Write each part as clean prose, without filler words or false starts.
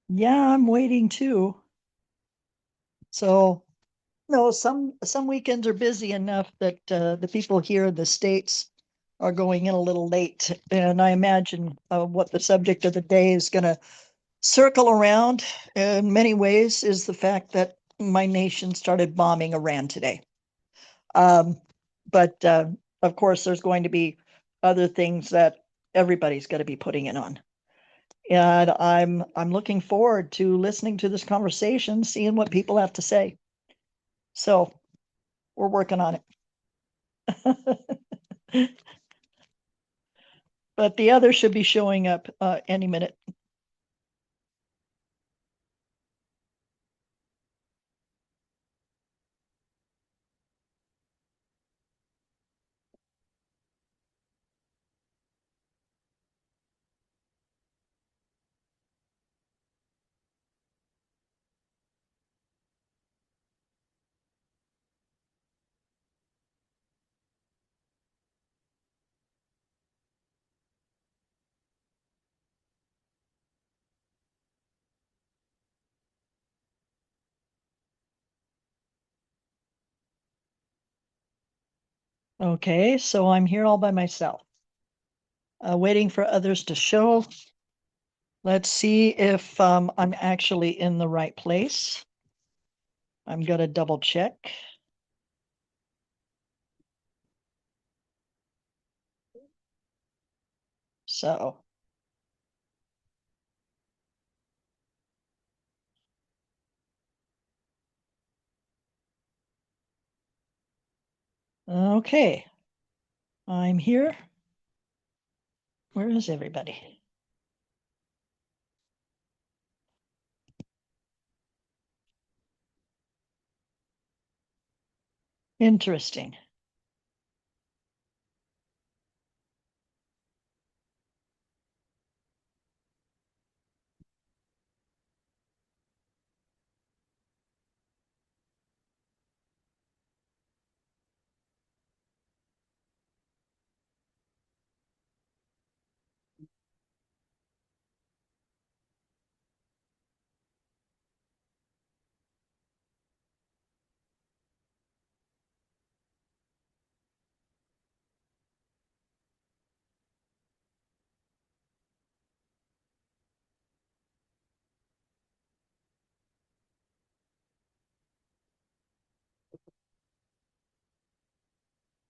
Yeah, I'm waiting too. So, no, some weekends are busy enough that the people here in the States are going in a little late. And I imagine what the subject of the day is going to circle around in many ways is the fact that my nation started bombing Iran today. Um, but of course, there's going to be other things that everybody's going to be putting it on. And I'm looking forward to listening to this conversation, seeing what people have to say. So we're working on it. But the other should be showing up any minute. Okay, so I'm here all by myself, waiting for others to show. Let's see if I'm actually in the right place. I'm going to double check. So, okay, I'm here. Where is everybody? Interesting.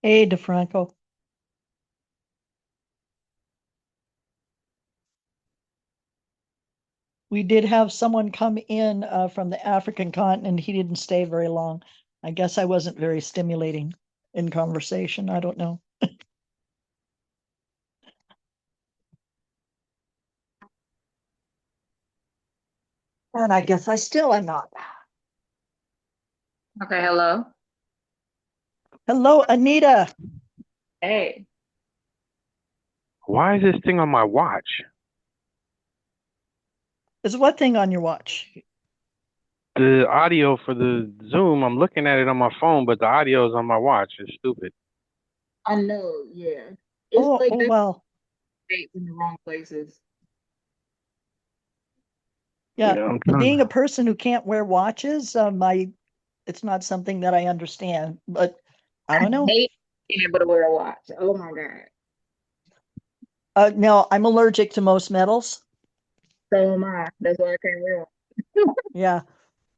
Hey, DeFranco. We did have someone come in from the African continent. He didn't stay very long. I guess I wasn't very stimulating in conversation. I don't know. And I guess I still am not. Okay, hello. Hello, Anita. Hey. Why is this thing on my watch? Is what thing on your watch? The audio for the Zoom, I'm looking at it on my phone, but the audio is on my watch. It's stupid. I know, yeah. It's Oh, like oh that well. dates in the wrong places. Yeah. Yeah, I'm trying Being a to. person who can't wear watches, it's not something that I understand, but I I don't know. hate being able to wear a watch. Oh my God. No, I'm allergic to most metals. So am I. That's why I can't wear one. Yeah,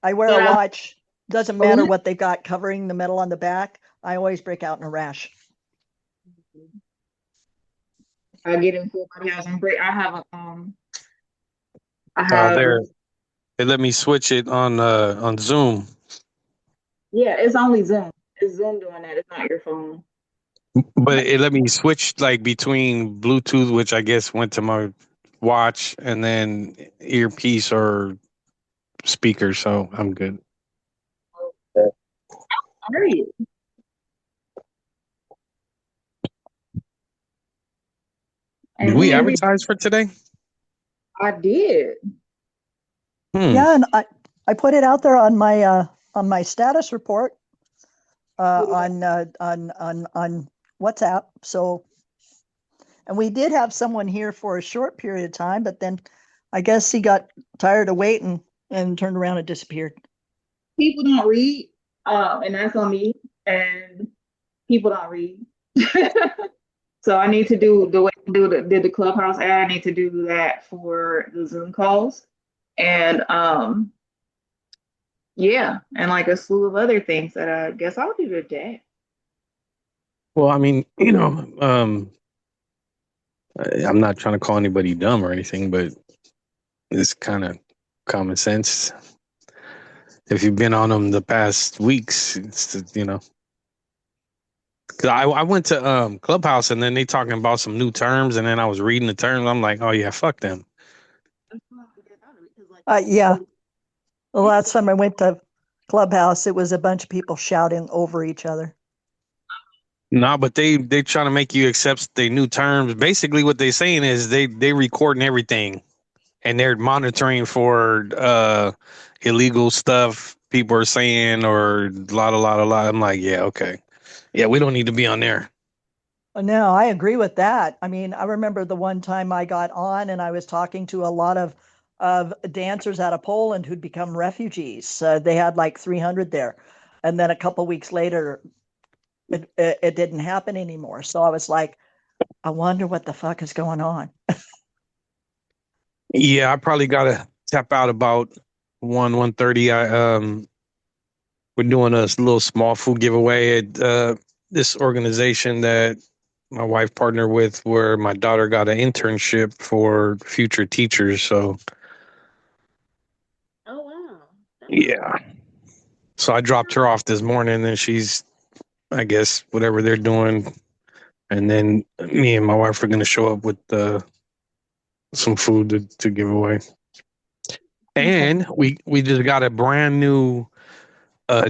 I wear a But watch. Doesn't matter I what they got covering the metal on the back. I always break out in a rash. I get into somebody else and break. I Oh, have there. It let me switch it on Zoom, yeah, it's only Zoom. It's Zoom doing that. It's not your phone. but it let me switch like between Bluetooth, which I guess went to my watch, and then earpiece or speaker. So I'm good. Are you? Did And we Henry, advertise for today? I did. Hmm. Yeah, and I put it out there on my status report on WhatsApp. So, and we did have someone here for a short period of time, but then I guess he got tired of waiting and turned around and disappeared. People don't read, and that's on me. And people don't read. So I need to do the way I did the Clubhouse ad. I need to do that for the Zoom calls, and yeah, and like a slew of other things that I guess I'll do today. Well, I mean, I'm not trying to call anybody dumb or anything, but it's kind of common sense. If you've been on them the past weeks, cause I went to Clubhouse and then they talking about some new terms, and then I was reading the terms. I'm like, oh yeah, fuck them. Yeah. The last time I went to Clubhouse, it was a bunch of people shouting over each other. No, but they trying to make you accept the new terms. Basically, what they saying is they recording everything, and they're monitoring for illegal stuff people are saying or a lot. I'm like, yeah, okay, yeah, we don't need to be on there. No, I agree with that. I mean, I remember the one time I got on and I was talking to a lot of dancers out of Poland who'd become refugees. They had like 300 there, and then a couple weeks later, it didn't happen anymore. So I was like, I wonder what the fuck is going on. Yeah, I probably gotta tap out about 1:30. We're doing a little small food giveaway at this organization that my wife partnered with, where my daughter got an internship for future teachers. So Oh wow. yeah, so I dropped her off this morning, and she's, I guess, whatever they're doing, and then me and my wife are gonna show up with some food to give away. And we just got a brand new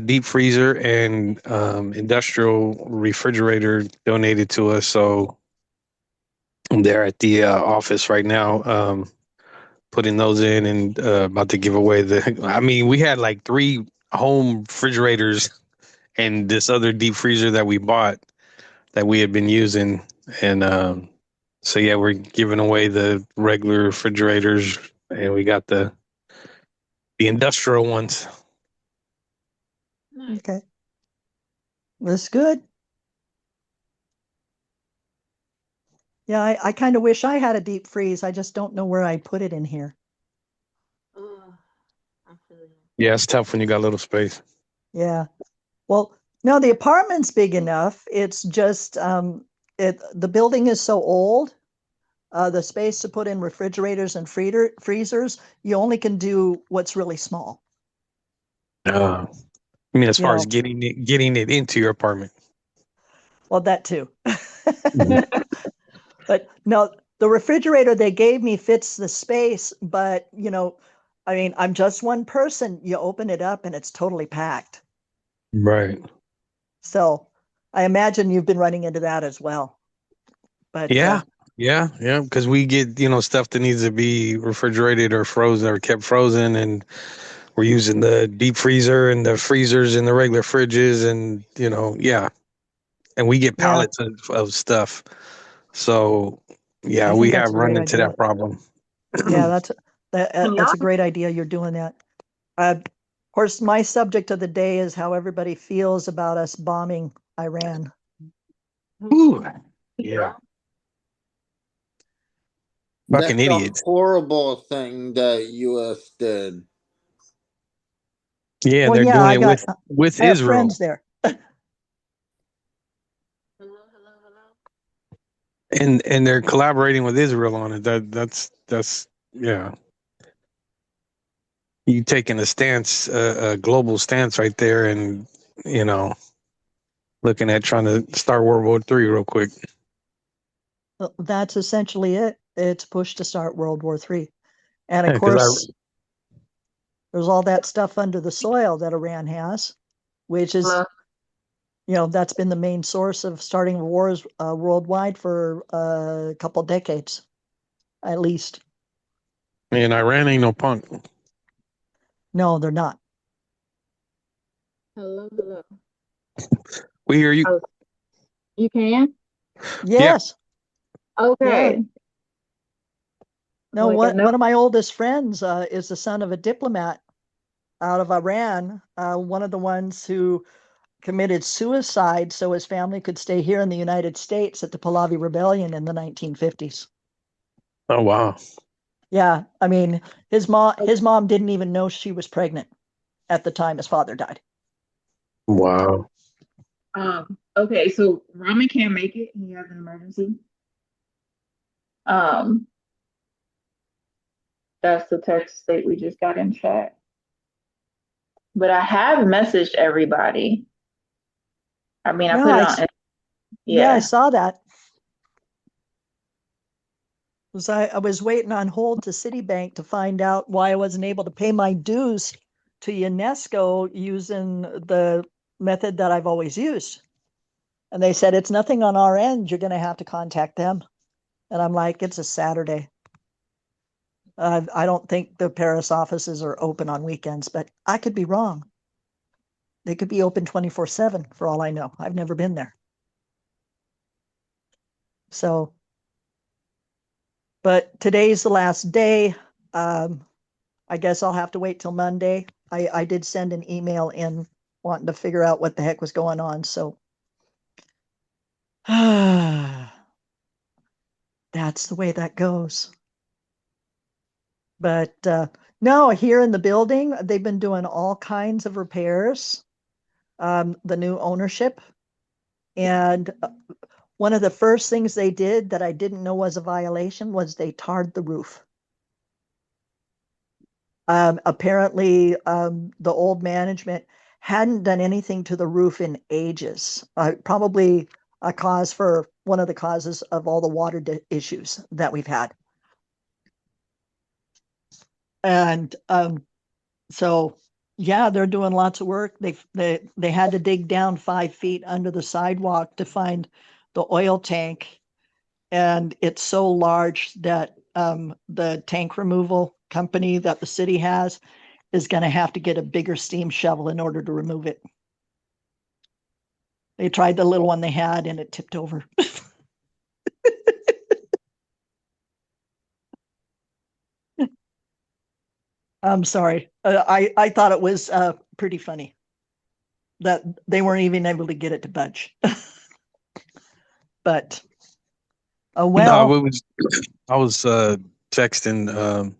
deep freezer and industrial refrigerator donated to us. So they're at the office right now, putting those in and about to give away the. I mean, we had like 3 home refrigerators and this other deep freezer that we bought that we had been using, and so yeah, we're giving away the regular refrigerators, and we got the industrial ones. Okay. That's good. Yeah, I kind of wish I had a deep freeze. I just don't know where I put it in here. I feel you. Yeah, it's tough when you got little space. Yeah. Well, no, the apartment's big enough. It's just the building is so old. The space to put in refrigerators and freezers, you only can do what's really small. I mean, as You far know, as getting it into your apartment. well, that too. But no, the refrigerator they gave me fits the space, but I mean, I'm just one person. You open it up and it's totally packed. Right. So I imagine you've been running into that as well. But Yeah. Yeah. Because we get, stuff that needs to be refrigerated or frozen or kept frozen. And we're using the deep freezer and the freezers and the regular fridges. And, yeah. And we get yeah, pallets of stuff. So, yeah, I we think that's have a run great into idea. that problem. Yeah, that's Yeah. a great idea. You're doing that. Of course, my subject of the day is how everybody feels about us bombing Iran. Ooh, yeah. Fucking That's a idiots. horrible thing that U.S. did. Yeah, Well, they're yeah, doing it with I have Israel. friends there. And they're collaborating with Israel on it. That's yeah. You taking a stance, a global stance right there, and looking at trying to start World War III real quick. Well, that's essentially it. It's pushed to start World War III. And of Yeah, course, there's all that stuff under the soil that Iran has, which is, that's been the main source of starting wars worldwide for a couple decades, at least. and Iran ain't no punk. No, they're not. Hello. We hear you. Oh, you can? Yes. Okay. No, Like I know. one of my oldest friends is the son of a diplomat out of Iran, one of the ones who committed suicide so his family could stay here in the United States at the Pahlavi Rebellion in the 1950s. Oh wow. Yeah, I mean, his mom didn't even know she was pregnant at the time his father died. Wow. Okay, so Ramen can't make it. He has an emergency. Um, that's the text that we just got in chat. But I have messaged everybody. I mean, I Yeah, put it on. yeah, I Yeah. saw that. I was waiting on hold to Citibank to find out why I wasn't able to pay my dues to UNESCO using the method that I've always used. And they said, it's nothing on our end. You're going to have to contact them. And I'm like, it's a Saturday. I don't think the Paris offices are open on weekends, but I could be wrong. They could be open 24/7 for all I know. I've never been there. So, but today's the last day. I guess I'll have to wait till Monday. I did send an email in wanting to figure out what the heck was going on. So that's the way that goes. But no, here in the building, they've been doing all kinds of repairs. The new ownership. And one of the first things they did that I didn't know was a violation was they tarred the roof. Apparently, the old management hadn't done anything to the roof in ages. Probably a cause for one of the causes of all the water issues that we've had. And so, yeah, they're doing lots of work. They had to dig down 5 feet under the sidewalk to find the oil tank, and it's so large that the tank removal company that the city has is going to have to get a bigger steam shovel in order to remove it. They tried the little one they had and it tipped over. I'm sorry. I thought it was pretty funny that they weren't even able to get it to budge. But No, well, I was texting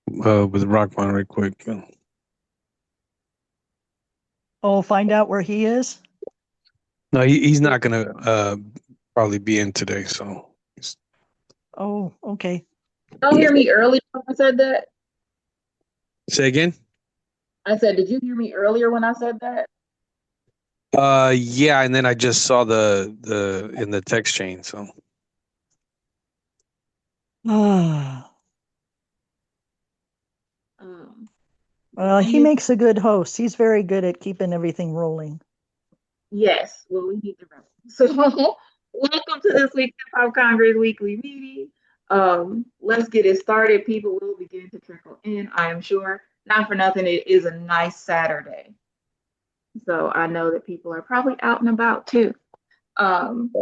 with Rockman real quick. oh, find out where he is. No, he's not gonna probably be in today. So Oh, okay. Y'all hear me earlier when I said that? say again. I said, did you hear me earlier when I said that? Yeah, and then I just saw the in the text chain. So Um, Well, he makes a good host. He's very good at keeping everything rolling. yes, well, we need to run. So, welcome to this week's Hip Hop Congress weekly meeting. Let's get it started. People will begin to trickle in, I am sure. Not for nothing, it is a nice Saturday. So I know that people are probably out and about too. Um,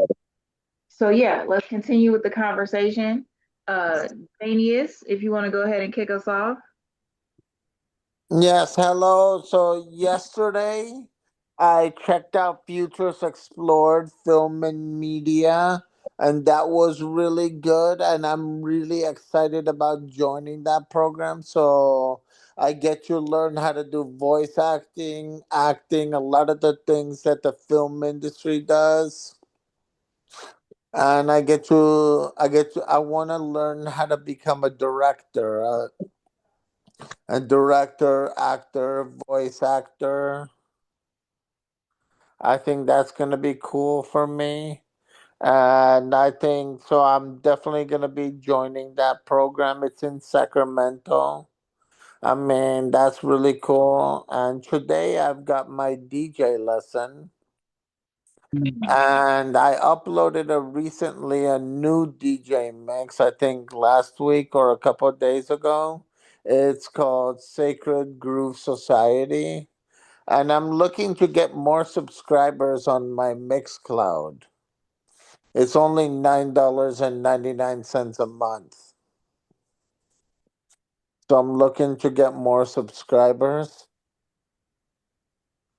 so yeah, let's continue with the conversation. Danius, if you want to go ahead and kick us off. Yes, hello. So yesterday I checked out Futures Explored Film and Media, and that was really good. And I'm really excited about joining that program. So I get to learn how to do voice acting, acting, a lot of the things that the film industry does. And I want to learn how to become a director, actor, voice actor. I think that's going to be cool for me. And I think so. I'm definitely going to be joining that program. It's in Sacramento. I mean, that's really cool. And today I've got my DJ lesson. And I uploaded recently a new DJ mix, I think last week or a couple of days ago. It's called Sacred Groove Society. And I'm looking to get more subscribers on my Mixcloud. It's only $9.99 a month. So I'm looking to get more subscribers.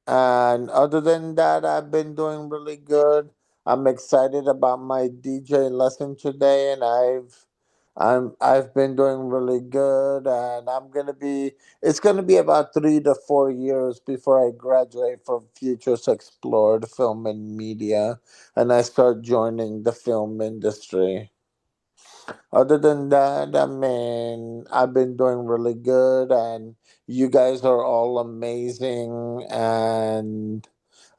And other than that, I've been doing really good. I'm excited about my DJ lesson today, and I've been doing really good, and it's gonna be about 3 to 4 years before I graduate from Futures Explored Film and Media, and I start joining the film industry. Other than that, I mean, I've been doing really good, and you guys are all amazing, and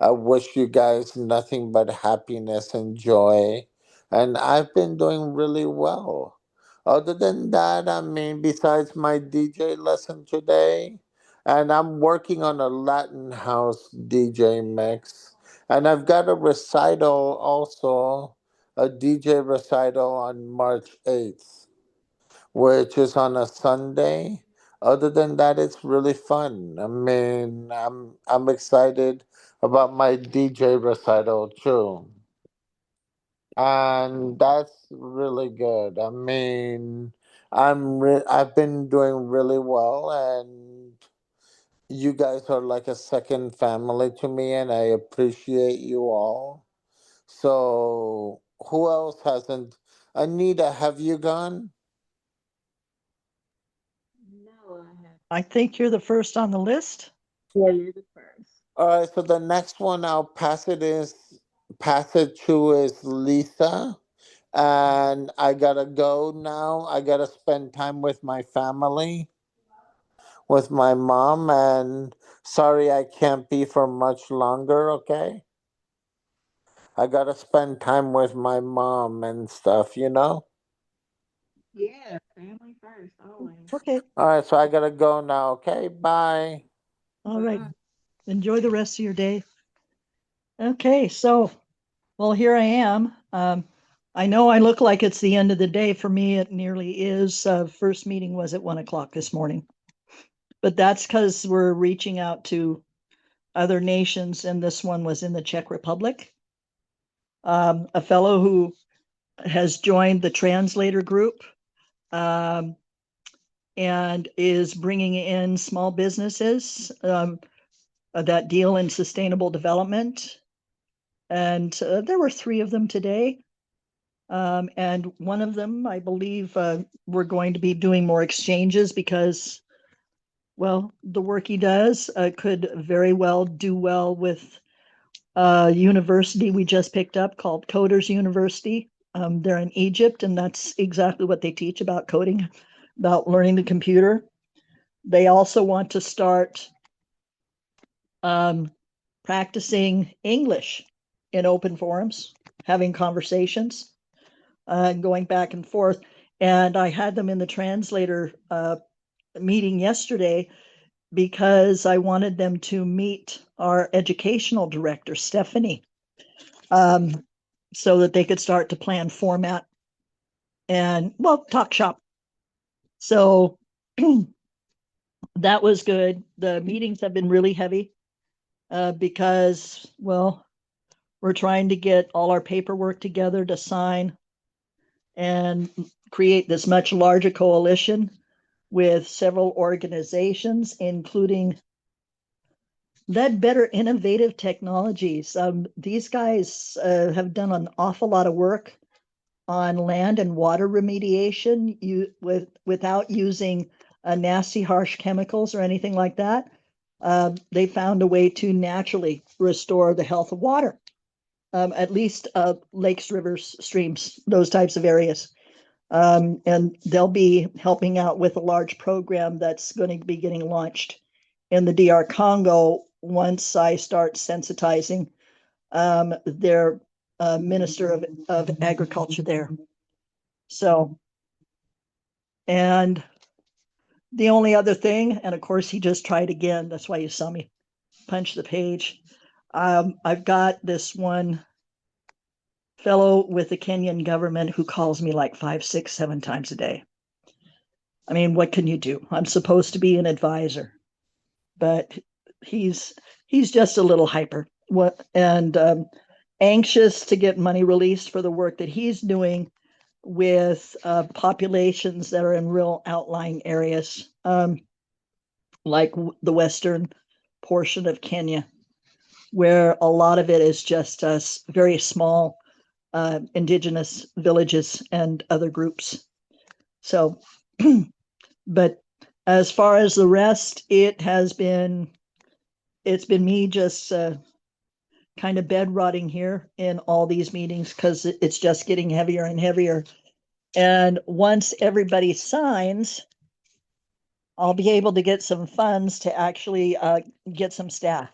I wish you guys nothing but happiness and joy. And I've been doing really well. Other than that, I mean, besides my DJ lesson today, and I'm working on a Latin house DJ mix, and I've got a recital also, a DJ recital on March 8th, which is on a Sunday. Other than that, it's really fun. I mean, I'm excited about my DJ recital too. And that's really good. I mean, I've been doing really well, and you guys are like a second family to me, and I appreciate you all. So, who else hasn't? Anita, have you gone? No, I have. I think you're the first on the list. Yeah, you're the first. All right, so the next one I'll pass it to is Lisa. And I gotta go now. I gotta spend time with my family, with my mom, and sorry I can't be for much longer, okay? I gotta spend time with my mom and stuff. Yeah, family first, always. Okay, All right, so I gotta go now, okay? Bye. all right. Bye. Enjoy the rest of your day. Okay, so, well, here I am. I know I look like it's the end of the day. For me, it nearly is. First meeting was at 1 o'clock this morning, but that's because we're reaching out to other nations, and this one was in the Czech Republic. A fellow who has joined the translator group, um, and is bringing in small businesses, that deal in sustainable development. And there were 3 of them today. And one of them, I believe, we're going to be doing more exchanges because, well, the work he does could very well do well with a university we just picked up called Coders University. They're in Egypt, and that's exactly what they teach about coding, about learning the computer. They also want to start um, practicing English in open forums, having conversations, going back and forth. And I had them in the translator meeting yesterday because I wanted them to meet our educational director, Stephanie, um, so that they could start to plan format and, well, talk shop. So that was good. The meetings have been really heavy because, well, we're trying to get all our paperwork together to sign and create this much larger coalition with several organizations, including Better Innovative Technologies. These guys have done an awful lot of work on land and water remediation without using nasty, harsh chemicals or anything like that. They found a way to naturally restore the health of water, at least lakes, rivers, streams, those types of areas. And they'll be helping out with a large program that's going to be getting launched in the DR Congo once I start sensitizing their Minister of Agriculture there. So, and the only other thing, and of course, he just tried again. That's why you saw me punch the page. I've got this one fellow with the Kenyan government who calls me like 5, 6, 7 times a day. I mean, what can you do? I'm supposed to be an advisor, but he's just a little hyper. And anxious to get money released for the work that he's doing with populations that are in real outlying areas, like the western portion of Kenya, where a lot of it is just very small indigenous villages and other groups. So, but as far as the rest, it's been me just kind of bed rotting here in all these meetings because it's just getting heavier and heavier. And once everybody signs, I'll be able to get some funds to actually get some staff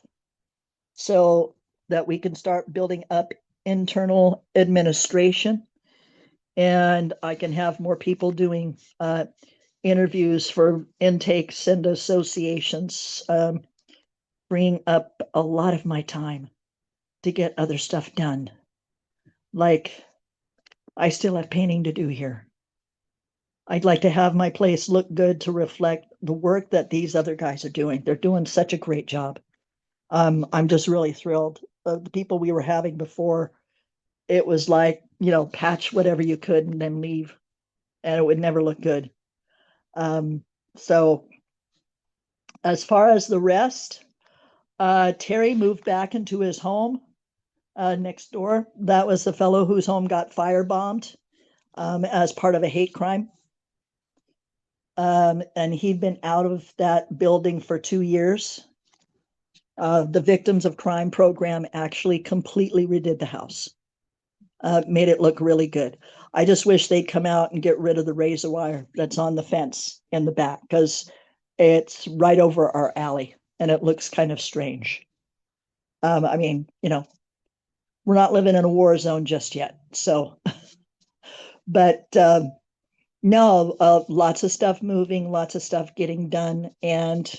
so that we can start building up internal administration, and I can have more people doing interviews for intakes and associations, freeing up a lot of my time to get other stuff done. Like, I still have painting to do here. I'd like to have my place look good to reflect the work that these other guys are doing. They're doing such a great job. I'm just really thrilled. The people we were having before, it was like, patch whatever you could and then leave, and it would never look good. So as far as the rest, Terry moved back into his home next door. That was the fellow whose home got firebombed as part of a hate crime. And he'd been out of that building for 2 years. The Victims of Crime program actually completely redid the house, made it look really good. I just wish they'd come out and get rid of the razor wire that's on the fence in the back, because it's right over our alley and it looks kind of strange. I mean, we're not living in a war zone just yet. So, but no, lots of stuff moving, lots of stuff getting done. And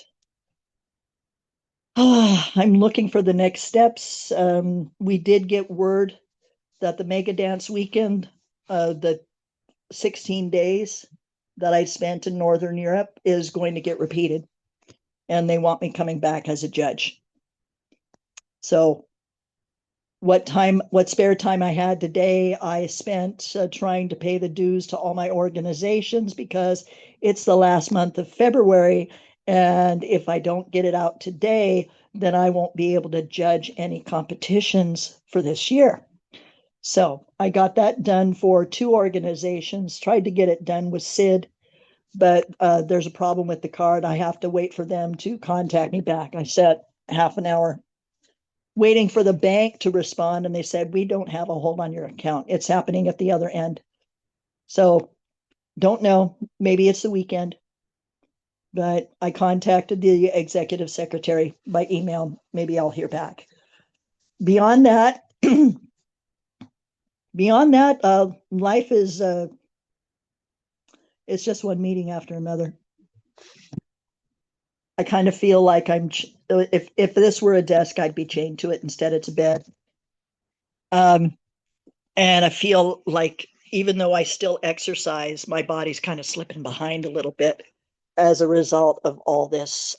I'm looking for the next steps. We did get word that the Mega Dance weekend, the 16 days that I spent in Northern Europe, is going to get repeated. And they want me coming back as a judge. So what spare time I had today, I spent trying to pay the dues to all my organizations, because it's the last month of February. And if I don't get it out today, then I won't be able to judge any competitions for this year. So I got that done for 2 organizations, tried to get it done with Sid, but there's a problem with the card. I have to wait for them to contact me back. I sat half an hour waiting for the bank to respond, and they said, we don't have a hold on your account. It's happening at the other end. So don't know, maybe it's the weekend, but I contacted the executive secretary by email. Maybe I'll hear back. Beyond that, life is, it's just one meeting after another. I kind of feel like if this were a desk, I'd be chained to it. Instead, it's a bed. And I feel like even though I still exercise, my body's kind of slipping behind a little bit as a result of all this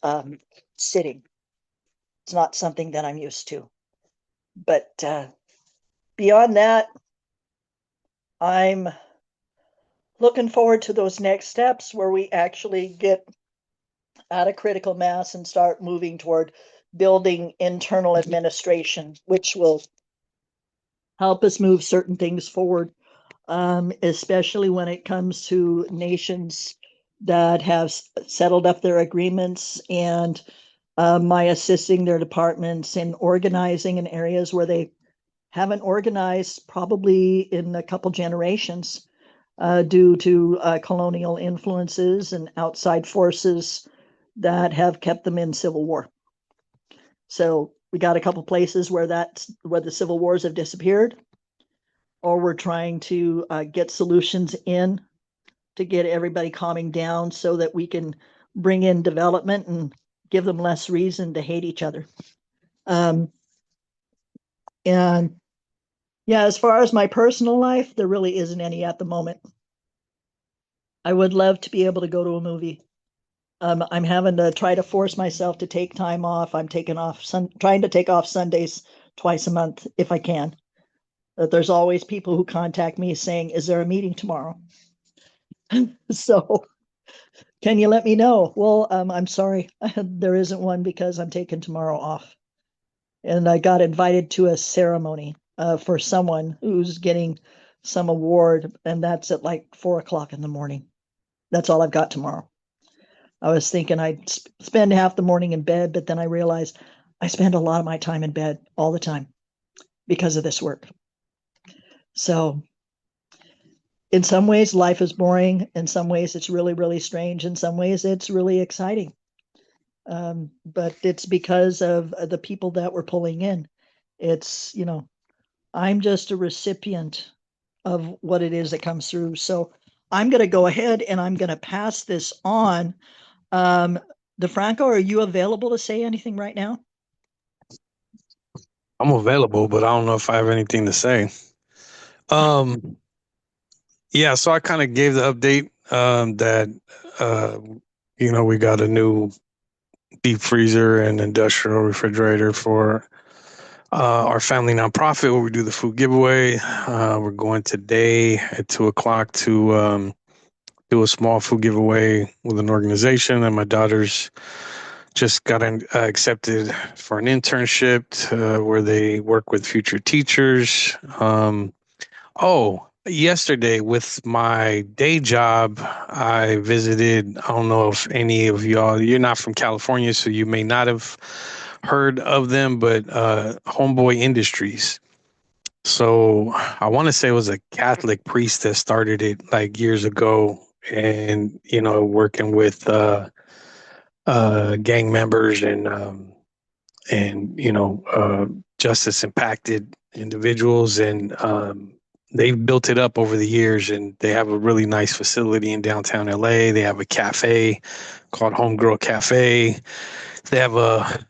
sitting. It's not something that I'm used to. But beyond that, I'm looking forward to those next steps where we actually get out of critical mass and start moving toward building internal administration, which will help us move certain things forward, especially when it comes to nations that have settled up their agreements, and my assisting their departments in organizing in areas where they haven't organized probably in a couple generations due to colonial influences and outside forces that have kept them in civil war. So we got a couple places where the civil wars have disappeared, or we're trying to get solutions in to get everybody calming down so that we can bring in development and give them less reason to hate each other. And yeah, as far as my personal life, there really isn't any at the moment. I would love to be able to go to a movie. I'm having to try to force myself to take time off. I'm trying to take off Sundays twice a month if I can. that there's always people who contact me saying, is there a meeting tomorrow? So can you let me know? Well, I'm sorry, there isn't one because I'm taking tomorrow off. And I got invited to a ceremony for someone who's getting some award, and that's at like 4 o'clock in the morning. That's all I've got tomorrow. I was thinking I'd spend half the morning in bed, but then I realized I spend a lot of my time in bed all the time because of this work. So in some ways, life is boring. In some ways, it's really, really strange. In some ways, it's really exciting. But it's because of the people that we're pulling in. It's, I'm just a recipient of what it is that comes through. So I'm going to go ahead and I'm going to pass this on. DeFranco, are you available to say anything right now? I'm available, but I don't know if I have anything to say. Yeah, so I kind of gave the update that we got a new deep freezer and industrial refrigerator for our family nonprofit where we do the food giveaway. We're going today at 2:00 to do a small food giveaway with an organization, and my daughter's just got accepted for an internship where they work with future teachers. Yesterday with my day job, I visited, I don't know if any of you're not from California, so you may not have heard of them, but Homeboy Industries. So I want to say it was a Catholic priest that started it like years ago, and, working with gang members and justice impacted individuals, and they've built it up over the years, and they have a really nice facility in downtown LA. They have a cafe called Homegirl Cafe. They have a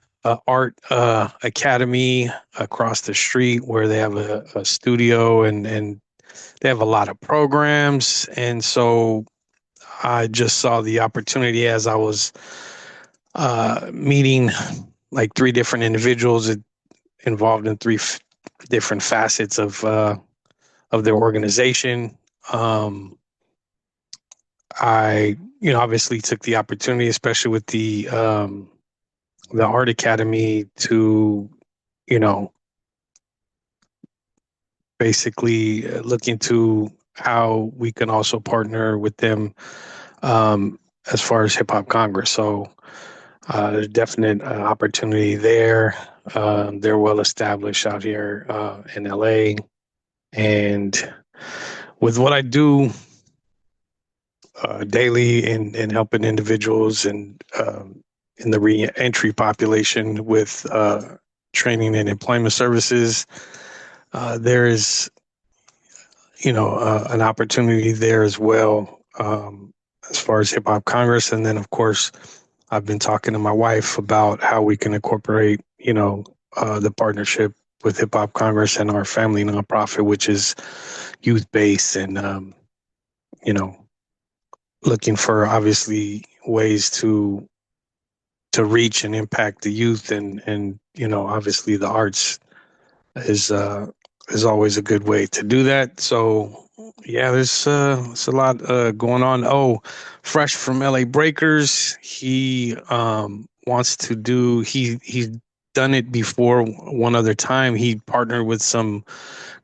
art academy across the street where they have a studio, and they have a lot of programs. And so I just saw the opportunity as I was meeting like 3 different individuals involved in 3 different facets of their organization. I, obviously took the opportunity, especially with the art academy, to, basically look into how we can also partner with them as far as Hip Hop Congress. So there's definite opportunity there. They're well established out here in LA. And with what I do daily in helping individuals and in the re-entry population with training and employment services, there is, an opportunity there as well as far as Hip Hop Congress. And then, of course, I've been talking to my wife about how we can incorporate, the partnership with Hip Hop Congress and our family nonprofit, which is youth-based, and, looking for obviously ways to reach and impact the youth, and obviously the arts is always a good way to do that. So yeah, there's a lot going on. Oh, Fresh from LA Breakers, he wants to do, he's done it before one other time. He partnered with some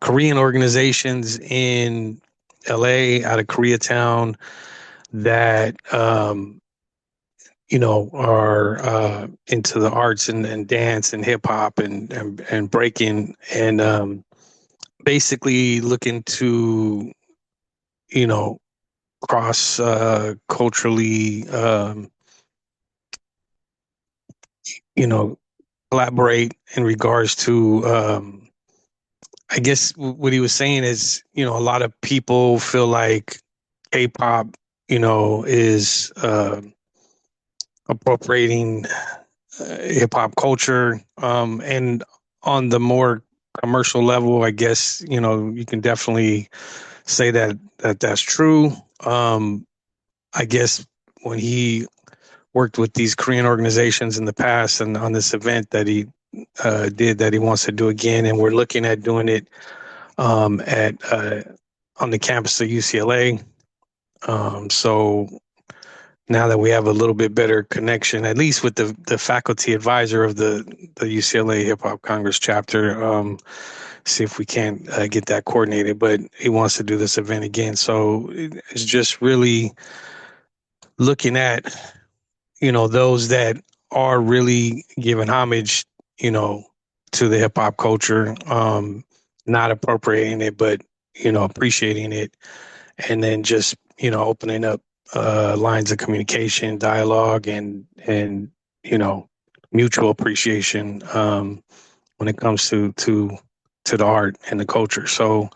Korean organizations in LA out of Koreatown that are into the arts and dance and hip hop and breaking, and basically looking to cross culturally collaborate in regards to I guess what he was saying is, a lot of people feel like K-pop is appropriating hip hop culture, and on the more commercial level, I guess you can definitely say that's true. I guess when he worked with these Korean organizations in the past, and on this event that he did, that he wants to do again, and we're looking at doing it at on the campus of UCLA. So now that we have a little bit better connection, at least with the faculty advisor of the UCLA Hip Hop Congress chapter, see if we can't get that coordinated. But he wants to do this event again, so it's just really looking at those that are really giving homage, to the hip hop culture, not appropriating it, but appreciating it, and then just opening up lines of communication, dialogue, and mutual appreciation when it comes to the art and the culture. So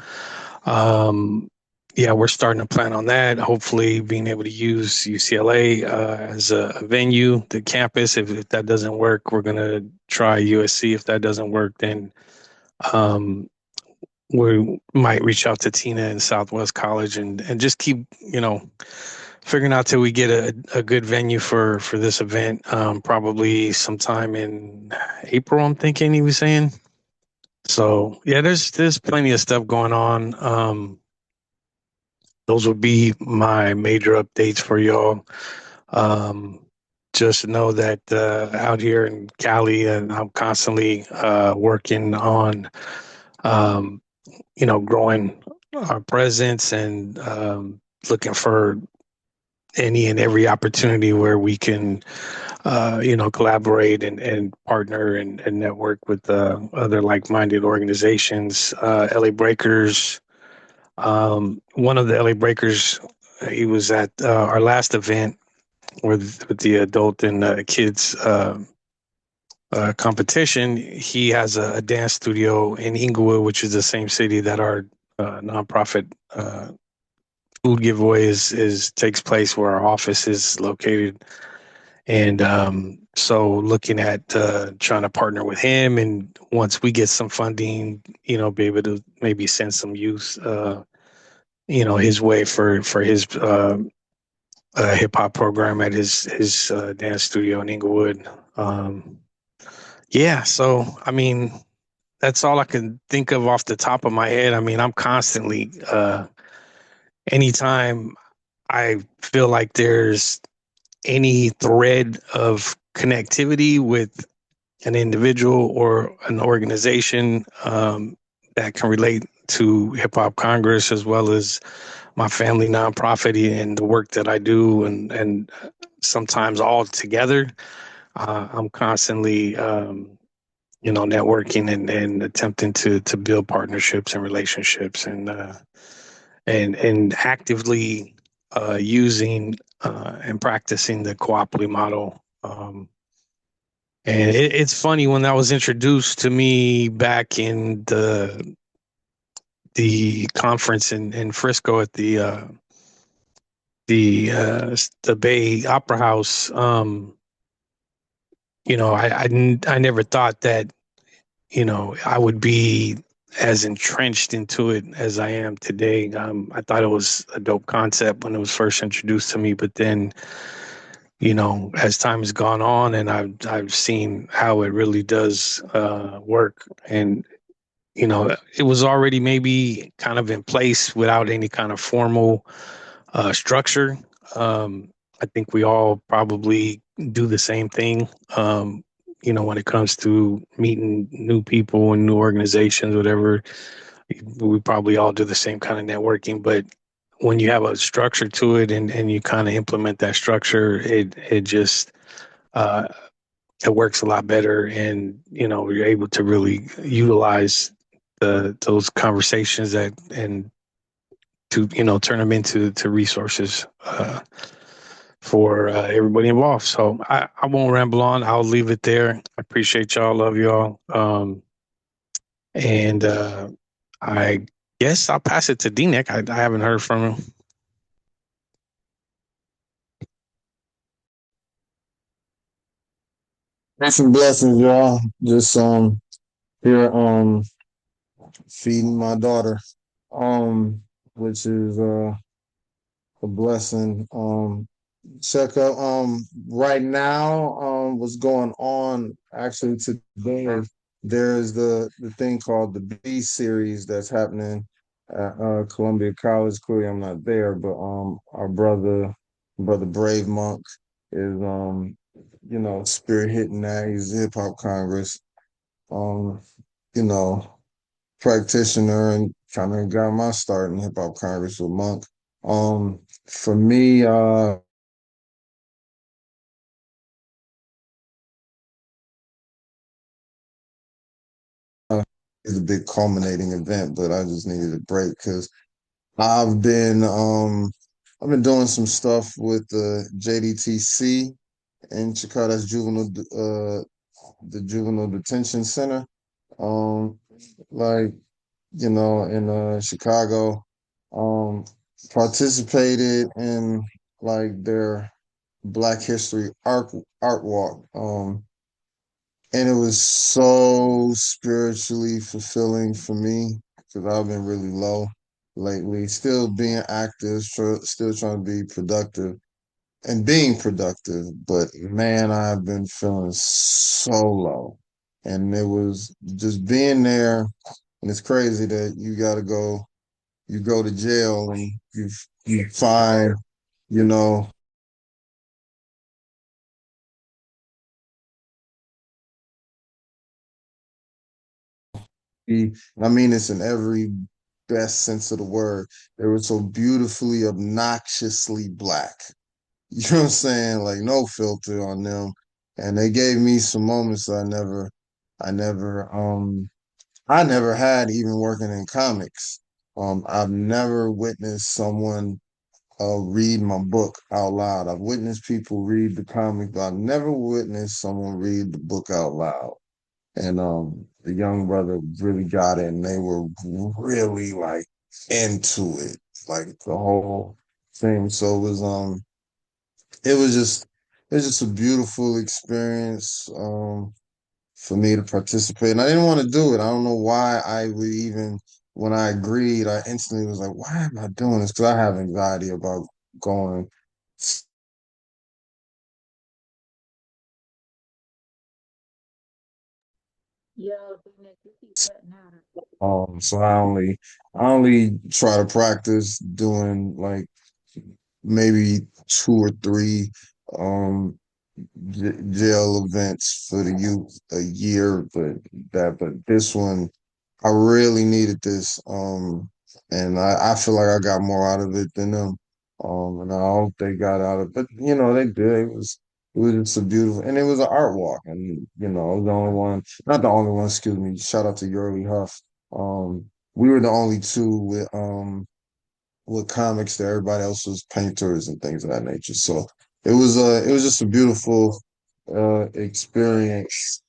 yeah, we're starting to plan on that. Hopefully, being able to use UCLA as a venue, the campus. If that doesn't work, we're gonna try USC. If that doesn't work, then we might reach out to Tina in Southwest College and just keep figuring out till we get a good venue for this event. Probably sometime in April, I'm thinking he was saying. So yeah, there's plenty of stuff going on. Those would be my major updates for y'all. Just know that out here in Cali, and I'm constantly working on, growing our presence and looking for any and every opportunity where we can, collaborate and partner and network with other like-minded organizations. LA Breakers, one of the LA Breakers, he was at our last event with the adult and kids competition. He has a dance studio in Inglewood, which is the same city that our nonprofit food giveaway is takes place, where our office is located. And so looking at trying to partner with him, and once we get some funding, be able to maybe send some youth his way for his hip hop program at his dance studio in Inglewood. Yeah, so I mean, that's all I can think of off the top of my head. I mean, I'm constantly, anytime I feel like there's any thread of connectivity with an individual or an organization that can relate to Hip Hop Congress, as well as my family nonprofit and the work that I do, and sometimes all together. I'm constantly, networking and attempting to build partnerships and relationships, and actively using and practicing the cooperative model. And it's funny, when that was introduced to me back in the conference in Frisco at the Bay Opera House. I never thought that I would be as entrenched into it as I am today. I thought it was a dope concept when it was first introduced to me, but then as time has gone on, and I've seen how it really does work, and it was already maybe kind of in place without any kind of formal structure. I think we all probably do the same thing. When it comes to meeting new people and new organizations, whatever, we probably all do the same kind of networking. But when you have a structure to it, and you kind of implement that structure, it just it works a lot better, and you're able to really utilize those conversations and to turn them into resources for everybody involved. So I won't ramble on. I'll leave it there. I appreciate y'all. Love y'all. And I guess I'll pass it to D-Nick. I haven't heard from him. Peace and blessings, y'all. Just here feeding my daughter, which is a blessing. Check out right now what's going on actually today. there's the thing called the B series that's happening at Columbia College. Clearly, I'm not there, but our brother Brave Monk is spearheading that. He's Hip Hop Congress, um, you know, practitioner, and kind of got my start in Hip Hop Congress with Monk. For me, it's a big culminating event, but I just needed a break because I've been um I've been doing some stuff with the JDTC in Chicago. That's the Juvenile Detention Center. Um, like in Chicago. Um, participated in like their Black History art walk. And it was so spiritually fulfilling for me because I've been really low lately. Still being active, still trying to be productive and being productive, but man, I've been feeling so low. And it was just being there, and it's crazy that you go to jail and you find, you know, I mean this in every best sense of the word. They were so beautifully, obnoxiously black. You know what I'm saying? Like no filter on them. And they gave me some moments I never, I never had even working in comics. I've never witnessed someone read my book out loud. I've witnessed people read the comic, but I've never witnessed someone read the book out loud. And the young brother really got it, and they were really like into it, like the whole thing. So it was just it was just a beautiful experience for me to participate. And I didn't want to do it. I don't know why I would even when I agreed, I instantly was like, why am I doing this? Because I have anxiety about going. Yo, Phoenix, you keep cutting out. So I only try to practice doing like maybe two or three um jail events for the youth a year, but this one I really needed this. And I feel like I got more out of it than them. And I hope they got out of it. But they did. It was just a beautiful, and it was an art walk. And I was the only one, not the only one, excuse me. Shout out to Yurley Huff. We were the only two with comics that everybody else was painters and things of that nature. So it was just a beautiful experience.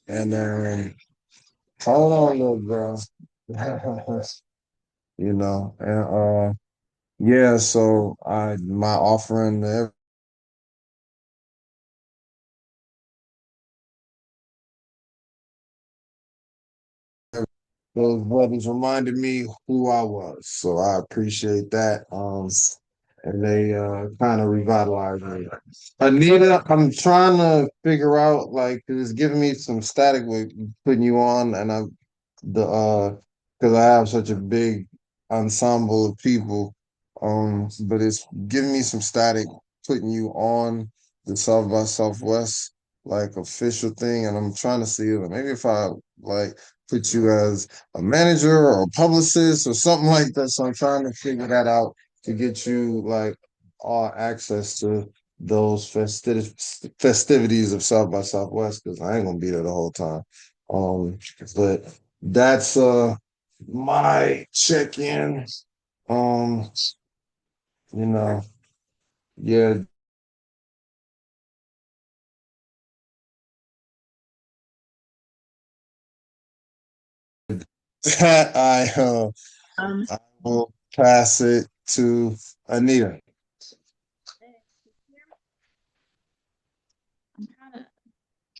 And then hold on, little girl. And yeah, so I my offering to those brothers reminded me who I was. So I appreciate that. And they kind of revitalized me. Anita, I'm trying to figure out like 'cause it's giving me some static with putting you on, and the because I have such a big ensemble of people. But it's giving me some static putting you on the South by Southwest like official thing, and I'm trying to see if maybe if I like put you as a manager or a publicist or something like that. So I'm trying to figure that out to get you like all access to those festivities of South by Southwest because I ain't gonna be there the whole time. But that's my check-in. Um, you know, yeah, Um, I will pass it to Anita. I'm trying to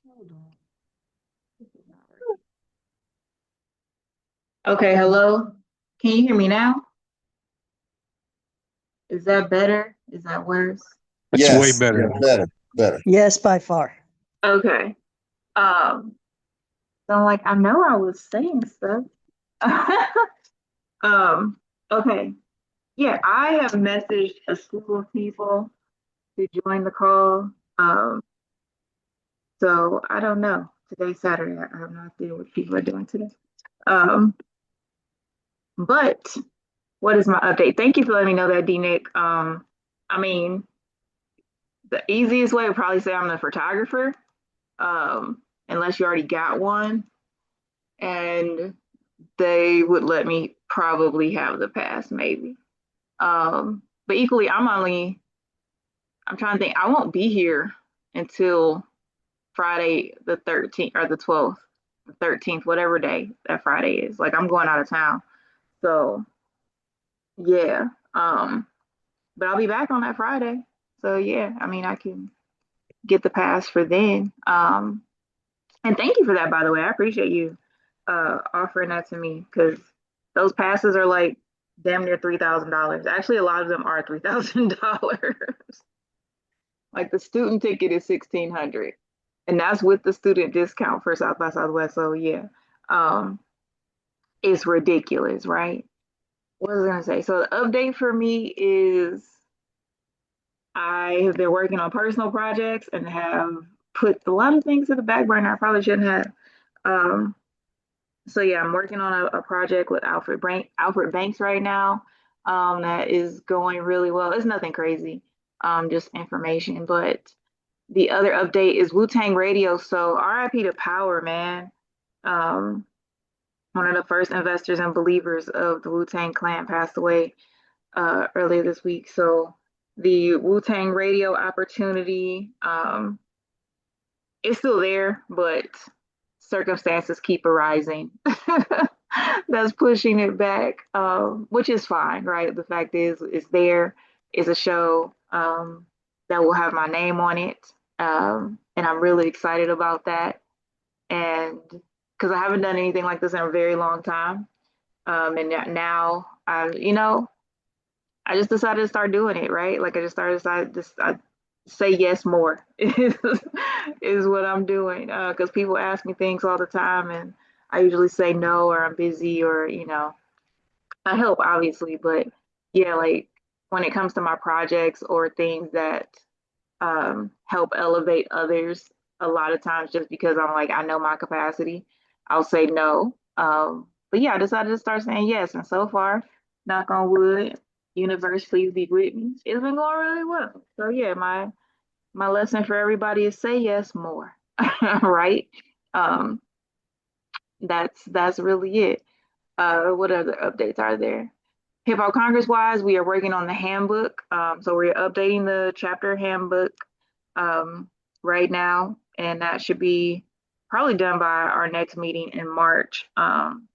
hold on. This is not working. Okay, hello. Can you hear me now? Is that better? Is that worse? It's way Yeah, better. better, better. Yes, by far. Okay. Um, So I'm like, I know I was saying stuff. Um, okay. Yeah, I have messaged a slew of people to join the call. So I don't know. Today's Saturday. I have no idea what people are doing today. Um, but what is my update? Thank you for letting me know that, D Nick. I mean, the easiest way would probably say I'm a photographer, unless you already got one, and they would let me probably have the pass, maybe. But equally, I'm trying to think, I won't be here until Friday the 13th or the 12th, the 13th, whatever day that Friday is. Like I'm going out of town. So yeah. But I'll be back on that Friday. So yeah, I mean I can get the pass for then. And thank you for that, by the way. I appreciate you offering that to me because those passes are like damn near $3,000. Actually, a lot of them are $3,000. Like the student ticket is 1,600, and that's with the student discount for South by Southwest. So yeah, um, it's ridiculous, right? What was I gonna say? So the update for me is I have been working on personal projects and have put a lot of things to the back burner I probably shouldn't have. Um, so yeah, I'm working on a project with Alfred Banks right now. That is going really well. It's nothing crazy, just information. But the other update is Wu Tang Radio. So RIP to Power, man. Um, One of the first investors and believers of the Wu Tang Clan passed away earlier this week. So the Wu Tang Radio opportunity is still there, but circumstances keep arising. That's pushing it back, which is fine, right? The fact is, it's there. It's a show that will have my name on it, and I'm really excited about that. And because I haven't done anything like this in a very long time, and now I just decided to start doing it, right? Like I just started decided just I say yes more is what I'm doing. Because people ask me things all the time, and I usually say no, or I'm busy, or I help obviously, but yeah, like when it comes to my projects or things that help elevate others, a lot of times just because I'm like I know my capacity, I'll say no. But yeah, I decided to start saying yes, and so far, knock on wood, universe please be with me. It's been going really well. So yeah, my lesson for everybody is say yes more, right? Um, that's really it. What other updates are there? Hip Hop Congress wise, we are working on the handbook. So we're updating the chapter handbook um, right now, and that should be probably done by our next meeting in March. And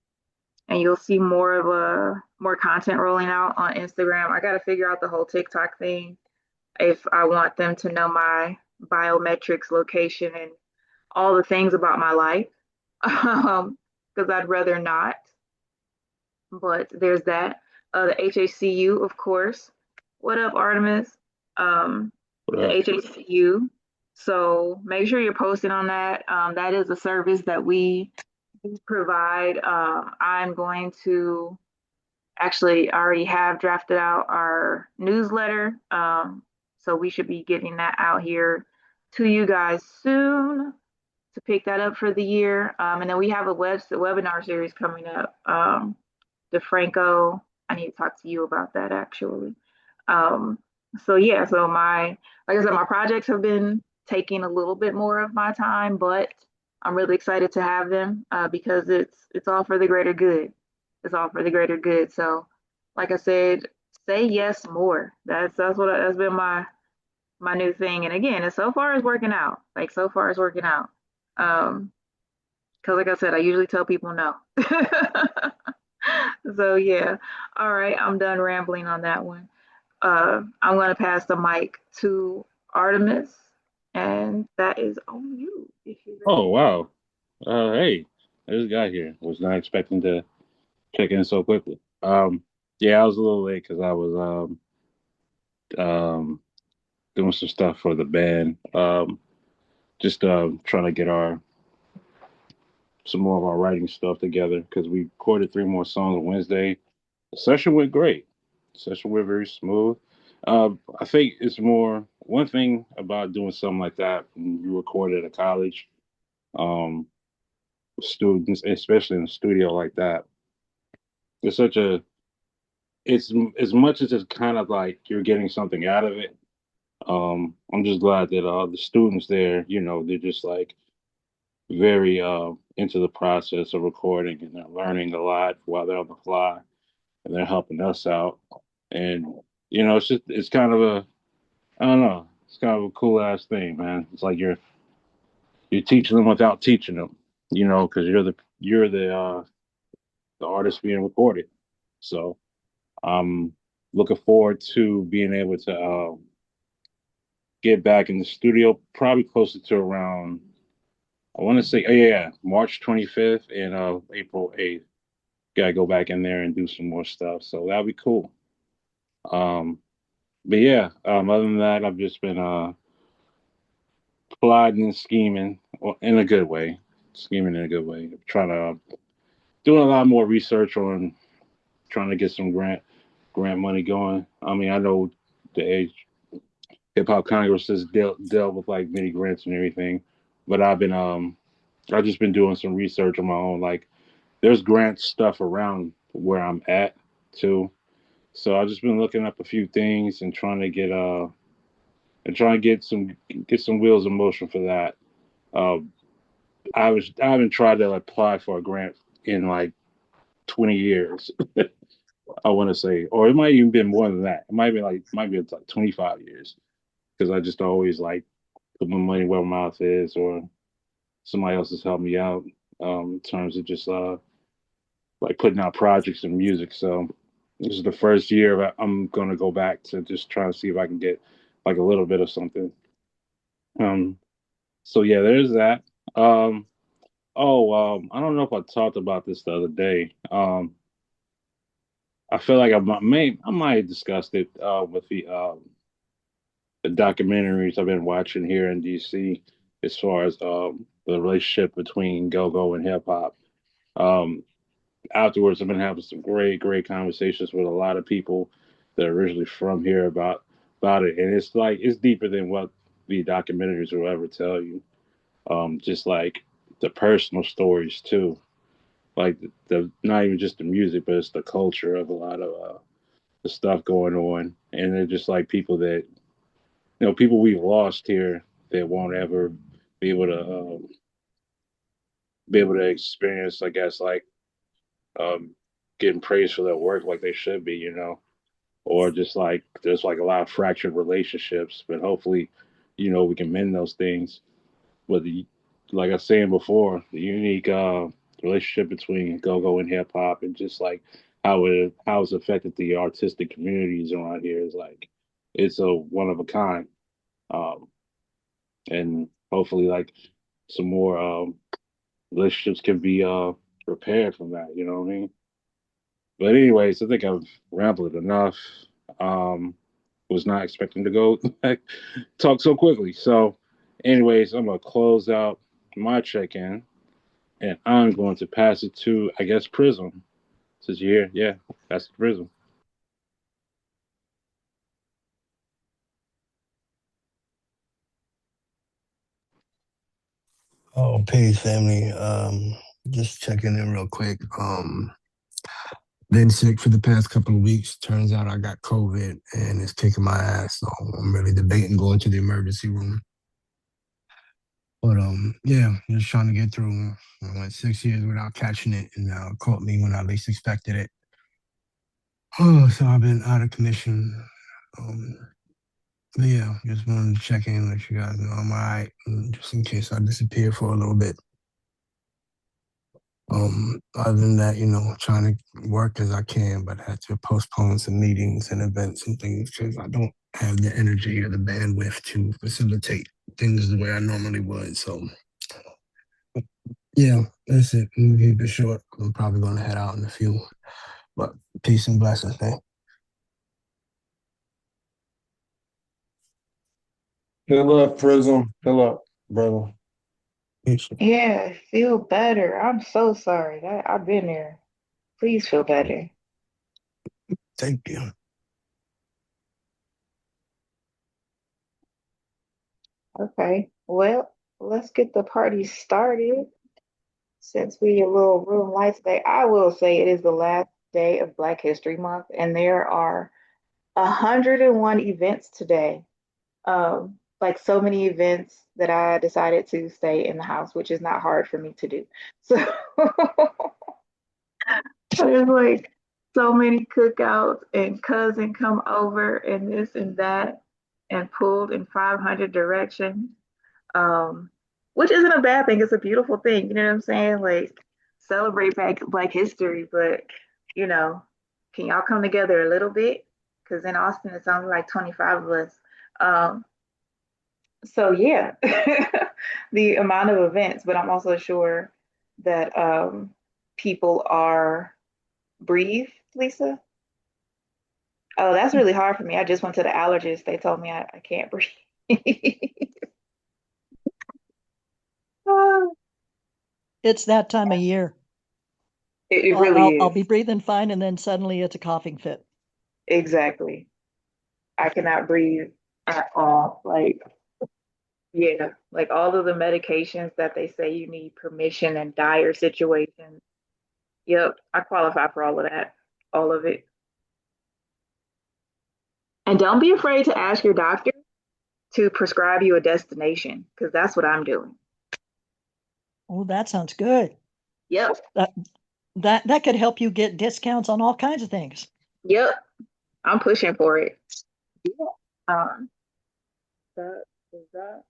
you'll see more content rolling out on Instagram. I got to figure out the whole TikTok thing if I want them to know my biometrics, location, and all the things about my life, because I'd rather not. But there's that. The HHCU, of course. What up, Artemis? What The up? HHCU. So make sure you're posting on that. That is a service that we provide. I'm going to actually I already have drafted out our newsletter. So we should be getting that out here to you guys soon to pick that up for the year. And then we have a webinar series coming up. DeFranco, I need to talk to you about that actually. Um, so yeah, like I said, my projects have been taking a little bit more of my time, but I'm really excited to have them because it's all for the greater good. It's all for the greater good. So, like I said, say yes more. That's been my new thing. And again, so far it's working out. Like so far it's working out. Um, because like I said, I usually tell people no. So yeah. All right, I'm done rambling on that one. I'm gonna pass the mic to Artemis, and that is on you if you're ready. Oh wow. Hey, I just got here. Was not expecting to check in so quickly. Yeah, I was a little late because I was doing some stuff for the band. Just trying to get our some more of our writing stuff together because we recorded 3 more songs on Wednesday. The session went great. The session went very smooth. I think it's more one thing about doing something like that when you record at a college, um, students, especially in a studio like that. It's such a it's as much as it's kind of like you're getting something out of it. I'm just glad that the students there, they're just like very into the process of recording and they're learning a lot while they're on the fly and they're helping us out. And it's kind of a I don't know, it's kind of a cool ass thing, man. It's like you're teaching them without teaching them, because you're the artist being recorded. So I'm looking forward to being able to get back in the studio probably closer to around I want to say, oh yeah, March 25th and April 8th. Gotta go back in there and do some more stuff. So that'll be cool. Um, but yeah, other than that, I've just been plotting and scheming well, in a good way. Scheming in a good way. Trying to doing a lot more research on trying to get some grant money going. I mean, I know the age Hip Hop Congress has dealt with like many grants and everything, but I've just been doing some research on my own. Like there's grant stuff around where I'm at too. So I've just been looking up a few things and trying to get some wheels in motion for that. Um, I haven't tried to apply for a grant in like 20 years. I want to say, or it might even been more than that. It might be like 25 years because I just always like put my money where my mouth is, or somebody else has helped me out in terms of just like putting out projects and music. So this is the first year that I'm gonna go back to just try to see if I can get like a little bit of something. Um, so yeah, there's that. Um, I don't know if I talked about this the other day. I feel like I might have discussed it with the documentaries I've been watching here in DC as far as the relationship between go-go and hip hop. Um, Afterwards, I've been having some great conversations with a lot of people that are originally from here about it, and it's like it's deeper than what the documentaries will ever tell you. Just like the personal stories too, like the not even just the music, but it's the culture of a lot of the stuff going on, and they're just like people that people we've lost here that won't ever be able to experience, I guess, like um, getting praised for their work like they should be, or just like there's like a lot of fractured relationships, but hopefully, we can mend those things. But like I was saying before, the unique relationship between go-go and hip hop, and just like how it's affected the artistic communities around here is like it's a one of a kind, um, and hopefully like some more relationships can be repaired from that. You know what I mean? But anyways, I think I've rambled enough. Um, was not expecting to go talk so quickly. So, anyways, I'm gonna close out my check-in, and I'm going to pass it to, I guess, Prism. Since you're here, yeah, that's Prism. Oh, peace, family. Just checking in real quick. Been sick for the past couple of weeks. Turns out I got COVID and it's kicking my ass. So I'm really debating going to the emergency room. But yeah, just trying to get through. I went 6 years without catching it, and now it caught me when I least expected it. Oh, so I've been out of commission. Um, but yeah, just wanted to check in, let you guys know I'm all right, just in case I disappear for a little bit. Other than that, trying to work as I can, but had to postpone some meetings and events and things because I don't have the energy or the bandwidth to facilitate things the way I normally would. So, yeah, that's it. I'm gonna keep it short. I'm probably gonna head out in a few, but peace and blessings, man. Good luck, Prism. Good luck, brother. Yeah, feel better. I'm so sorry. I've been there. Please feel better. Thank you. Okay. Well, let's get the party started. Since we a little room light today, I will say it is the last day of Black History Month, and there are 101 events today. Like so many events that I decided to stay in the house, which is not hard for me to do. So there's like so many cookouts and cousin come over and this and that and pulled in 500 directions. Um, which isn't a bad thing. It's a beautiful thing. You know what I'm saying? Like celebrate Black history, but you know, can y'all come together a little bit? Because in Austin, it's only like 25 of us. Um, so yeah, the amount of events, but I'm also sure that people are breathe, Lisa. Oh, that's really hard for me. I just went to the allergist. They told me I can't breathe. It's that time of year. It I'll, really I'll is. be breathing fine, and then suddenly it's a coughing fit. Exactly. I cannot breathe at all. Like, yeah, like all of the medications that they say you need permission in dire situations. Yep, I qualify for all of that, all of it. And don't be afraid to ask your doctor to prescribe you a destination, because that's what I'm doing. Oh, that sounds good. Yep, That could help you get discounts on all kinds of things. yep, I'm pushing for it. Yeah. That is that.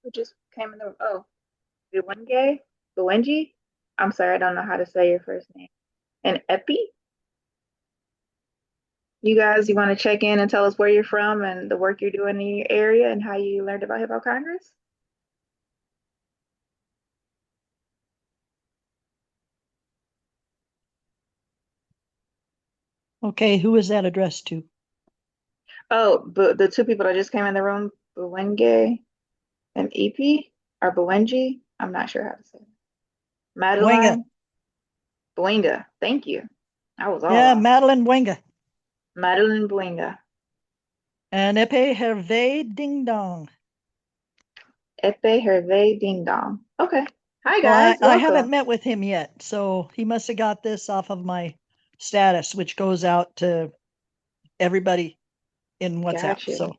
Who just came in the oh, Biwenge? Biwenji? I'm sorry, I don't know how to say your first name. And Epi? You guys, you want to check in and tell us where you're from and the work you're doing in your area and how you learned about Hip Hop Congress? Okay, who is that addressed to? Oh, but the two people that just came in the room, Biwenge and EP, or Biwenji? I'm not sure how to say it. Wenga. Madeline? Blinga. Thank you. I was all Yeah, off. Madeline Wenga. Madeline Blinga. And Epe Hervé Ding Dong. Epe Hervé Ding Dong. Okay. Hi, Well, guys. I haven't Welcome. met with him yet, so he must have got this off of my status, which goes out to everybody in WhatsApp. Gotcha. So,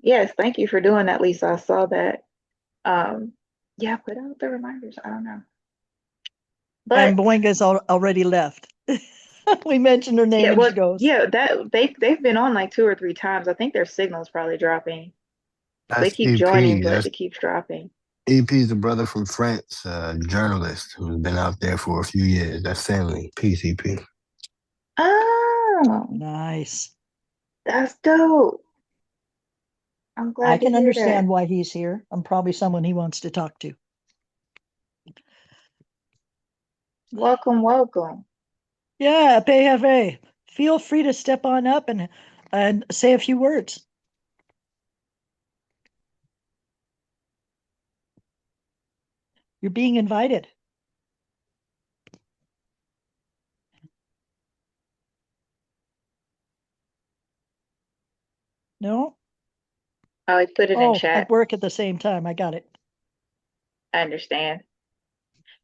Yes, thank you for doing that, Lisa. I saw that. Um, yeah, put out the reminders. I don't know. and But Boinga's already left. We mentioned her name yeah, and well, she goes, yeah, that they've been on like two or three times. I think their signal's probably dropping. They That's keep joining, EP. but That's it keeps dropping. EP's the brother from France, a journalist who's been out there for a few years. That's family. Peace, EP. Oh, nice. that's dope. I'm I glad to can hear that. understand why he's here. I'm probably someone he wants to talk to. Welcome, welcome. Yeah, PFA. Feel free to step on up and say a few words. You're being invited. No? Oh, I put it in Oh, chat. at work at the same time. I got it. I understand.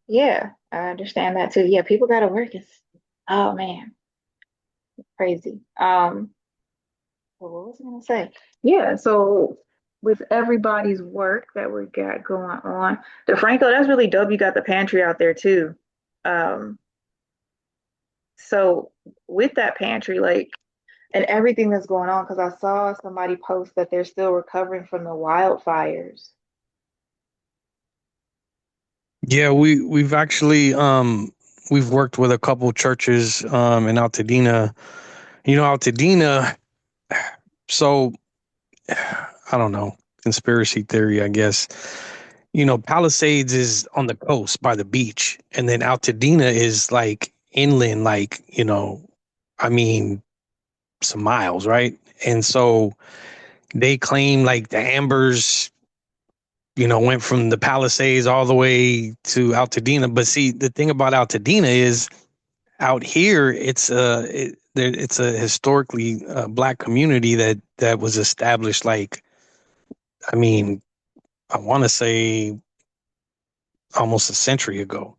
Yeah, I understand that too. Yeah, people gotta work. It's oh man, crazy. Well, what was I gonna say? Yeah, so with everybody's work that we got going on, DeFranco, that's really dope. You got the pantry out there too. Um, so with that pantry, like, and everything that's going on, because I saw somebody post that they're still recovering from the wildfires. Yeah, we've actually we've worked with a couple churches in Altadena. You know, Altadena, so I don't know, conspiracy theory, I guess. You know, Palisades is on the coast by the beach, and then Altadena is like inland, like, you know, I mean, some miles, right? And so they claim like the Ambers went from the Palisades all the way to Altadena. But see, the thing about Altadena is out here, it's a historically black community that was established. Like, I mean, I want to say almost a century ago.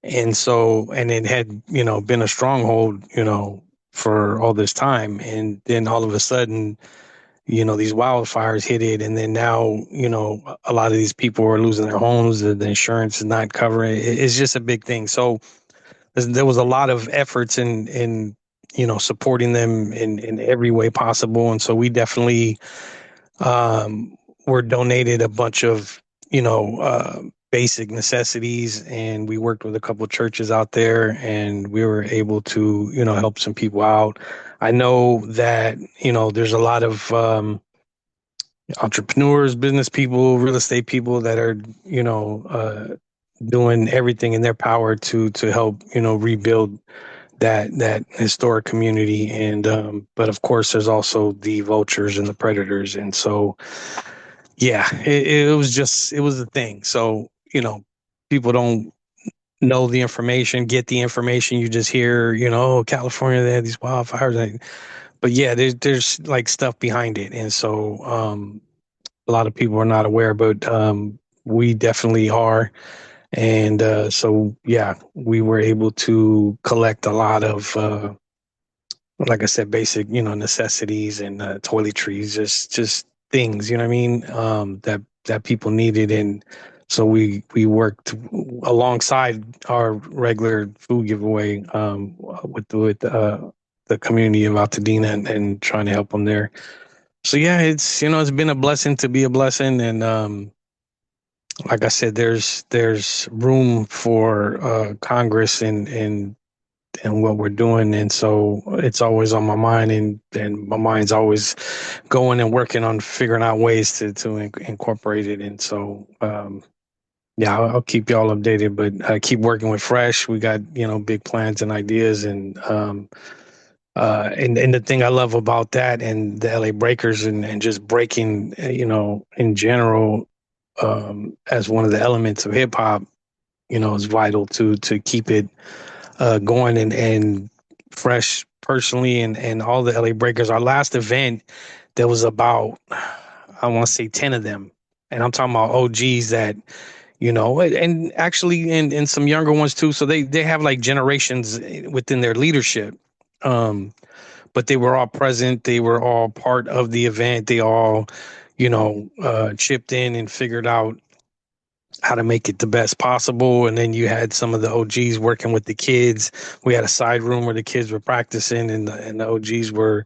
And so, and it had, been a stronghold, for all this time. And then all of a sudden, these wildfires hit it. And then now, a lot of these people are losing their homes. The insurance is not covering it. It's just a big thing. So there was a lot of efforts in supporting them in every way possible. And so we definitely were donated a bunch of, basic necessities, and we worked with a couple of churches out there, and we were able to, help some people out. I know that, there's a lot of entrepreneurs, business people, real estate people that are, doing everything in their power to help, rebuild that historic community. And but of course there's also the vultures and the predators. And so yeah, it was a thing. So, people don't know the information, get the information. You just hear, oh, California, they had these wildfires. But yeah, there's like stuff behind it. And so a lot of people are not aware, but we definitely are. And so yeah, we were able to collect a lot of like I said, basic, necessities and toiletries, just things, you know what I mean, that people needed. And so we worked alongside our regular food giveaway with the community of Altadena, and trying to help them there. So yeah, it's been a blessing to be a blessing. And like I said, there's room for Congress and what we're doing. And so it's always on my mind, and my mind's always going and working on figuring out ways to incorporate it. And so, yeah, I'll keep y'all updated, but I keep working with Fresh. We got, big plans and ideas. And the thing I love about that and the LA Breakers, and just breaking, in general, as one of the elements of hip hop, is vital to keep it going. And Fresh personally, and all the LA Breakers. Our last event, there was about, I want to say 10 of them. And I'm talking about OGs that, and actually and some younger ones too. So they have like generations within their leadership. But they were all present. They were all part of the event. They all, chipped in and figured out how to make it the best possible. And then you had some of the OGs working with the kids. We had a side room where the kids were practicing, and the OGs were,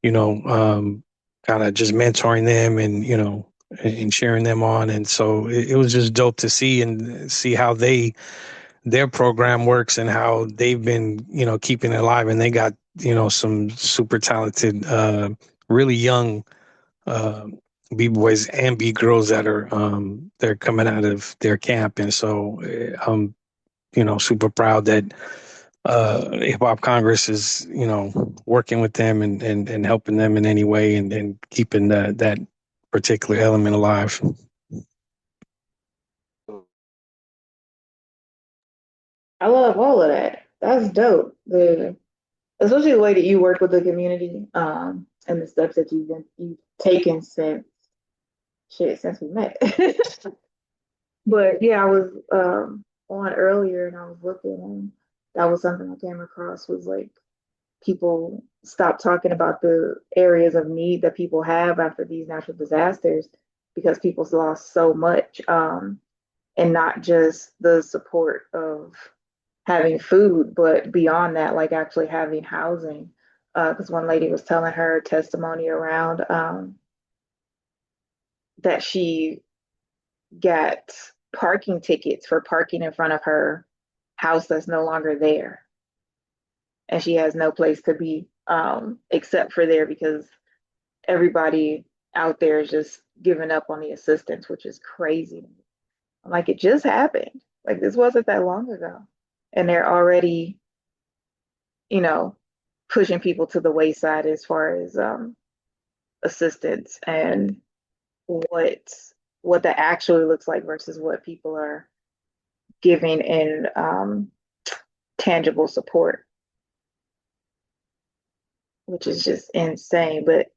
kind of just mentoring them, and cheering them on. And so it was just dope to see how their program works, and how they've been, keeping it alive. And they got, some super talented, really young, uh, b-boys and b-girls that are they're coming out of their camp. And so I'm, super proud that Hip Hop Congress is, working with them, and helping them in any way, and keeping that particular element alive. I love all of that. That's dope. Especially the way that you work with the community, and the steps that you've taken since we met. But yeah, I was on earlier, and I was looking, and that was something I came across, was like people stop talking about the areas of need that people have after these natural disasters, because people's lost so much, and not just the support of having food, but beyond that, like actually having housing. Because one lady was telling her testimony around, that she got parking tickets for parking in front of her house that's no longer there. And she has no place to be, except for there, because everybody out there is just giving up on the assistance, which is crazy. I'm like, it just happened. Like, this wasn't that long ago. And they're already, pushing people to the wayside as far as assistance and what what that actually looks like versus what people are giving in tangible support, which is just insane. But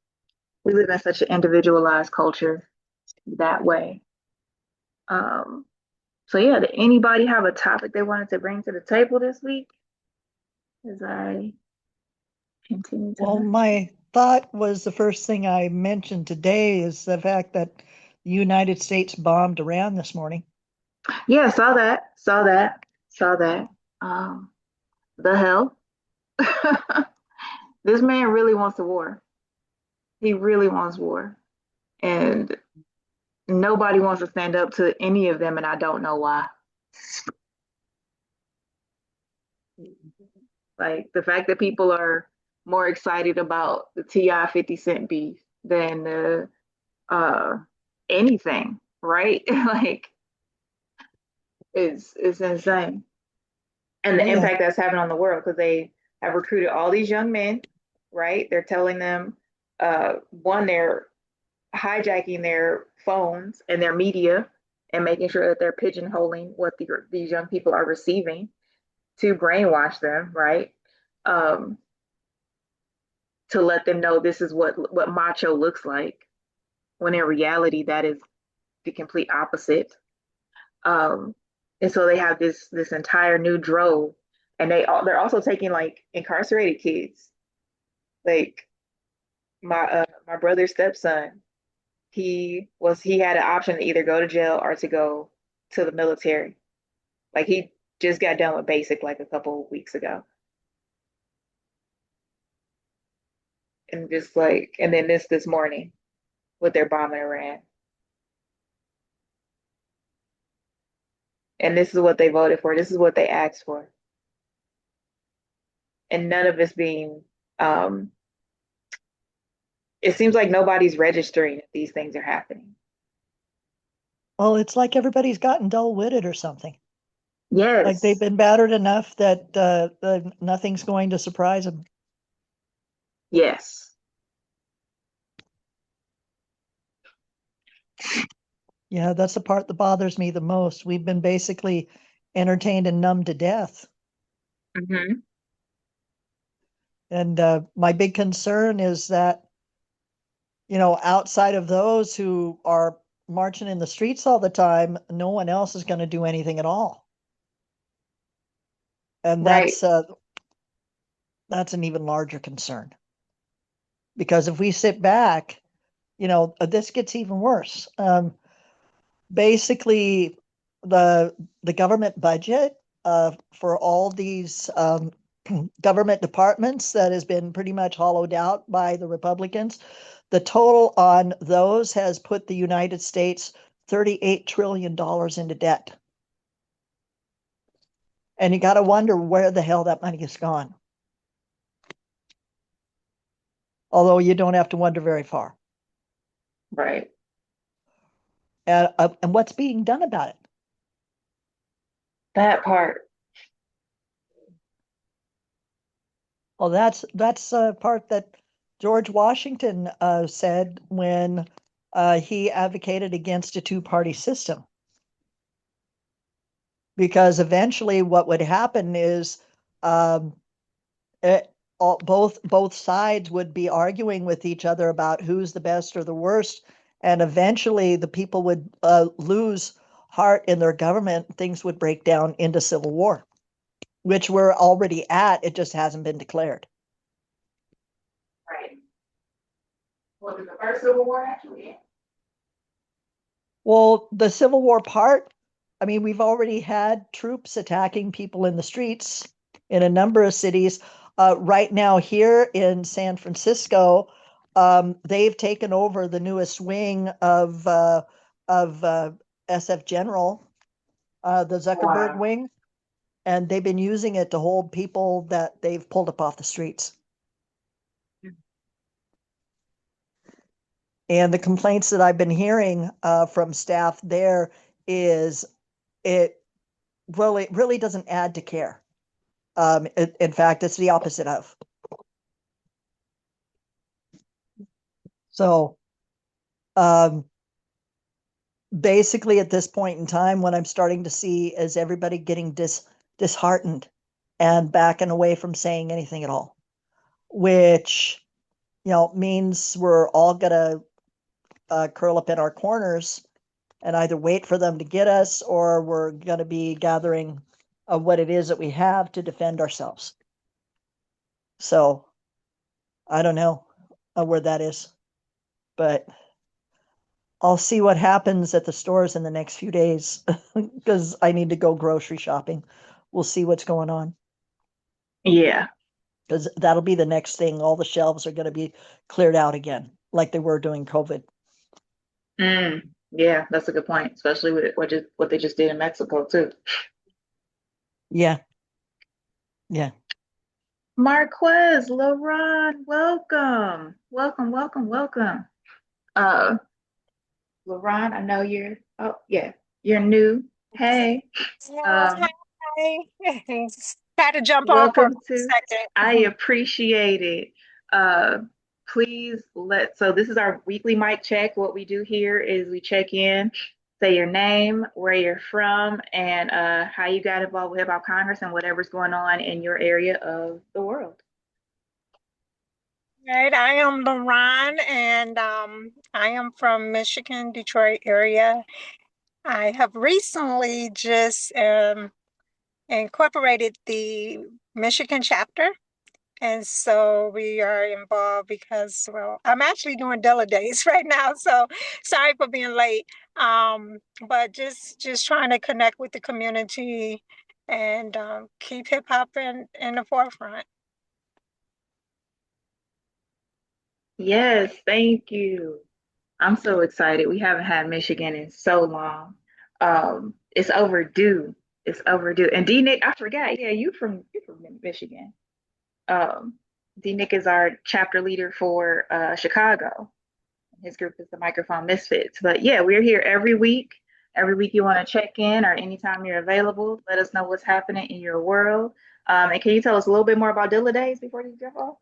we live in such an individualized culture that way. Um, so yeah, did anybody have a topic they wanted to bring to the table this week? As I continue to Well, my thought was the first thing I mentioned today is the fact that the United States bombed Iran this morning. yeah, saw that. The hell, this man really wants a war. He really wants war, and nobody wants to stand up to any of them, and I don't know why. Like the fact that people are more excited about the T.I. 50 Cent beef than the uh anything, right? Like it's insane. And the Oh, yeah. impact that's having on the world because they have recruited all these young men, right? They're telling them one, they're hijacking their phones and their media and making sure that they're pigeonholing what these young people are receiving to brainwash them, right? Um, to let them know this is what macho looks like, when in reality that is the complete opposite. Um, and so they have this entire new drove, and they're also taking like incarcerated kids. Like my brother's stepson, he had an option to either go to jail or to go to the military. Like he just got done with basic like a couple of weeks ago. And just like and then this morning with their bombing Iran. And this is what they voted for. This is what they asked for. And none of it's being um it seems like nobody's registering if these things are happening. Well, it's like everybody's gotten dull-witted or something. Like they've Yes. been battered enough that nothing's going to surprise them. Yes. Yeah, that's the part that bothers me the most. We've been basically entertained and numbed to death. Hmm. And my big concern is that, outside of those who are marching in the streets all the time, no one else is going to do anything at all. And Right. that's an even larger concern. Because if we sit back, this gets even worse. Basically, the the government budget for all these government departments that has been pretty much hollowed out by the Republicans. The total on those has put the United States $38 trillion into debt. And you got to wonder where the hell that money has gone. Although you don't have to wonder very far. Right. And what's being done about it? That part. Well, that's a part that George Washington said when he advocated against a two-party system. Because eventually, what would happen is um, both sides would be arguing with each other about who's the best or the worst, and eventually the people would lose heart in their government. Things would break down into civil war, which we're already at. It just hasn't been declared. Right. Was it the first Civil War actually? Well, the Civil War part, I mean, we've already had troops attacking people in the streets in a number of cities. Right now, here in San Francisco, they've taken over the newest wing of SF General, the Zuckerberg Wow. wing, and they've been using it to hold people that they've pulled up off the streets. And the complaints that I've been hearing from staff there is it really doesn't add to care. In fact, it's the opposite of. So, um, basically at this point in time, what I'm starting to see is everybody getting disheartened and backing away from saying anything at all, which, means we're all gonna curl up in our corners and either wait for them to get us, or we're gonna be gathering what it is that we have to defend ourselves. So I don't know where that is, but I'll see what happens at the stores in the next few days because I need to go grocery shopping. We'll see what's going on Yeah. because that'll be the next thing. All the shelves are going to be cleared out again, like they were during COVID. Yeah, that's a good point, especially with what they just did in Mexico too. Yeah. Yeah. Marquez, LaRon, welcome. Welcome, welcome, welcome. Uh, LaRon, I know you're new. Hey, Yeah, um, hi. Had to jump on for a welcome to, I second. appreciate it. Please so this is our weekly mic check. What we do here is we check in, say your name, where you're from, and how you got involved with Hip Hop Congress and whatever's going on in your area of the world. Right, I am Lauren, and I am from Michigan, Detroit area. I have recently just incorporated the Michigan chapter. And so we are involved because, well, I'm actually doing Della Days right now, so sorry for being late. But just trying to connect with the community and keep hip hop in the forefront. Yes, thank you. I'm so excited. We haven't had Michigan in so long. It's overdue. It's overdue. And D Nick, I forgot. Yeah, you from Michigan. Um, D Nick is our chapter leader for Chicago. His group is the Microphone Misfits. But yeah, we're here every week. Every week you want to check in or anytime you're available, let us know what's happening in your world. And can you tell us a little bit more about Dilla Days before you jump off?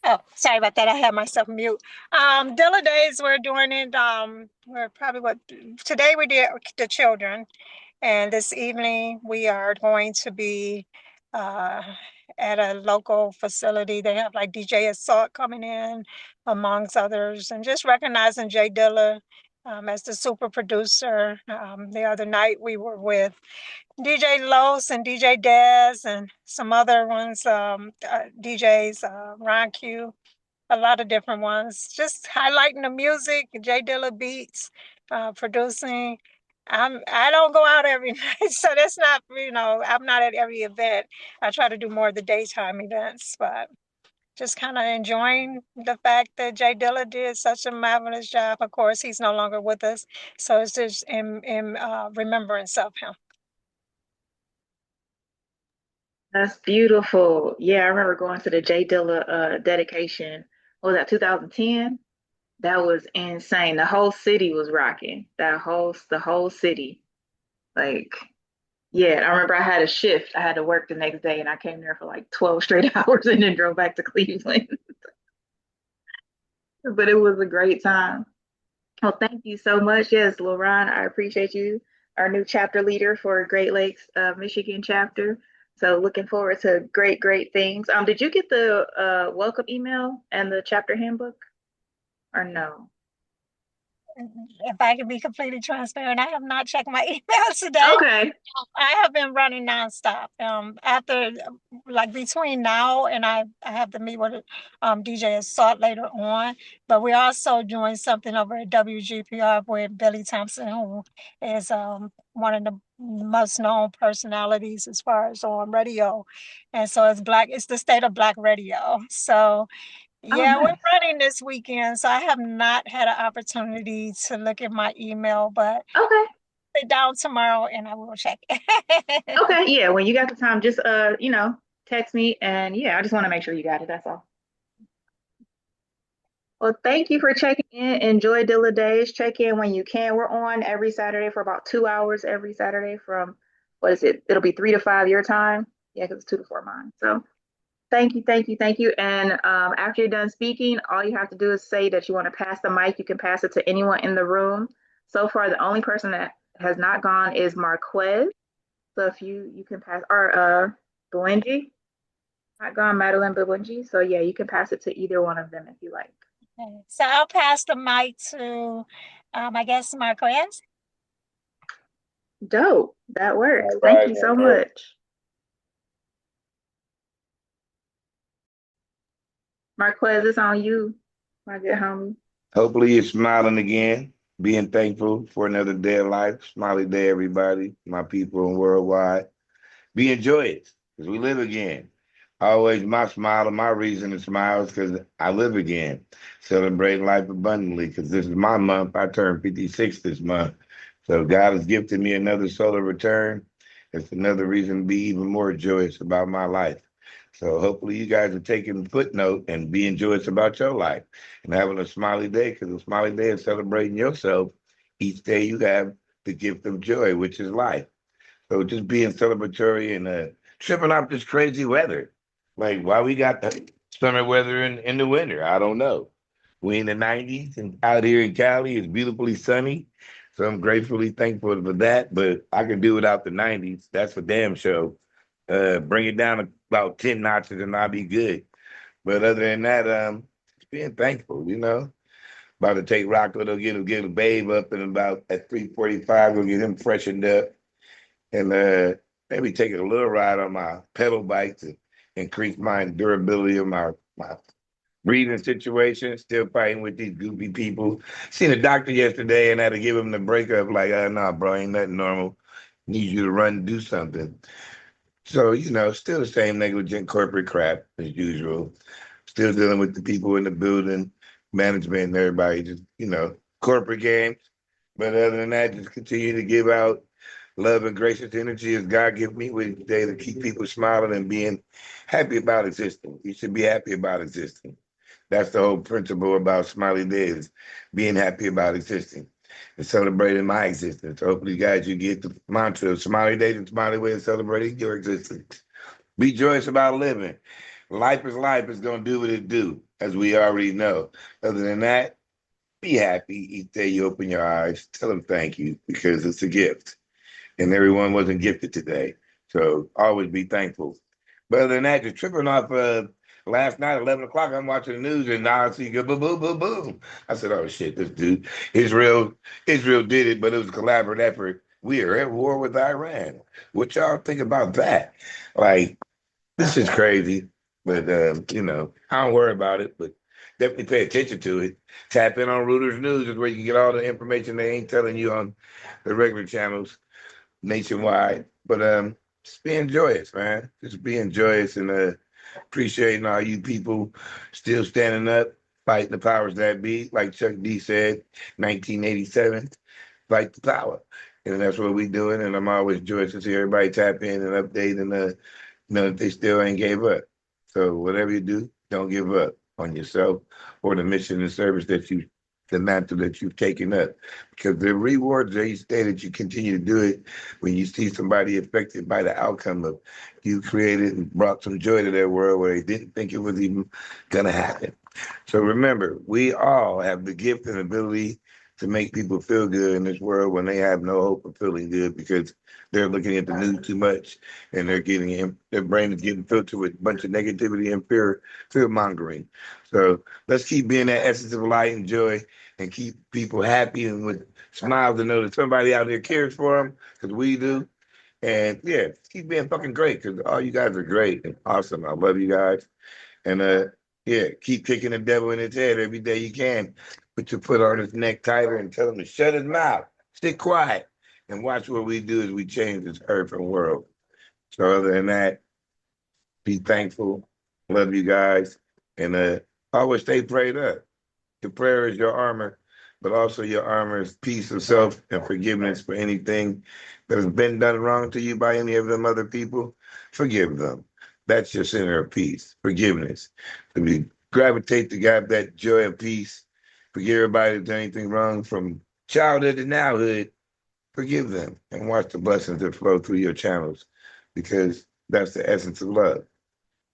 Oh, sorry about that. I had myself mute. Dilla Days, we're doing it. We're probably today we did the children, and this evening we are going to be uh, at a local facility. They have like DJ Assault coming in, amongst others, and just recognizing Jay Dilla as the super producer. The other night we were with DJ Los and DJ Dez and some other ones, DJs, Ron Q, a lot of different ones, just highlighting the music, J Dilla beats, producing. I don't go out every night, so that's not, I'm not at every event. I try to do more of the daytime events, but just kind of enjoying the fact that Jay Dilla did such a marvelous job. Of course, he's no longer with us, so it's just in remembrance of him. That's beautiful. Yeah, I remember going to the Jay Dilla dedication. What was that, 2010? That was insane. The whole city was rocking. The whole city. Like, yeah, I remember I had a shift. I had to work the next day and I came there for like 12 straight hours and then drove back to Cleveland. But it was a great time. Well, thank you so much. Yes, Lauren, I appreciate you, our new chapter leader for Great Lakes, Michigan chapter. So looking forward to great, great things. Did you get the welcome email and the chapter handbook or no? If I can be completely transparent, I have not checked my emails today. Okay. I have been running nonstop. After like between now and I have to meet with DJ Assault later on. But we're also doing something over at WGPR with Billy Thompson, who is one of the most known personalities as far as on radio. And so it's the state of Black radio. So Oh, yeah, we're nice. running this weekend, so I have not had an opportunity to look at my email, but Okay. sit down tomorrow and I will check it. Okay. Yeah. When you got the time, just text me and yeah, I just want to make sure you got it. That's all. Well, thank you for checking in. Enjoy Dilla Days. Check in when you can. We're on every Saturday for about 2 hours every Saturday from what is it? It'll be 3 to 5 your time. Yeah, because it's 2 to 4 mine. So Thank you, thank you, thank you. And after you're done speaking, all you have to do is say that you want to pass the mic. You can pass it to anyone in the room. So far, the only person that has not gone is Marquez. So if you can pass, or Buenji, not gone, Madeline Buenji. So yeah, you can pass it to either one of them if you like. Okay. So I'll pass the mic to, I guess, Marquez. Dope. That works. All Thank right, you so all right. much. Marquez, it's on you, my good homie. Hopefully you're smiling again, being thankful for another day of life. Smiley day, everybody, my people and worldwide. Be joyous because we live again. Always my smile and my reason to smile is because I live again. Celebrating life abundantly because this is my month. I turned 56 this month. So God has gifted me another solar return. It's another reason to be even more joyous about my life. So hopefully you guys are taking footnote and being joyous about your life and having a smiley day because a smiley day is celebrating yourself each day you have the gift of joy, which is life. So just being celebratory and tripping off this crazy weather. Like why we got the summer weather in the winter, I don't know. We in the 90s and out here in Cali, it's beautifully sunny. So I'm gratefully thankful for that, but I can do without the 90s. That's for damn sure. Bring it down about 10 notches and I'll be good. But other than that, just being thankful, you know. About to take Rocco to get a babe up and about at 3:45, we'll get him freshened up and maybe take a little ride on my pedal bike to increase my durability of my breathing situation. Still fighting with these goofy people. Seen a doctor yesterday and had to give him the breakup. Like, nah, bro, ain't nothing normal. Need you to run and do something. So, you know, still the same negligent corporate crap as usual. Still dealing with the people in the building, management and everybody, just, you know, corporate games. But other than that, just continue to give out love and gracious energy as God give me with day to keep people smiling and being happy about existing. You should be happy about existing. That's the whole principle about Smiley Days, being happy about existing and celebrating my existence. Hopefully, guys, you get the mantra of Smiley Days and Smiley Way of celebrating your existence. Be joyous about living. Life is life. It's going to do what it do, as we already know. Other than that, be happy each day you open your eyes. Tell them thank you because it's a gift and everyone wasn't gifted today. So always be thankful. But other than that, just tripping off last night, 11 o'clock, I'm watching the news and now I see go boom, boom, boom, boom. I said, oh shit, this dude, Israel did it, but it was a collaborative effort. We are at war with Iran. What y'all think about that? Like, this is crazy. But, you know, I don't worry about it, but definitely pay attention to it. Tap in on Reuters News is where you can get all the information they ain't telling you on the regular channels nationwide. But just being joyous, man. Just being joyous and appreciating all you people still standing up, fighting the powers that be. Like Chuck D said, 1987, fight the power. And that's what we doing. And I'm always joyous to see everybody tap in and update and know that they still ain't gave up. So whatever you do, don't give up on yourself or the mission and service the mantle that you've taken up. Because the rewards that each day that you continue to do it, when you see somebody affected by the outcome of you created and brought some joy to their world where they didn't think it was even gonna happen. So remember, we all have the gift and ability to make people feel good in this world when they have no hope of feeling good because they're looking at the news too much and their brain is getting filtered with a bunch of negativity and fear mongering. So let's keep being that essence of light and joy and keep people happy and with smiles to know that somebody out there cares for them because we do. And yeah, keep being fucking great because all you guys are great and awesome. I love you guys. And yeah, keep kicking the devil in his head every day you can. Put your foot on his neck tighter and tell him to shut his mouth, sit quiet, and watch what we do as we change this earth and world. So other than that, be thankful, love you guys, and always stay prayed up. The prayer is your armor, but also your armor is peace of self and forgiveness for anything that has been done wrong to you by any of them other people. Forgive them. That's your center of peace, forgiveness. To be gravitate to God, that joy and peace. Forgive everybody that's done anything wrong from childhood to nowhood. Forgive them and watch the blessings that flow through your channels because that's the essence of love.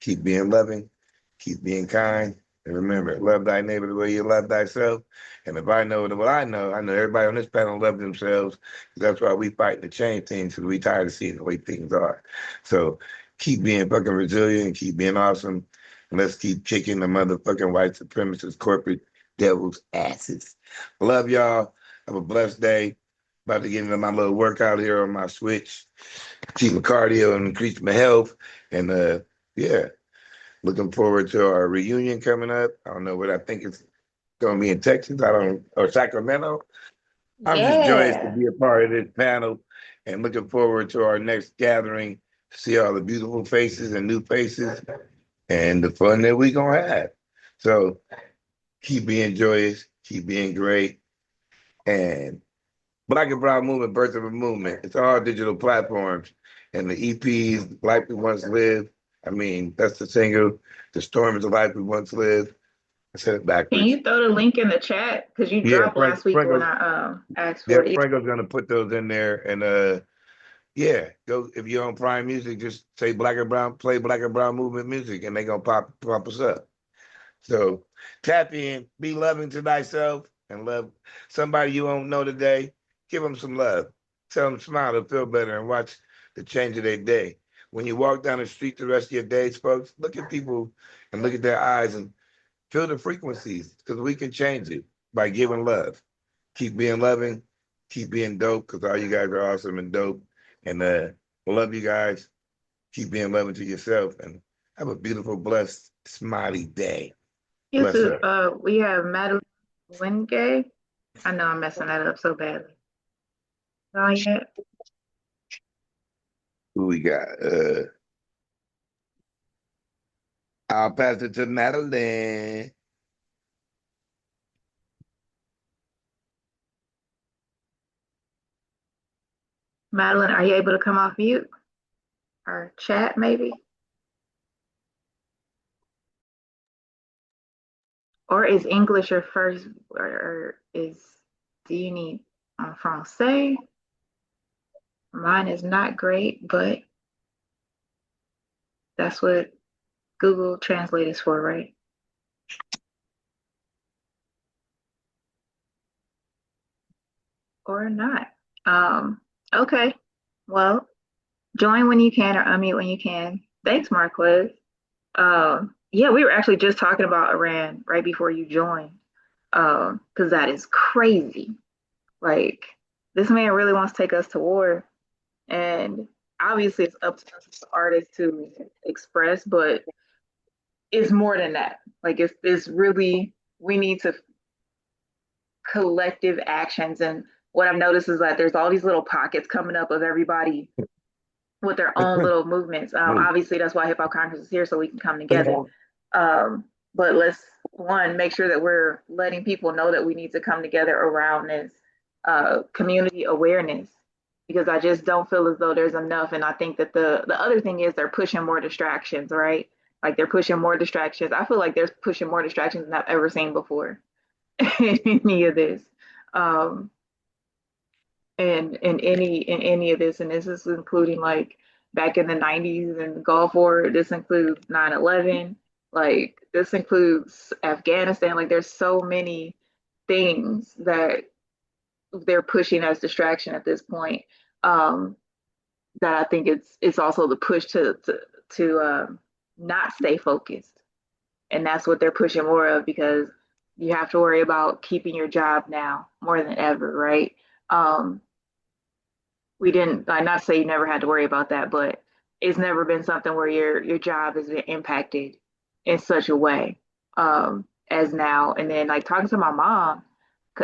Keep being loving, keep being kind, and remember, love thy neighbor the way you love thyself. And if I know what I know everybody on this panel loves themselves. That's why we fight to change things, because we tired of seeing the way things are. So keep being fucking resilient, keep being awesome, and let's keep kicking the motherfucking white supremacist corporate devil's asses. Love y'all. Have a blessed day. About to get into my little workout here on my switch, keep my cardio and increase my health. And yeah, looking forward to our reunion coming up. I don't know what I think it's gonna be in Texas. Or Sacramento. I'm just joyous to Yeah. be a part of this panel and looking forward to our next gathering, to see all the beautiful faces and new faces and the fun that we gonna have. So keep being joyous, keep being great, and Black and Brown Movement, Birth of a Movement. It's all digital platforms. And the EPs, Life We Once Lived. I mean, that's the single. The Storm is the Life We Once Lived. I said it Can backwards. you throw the link in the chat? Because you Yeah, dropped last week when I asked for it. Franco's gonna put those in there. And yeah, go if you're on Prime Music, just say Black and Brown, play Black and Brown Movement music, and they gonna pop us up. So tap in, be loving to thyself, and love somebody you don't know today. Give them some love. Tell them smile to feel better and watch the change of their day. When you walk down the street the rest of your days, folks, look at people and look at their eyes and feel the frequencies, because we can change it by giving love. Keep being loving, keep being dope, because all you guys are awesome and dope. And love you guys. Keep being loving to yourself and have a beautiful, blessed, smiley day. You Bless too. up. We have Madeline Wingate. I know I'm messing that up so badly. Not yet. Who we got? I'll pass it to Madeline. Madeline, are you able to come off mute or chat maybe? Or is English your first, or do you need Francais? Mine is not great, but that's what Google Translate is for, right? Or not. Okay. Well, join when you can or unmute when you can. Thanks, Marquez. Yeah, we were actually just talking about Iran right before you joined. Because that is crazy. Like, this man really wants to take us to war. And obviously it's up to us as artists to express, but it's more than that. Like it's really, we need to collective actions. And what I've noticed is that there's all these little pockets coming up of everybody with their own little movements. Obviously that's why Hip Hop Congress is here, so we can come together. But let's make sure that we're letting people know that we need to come together around this community awareness, because I just don't feel as though there's enough. And I think that the other thing is they're pushing more distractions, right? Like they're pushing more distractions. I feel like they're pushing more distractions than I've ever seen before in any of this. And in any of this, and this is including like back in the 90s and Gulf War, this includes 9/11, like this includes Afghanistan. Like there's so many things that they're pushing as distraction at this point, that I think it's also the push to not stay focused, and that's what they're pushing more of, because you have to worry about keeping your job now more than ever, right? We didn't, like, not say you never had to worry about that, but it's never been something where your job has been impacted in such a way as now. And then like talking to my mom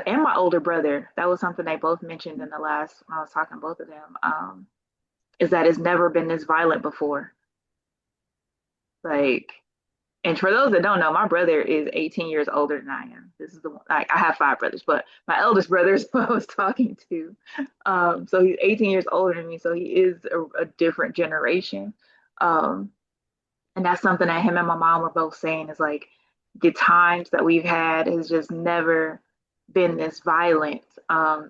and my older brother, that was something they both mentioned in the last, when I was talking to both of them, is that it's never been this violent before. Like, and for those that don't know, my brother is 18 years older than I am. This is the one, like, I have 5 brothers, but my eldest brother is who I was talking to. So he's 18 years older than me. So he is a different generation. And that's something that him and my mom were both saying, is like the times that we've had has just never been this violent,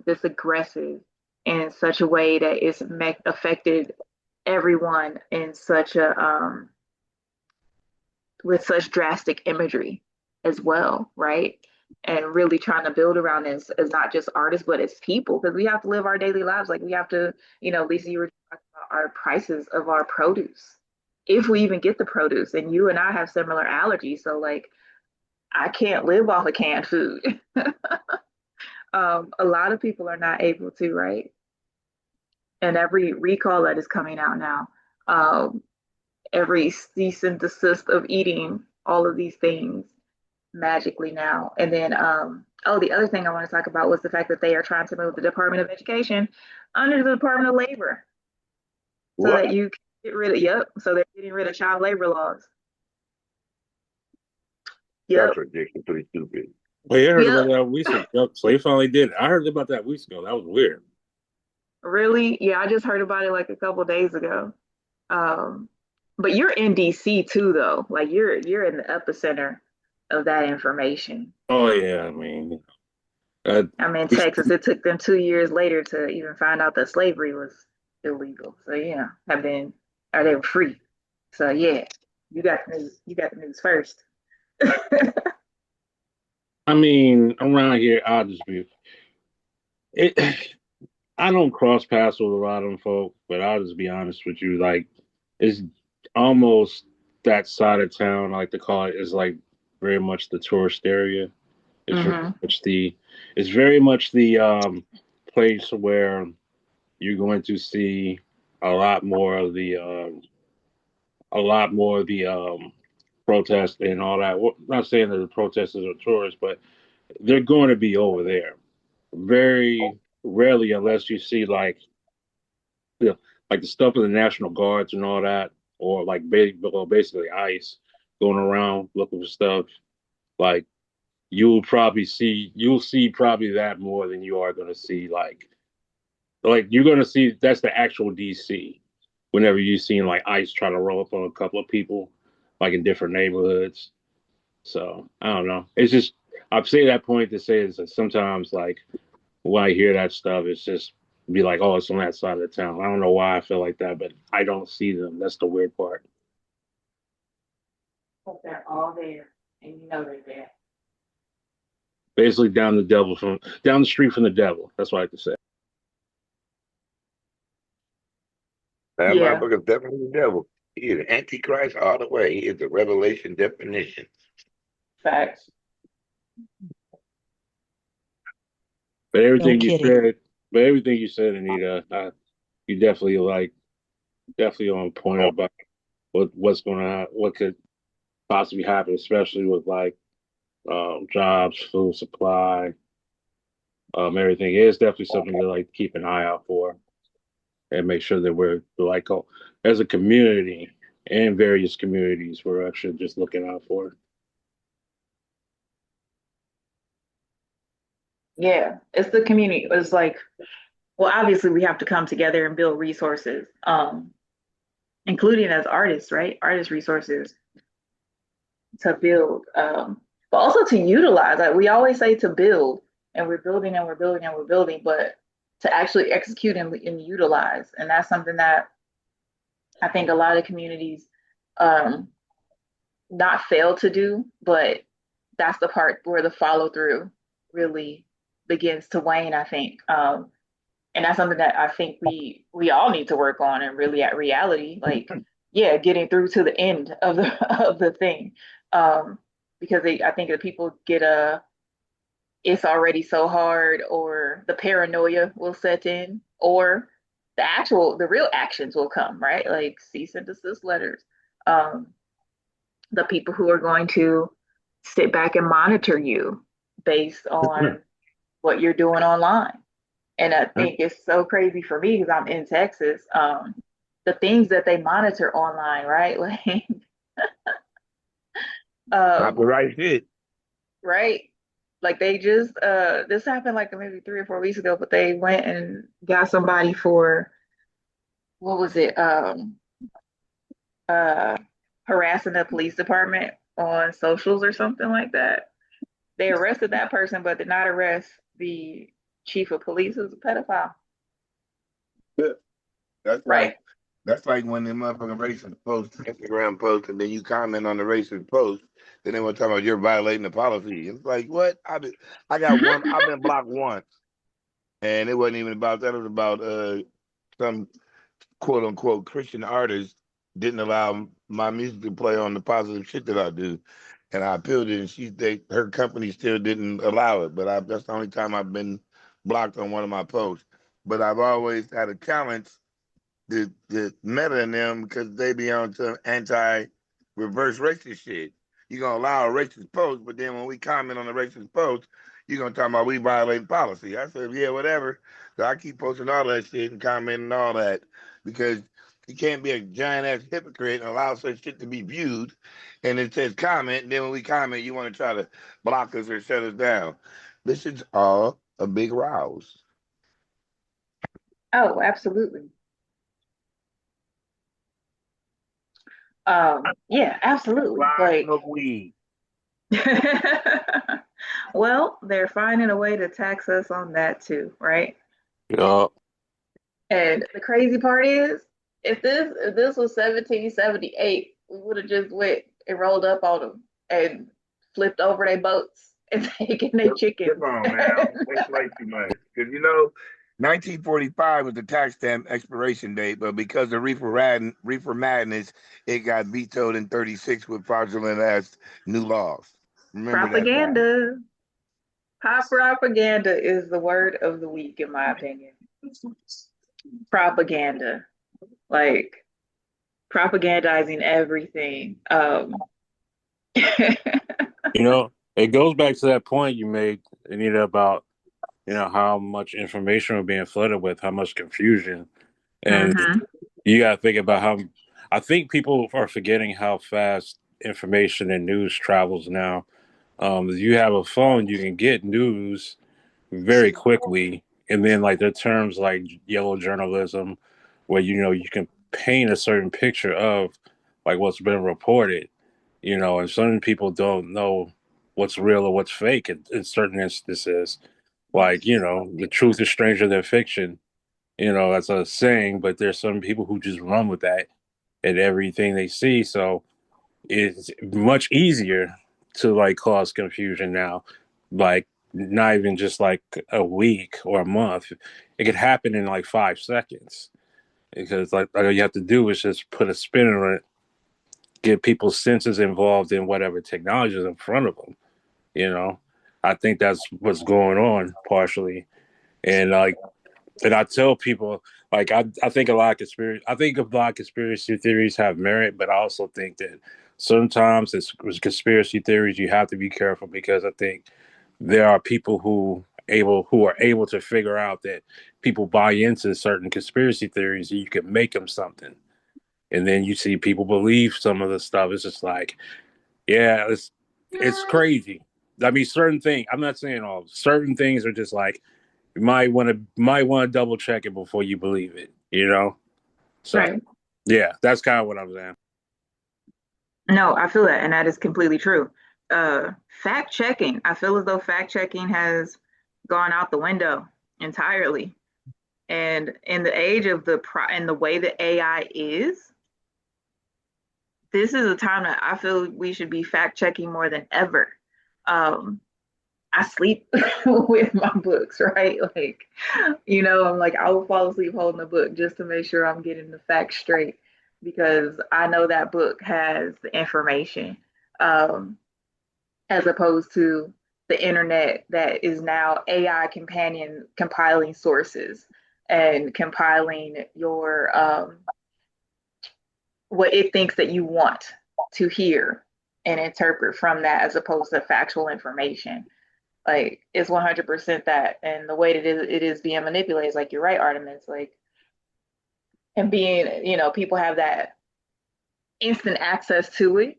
this aggressive, in such a way that it's affected everyone in such a with such drastic imagery as well, right? And really trying to build around this as not just artists, but as people, because we have to live our daily lives. Like we have to, Lisa, you were talking about our prices of our produce. If we even get the produce, and you and I have similar allergies, so like I can't live off of canned food. A lot of people are not able to, right? And every recall that is coming out now, um, every cease and desist of eating all of these things magically now. And then, oh, the other thing I want to talk about was the fact that they are trying to move the Department of Education under the Department of Labor so that What? you can get rid of, yep, so they're getting rid of child labor laws. That's Yep, ridiculously stupid. Well, yeah, I heard about yep, that weeks ago. So they finally did it. I heard about that weeks ago. That was weird. really? Yeah, I just heard about it like a couple days ago. Um, but you're in DC too, though. Like you're in the epicenter of that information. Oh yeah, I mean, uh, I'm in Texas. It took them 2 years later to even find out that slavery was illegal. So yeah, or they were free. So yeah, you got the news. You got the news first. I mean, around here, I'll just be it. I don't cross paths with a lot of them folk, but I'll just be honest with you. Like, it's almost that side of town, I like to call it, is like very much the tourist area. It's very Hmm. much the place where you're going to see a lot more of the protests and all that. Well, not saying that the protesters are tourists, but they're going to be over there. Very rarely, unless you see the like the stuff of the National Guards and all that, or like basically ICE going around looking for stuff. Like you'll see probably that more than you are going to see like you're going to see that's the actual DC. Whenever you've seen like ICE try to roll up on a couple of people, like in different neighborhoods. So I don't know. It's just I've say that point to say is that sometimes like when I hear that stuff, it's just be like, oh, it's on that side of the town. I don't know why I feel like that, but I don't see them. That's the weird part. But they're all there, and you know they're there. Basically, down the street from the devil. That's what I like to say. That Yeah, motherfucker's definitely the devil. He is Antichrist all the way. He is the revelation definition. facts. But No everything you kidding. said, but everything you said, Anita, you definitely definitely on point about what could possibly happen, especially with like jobs, food supply, everything. It is definitely something to like keep an eye out for and make sure that we're like as a community and various communities we're actually just looking out for. Yeah, it's the community. It's like, well, obviously we have to come together and build resources, including as artists, right? Artist resources to build, but also to utilize. Like we always say to build, and we're building and we're building and we're building, but to actually execute and utilize. And that's something that I think a lot of communities um, not fail to do, but that's the part where the follow through really begins to wane, I think. And that's something that I think we all need to work on and really at reality, like yeah, getting through to the end of the of the thing. Um, because I think that people get it's already so hard, or the paranoia will set in, or the real actions will come, right? Like cease and desist letters. Um, the people who are going to sit back and monitor you based on what you're doing online. And I think it's so crazy for me because I'm in Texas. The things that they monitor online, right? Like, um, Copyright shit. right? Like they just this happened like maybe 3 or 4 weeks ago, but they went and got somebody for what was it? Uh harassing the police department on socials or something like that. They arrested that person, but did not arrest the chief of police who's a pedophile. That's like Right? That's like when the motherfucking racist post Instagram post and then you comment on the racist post, then they want to talk about you're violating the policy. It's like what? I got one. I've been blocked once, and it wasn't even about that. It was about some quote unquote Christian artist didn't allow my music to play on the positive shit that I do, and I appealed it, and her company still didn't allow it. But that's the only time I've been blocked on one of my posts. But I've always had a challenge the Meta in them because they be on some anti-reverse racist shit. You're gonna allow a racist post, but then when we comment on the racist post, you're gonna talk about we violating policy. I said, yeah, whatever. So I keep posting all that shit and commenting all that because you can't be a giant ass hypocrite and allow such shit to be viewed. And it says comment, and then when we comment, you want to try to block us or shut us down. This is all a big rouse. Oh, absolutely. Yeah, absolutely. Like, Smoke weed. well, they're finding a way to tax us on that too, right? Yeah. And the crazy part is, if this was 1778, we would have just went and rolled up on them and flipped over their boats and taken their chickens. Come on now, that's way too much. Because 1945 was the tax stamp expiration date, but because of reefer madness, it got vetoed in '36 with fraudulent ass new laws. Remember that fact. Propaganda. Pop propaganda is the word of the week, in my opinion. Propaganda. Like propagandizing everything. It goes back to that point you made, Anita, about how much information we're being flooded with, how much confusion, and you got to think about how. I think people are forgetting how fast information and news travels now. If you have a phone, you can get news very quickly, and then like the terms like yellow journalism, where you can paint a certain picture of like what's been reported, and some people don't know what's real or what's fake in certain instances. Like, the truth is stranger than fiction. That's a saying, but there's some people who just run with that and everything they see. So it's much easier to like cause confusion now. Like not even just like a week or a month. It could happen in like 5 seconds. Because like all you have to do is just put a spin on it, get people's senses involved in whatever technology is in front of them. You know, I think that's what's going on partially. And I tell people, like, I think a lot of conspiracy theories have merit, but I also think that sometimes it's conspiracy theories you have to be careful because I think there are people who are able to figure out that people buy into certain conspiracy theories and you can make them something. And then you see people believe some of the stuff. It's just like, yeah, it's crazy. I mean, certain things. I'm not saying all. Certain things are just like you might want to double check it before you believe it. So Right. yeah, that's kind of what I'm saying. No, I feel that, and that is completely true. Fact checking. I feel as though fact checking has gone out the window entirely. And in the age of and the way that AI is, this is a time that I feel we should be fact checking more than ever. I sleep with my books, right? Like, I'm like, I will fall asleep holding a book just to make sure I'm getting the facts straight because I know that book has the information, as opposed to the internet that is now AI companion compiling sources and compiling your what it thinks that you want to hear and interpret from that as opposed to factual information. Like it's 100% that, and the way that it is being manipulated is like you're right, Artemis. Like, and being, people have that instant access to it,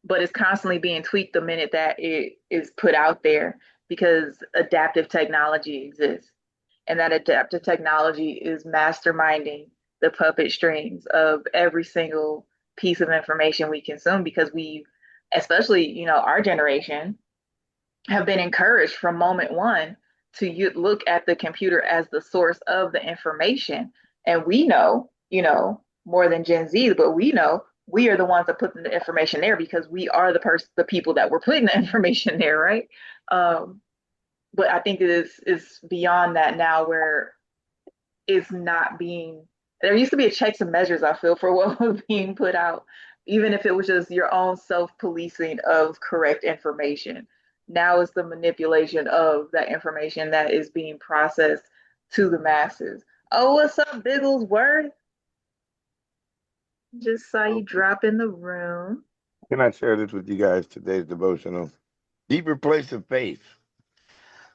but it's constantly being tweaked the minute that it is put out there because adaptive technology exists, and that adaptive technology is masterminding the puppet strings of every single piece of information we consume because we, especially, our generation have been encouraged from moment one to look at the computer as the source of the information. And we know, more than Gen Z, but we know we are the ones that put the information there because we are the people that were putting the information there, right? Um, but I think it is beyond that now where it's not being there used to be a checks and measures, I feel, for what was being put out, even if it was just your own self-policing of correct information. Now it's the manipulation of that information that is being processed to the masses. Oh, what's up, Bigglesworth? Just saw you drop in the room. Can I share this with you guys? Today's devotional. Deeper place of faith.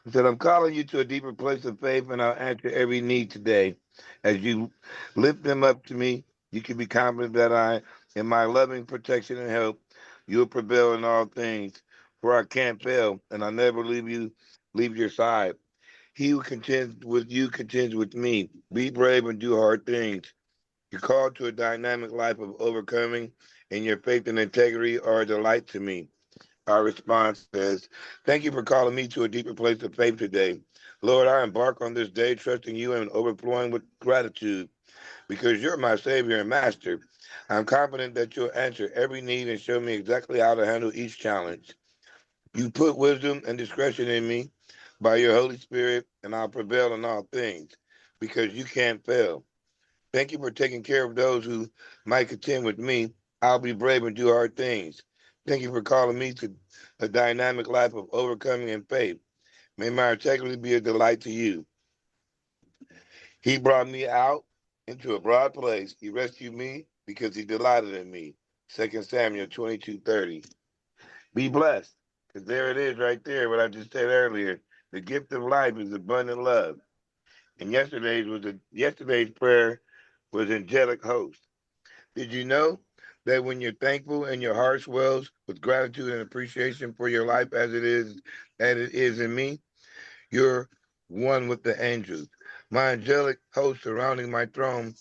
He said, I'm calling you to a deeper place of faith, and I'll answer every need today. As you lift them up to me, you can be confident that I, in my loving protection and help, you'll prevail in all things. For I can't fail, and I'll never leave your side. He who contends with you contends with me. Be brave and do hard things. You're called to a dynamic life of overcoming, and your faith and integrity are a delight to me. Our response says, thank you for calling me to a deeper place of faith today. Lord, I embark on this day trusting you and overflowing with gratitude because you're my Savior and Master. I'm confident that you'll answer every need and show me exactly how to handle each challenge. You put wisdom and discretion in me by your Holy Spirit, and I'll prevail in all things because you can't fail. Thank you for taking care of those who might contend with me. I'll be brave and do hard things. Thank you for calling me to a dynamic life of overcoming and faith. May my integrity be a delight to you. He brought me out into a broad place. He rescued me because he delighted in me. 2 Samuel 22:30. Be blessed, because there it is right there, what I just said earlier. The gift of life is abundant love. And yesterday's prayer was angelic host. Did you know that when you're thankful and your heart swells with gratitude and appreciation for your life as it is in me, you're one with the angels. My angelic host surrounding my throne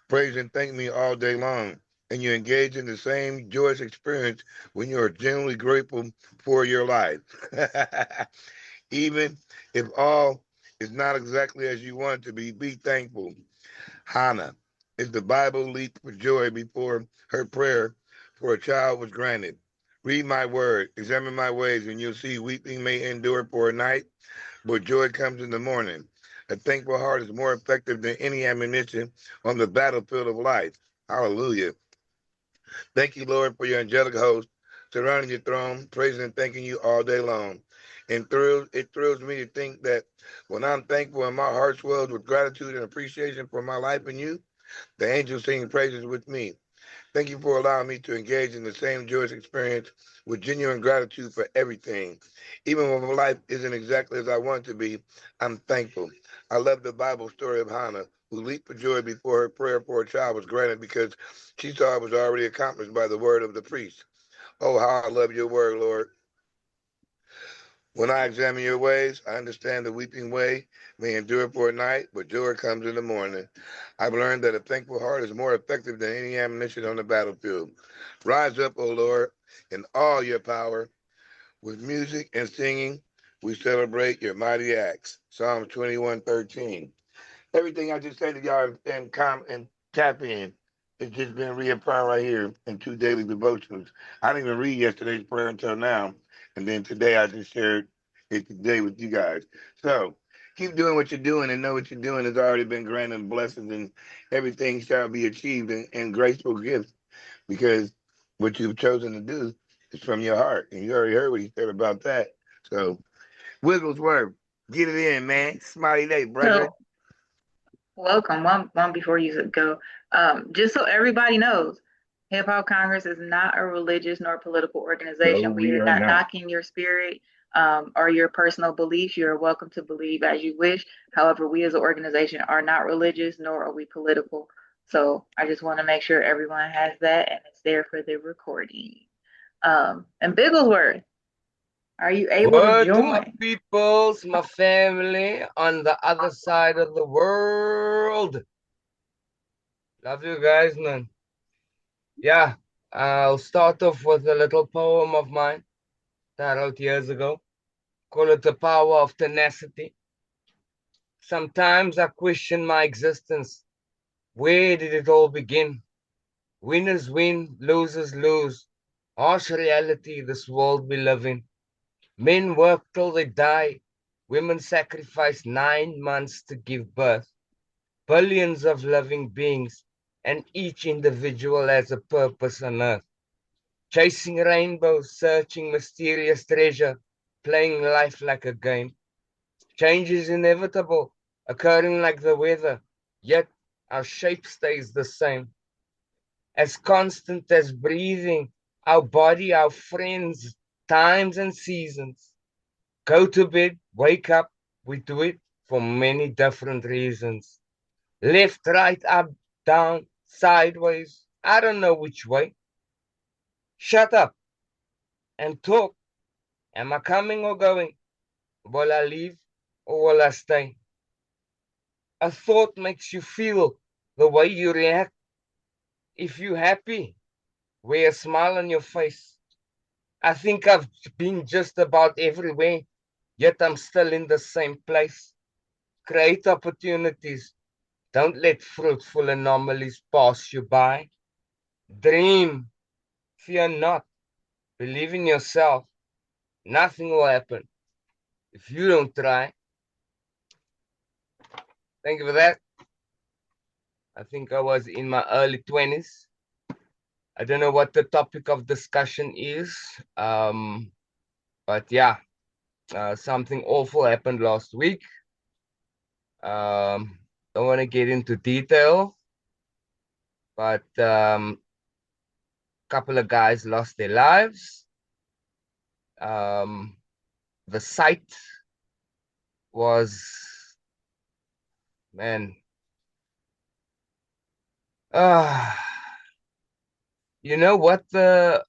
praise and thank me all day long. And you engage in the same joyous experience when you are genuinely grateful for your life. Even if all is not exactly as you want it to be thankful. Hannah is the Bible leaped for joy before her prayer for a child was granted. Read my word, examine my ways, and you'll see weeping may endure for a night, but joy comes in the morning. A thankful heart is more effective than any ammunition on the battlefield of life. Hallelujah. Thank you, Lord, for your angelic host surrounding your throne, praising and thanking you all day long. And it thrills me to think that when I'm thankful and my heart swells with gratitude and appreciation for my life and you, the angels sing praises with me. Thank you for allowing me to engage in the same joyous experience with genuine gratitude for everything. Even when life isn't exactly as I want it to be, I'm thankful. I love the Bible story of Hannah, who leaped for joy before her prayer for a child was granted because she saw it was already accomplished by the word of the priest. Oh, how I love your word, Lord. When I examine your ways, I understand the weeping way may endure for a night, but joy comes in the morning. I've learned that a thankful heart is more effective than any ammunition on the battlefield. Rise up, O Lord, in all your power. With music and singing, we celebrate your mighty acts. Psalm 21:13. Everything I just said to y'all and tap in, it's just been reaffirmed right here in two daily devotions. I didn't even read yesterday's prayer until now, and then today I just shared it today with you guys. So keep doing what you're doing and know what you're doing has already been granted blessings, and everything shall be achieved in graceful gifts because what you've chosen to do is from your heart, and you already heard what he said about that. So Wigglesworth, get it in, man. Smiley day, brethren. So welcome. One before you go. Just so everybody knows, Hip Hop Congress is not a religious nor political organization. We are not knocking your spirit or your personal beliefs. You're welcome to believe as you wish. However, we as an organization are not religious nor are we political. So I just want to make sure everyone has that and it's there for the recording. And Bigglesworth, are you able to Word to my join? peoples, my family on the other side of the world. Love you guys, man. Yeah, I'll start off with a little poem of mine that I wrote years ago. Call it The Power of Tenacity. Sometimes I question my existence. Where did it all begin? Winners win, losers lose. Harsh reality this world we live in. Men work till they die. Women sacrifice 9 months to give birth. Billions of living beings, and each individual has a purpose on earth. Chasing rainbows, searching mysterious treasure, playing life like a game. Change is inevitable, occurring like the weather, yet our shape stays the same. As constant as breathing, our body, our friends, times and seasons. Go to bed, wake up, we do it for many different reasons. Left, right, up, down, sideways, I don't know which way. Shut up and talk. Am I coming or going? Will I leave or will I stay? A thought makes you feel the way you react. If you're happy, wear a smile on your face. I think I've been just about everywhere, yet I'm still in the same place. Create opportunities. Don't let fruitful anomalies pass you by. Dream. Fear not. Believe in yourself. Nothing will happen if you don't try. Thank you for that. I think I was in my early 20s. I don't know what the topic of discussion is. But yeah, something awful happened last week. Don't want to get into detail, but couple of guys lost their lives. The site was, man, you know what the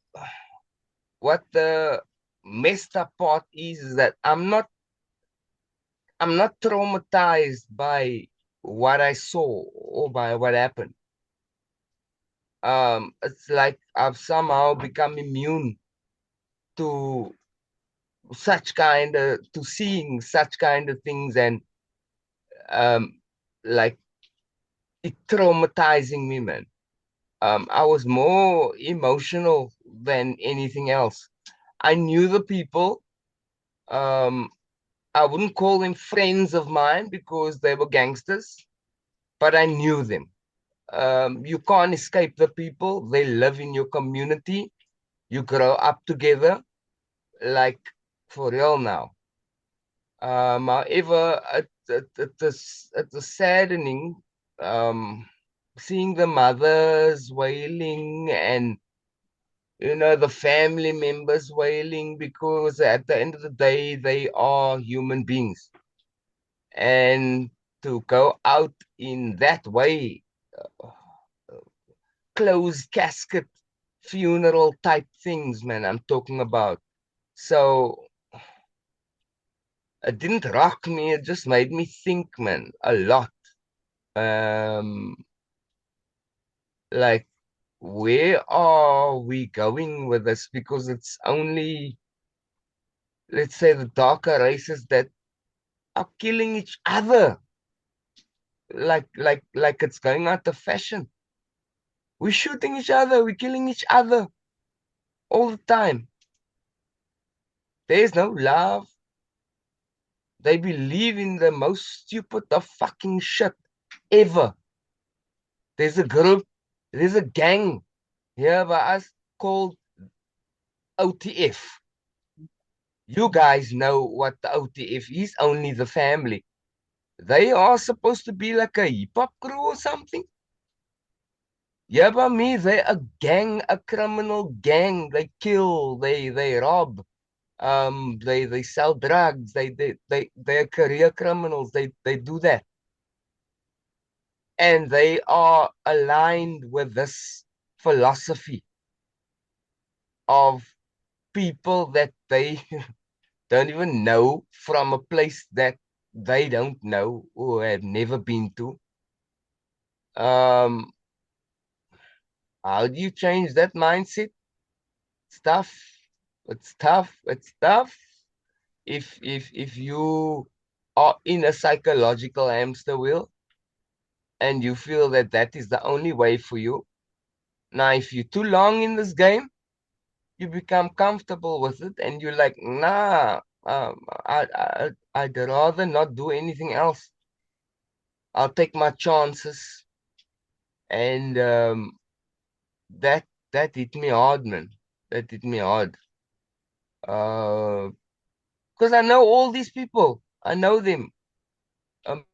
messed up part is that I'm not traumatized by what I saw or by what happened. It's like I've somehow become immune to seeing such kind of things, and like it traumatizing me, man. I was more emotional than anything else. I knew the people. I wouldn't call them friends of mine because they were gangsters, but I knew them. You can't escape the people. They live in your community. You grow up together, like for real now. However, it's saddening seeing the mothers wailing and the family members wailing, because at the end of the day they are human beings, and to go out in that way, closed casket funeral type things, man, I'm talking about. So it didn't rock me, it just made me think, man, a lot. Like, where are we going with this? Because it's only, let's say, the darker races that are killing each other, like it's going out of fashion. We're shooting each other, we're killing each other all the time. There's no love. They believe in the most stupid of fucking shit ever. There's a group, there's a gang here by us called OTF. You guys know what the OTF is, only the family. They are supposed to be like a hip-hop crew or something. Yeah, but me, they're a gang, a criminal gang. They kill, they rob, they sell drugs, they're career criminals, they do that. And they are aligned with this philosophy of people that they don't even know, from a place that they don't know or have never been to. How do you change that mindset? It's tough. It's tough. It's tough. If you are in a psychological hamster wheel, and you feel that that is the only way for you. Now, if you're too long in this game, you become comfortable with it, and you're like, nah, I'd rather not do anything else. I'll take my chances, and that that hit me hard, man. That hit me hard. Because I know all these people. I know them.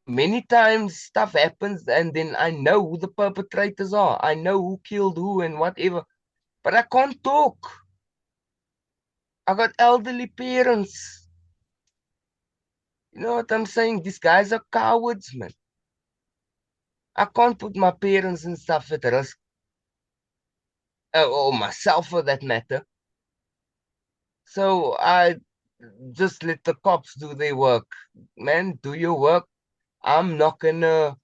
Many times stuff happens, and then I know who the perpetrators are. I know who killed who and whatever. But I can't talk. I got elderly parents. You know what I'm saying? These guys are cowards, man. I can't put my parents and stuff at risk. Or myself for that matter. So I just let the cops do their work. Man, do your work. I'm not gonna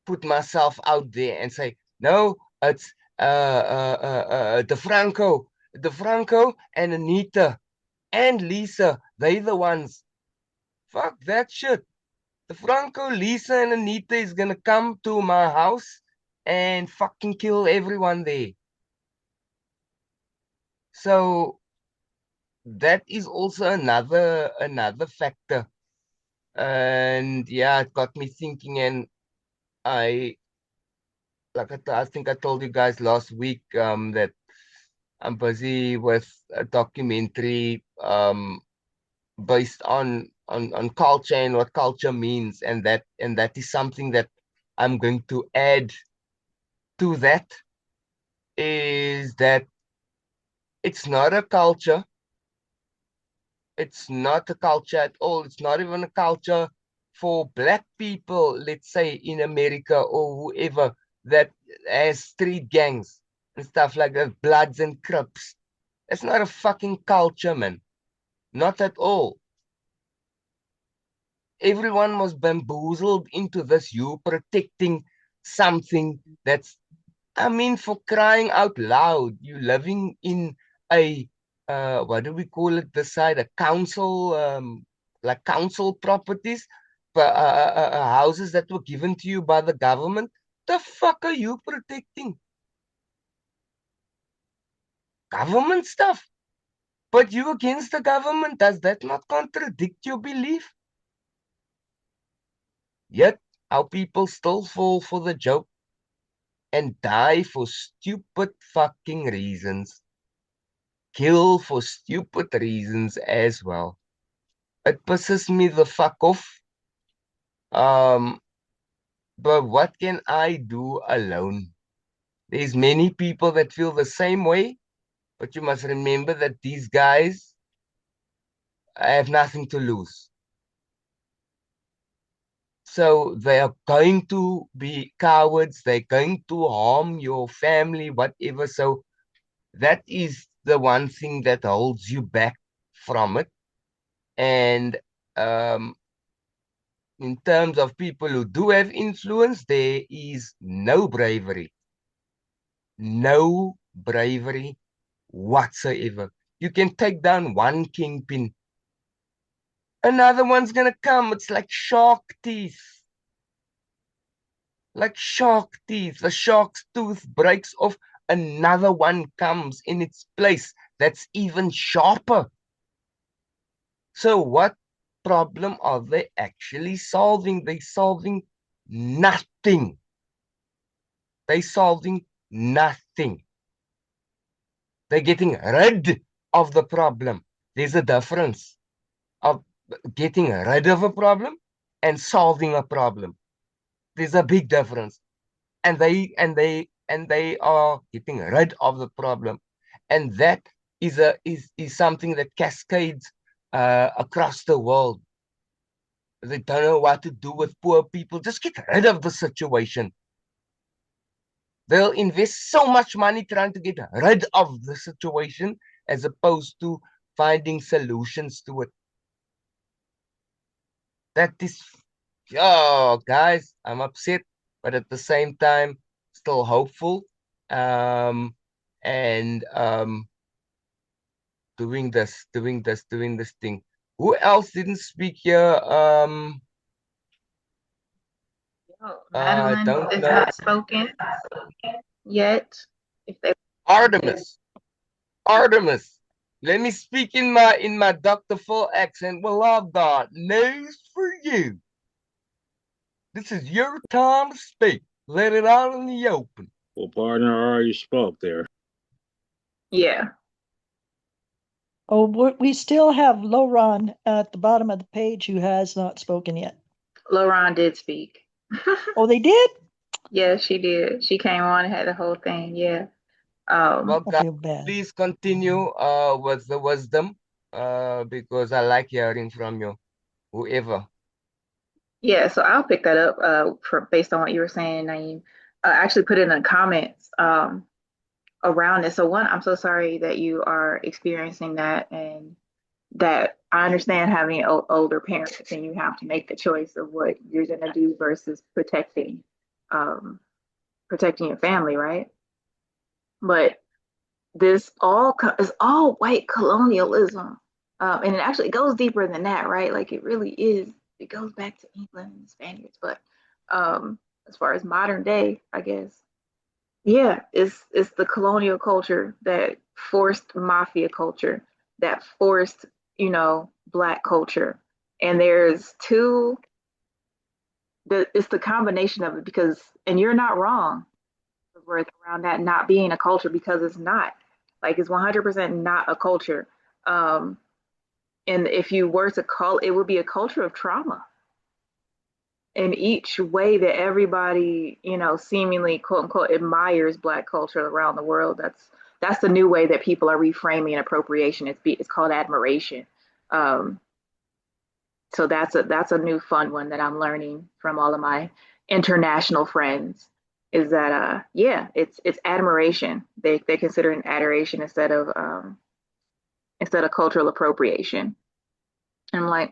put myself out there and say, no, it's DeFranco and Anita and Lisa. They're the ones. Fuck that shit. DeFranco, Lisa, and Anita is gonna come to my house and fucking kill everyone there. So that is also another factor. And yeah, it got me thinking, and I I think I told you guys last week that I'm busy with a documentary based on culture and what culture means, and that is something that I'm going to add to that, is that it's not a culture. It's not a culture at all. It's not even a culture for black people, let's say in America or whoever, that has street gangs and stuff like that, Bloods and Crips. It's not a fucking culture, man. Not at all. Everyone was bamboozled into this, you protecting something that's, I mean, for crying out loud, you living in a what do we call it this side? A council, like council properties, houses that were given to you by the government. The fuck are you protecting? Government stuff. But you against the government. Does that not contradict your belief? Yet our people still fall for the joke and die for stupid fucking reasons. Kill for stupid reasons as well. It pisses me the fuck off. But what can I do alone? There's many people that feel the same way, but you must remember that these guys have nothing to lose. So they are going to be cowards, they're going to harm your family, whatever. So that is the one thing that holds you back from it. And in terms of people who do have influence, there is no bravery. No bravery whatsoever. You can take down one kingpin, another one's gonna come. It's like shark teeth. Like shark teeth. The shark's tooth breaks off, another one comes in its place that's even sharper. So what problem are they actually solving? They're solving nothing. They're solving nothing. They're getting rid of the problem. There's a difference of getting rid of a problem and solving a problem. There's a big difference. And they are getting rid of the problem. And that is something that cascades across the world. They don't know what to do with poor people. Just get rid of the situation. They'll invest so much money trying to get rid of the situation as opposed to finding solutions to it. That is, oh, guys, I'm upset, but at the same time, still hopeful. And doing this thing. Who else didn't speak here? Oh, I Madeline don't is know. not spoken yet. If they Artemis. Artemis. Let me speak in my Dr. Full accent. Well, I've got news for you. This is your time to speak. Let it out in the open. Well, partner, I already spoke there. Yeah, Oh, we still have Lauron at the bottom of the page who has not spoken yet. Lauren did speak. Oh, they did? Yeah, she did. She came on and had the whole thing. Yeah. Well, I guys, feel bad. please continue with the wisdom because I like hearing from you, whoever. Yeah, so I'll pick that up based on what you were saying, Naeem. I actually put it in the comments around it. So one, I'm so sorry that you are experiencing that, and that I understand having older parents and you have to make the choice of what you're gonna do versus um, protecting your family, right? But this is all white colonialism, and it actually goes deeper than that, right? Like it really is. It goes back to England and the Spaniards, but as far as modern day, I guess, yeah, it's the colonial culture that forced mafia culture, that forced, black culture, and there's two. It's the combination of it because, and you're not wrong, worth around that not being a culture because it's not. Like it's 100% not a culture. Um, and if you were to call it, would be a culture of trauma in each way that everybody, seemingly quote unquote admires black culture around the world. That's the new way that people are reframing appropriation. It's called admiration. Um, so that's a new fun one that I'm learning from all of my international friends is that yeah, it's admiration. They consider it adoration instead of cultural appropriation. And I'm like,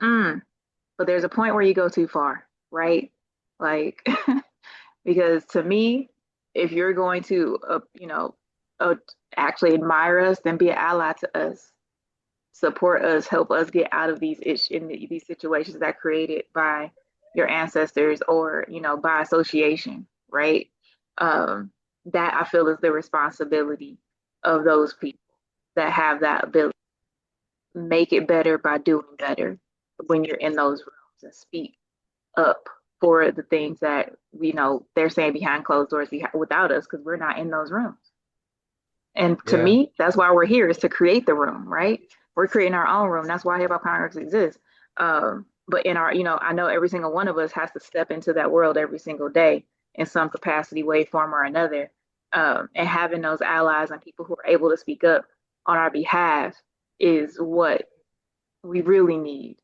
but there's a point where you go too far, right? Like because to me, if you're going to uh, actually admire us, then be an ally to us, support us, help us get out of these situations that are created by your ancestors or by association, right? Um, that I feel is the responsibility of those people that have that ability. Make it better by doing better when you're in those rooms and speak up for the things that they're saying behind closed doors without us because we're not in those rooms. And to Yeah. me, that's why we're here is to create the room, right? We're creating our own room. That's why Hip Hop Congress exists. But in our, I know every single one of us has to step into that world every single day in some capacity, way, form, or another. And having those allies and people who are able to speak up on our behalf is what we really need,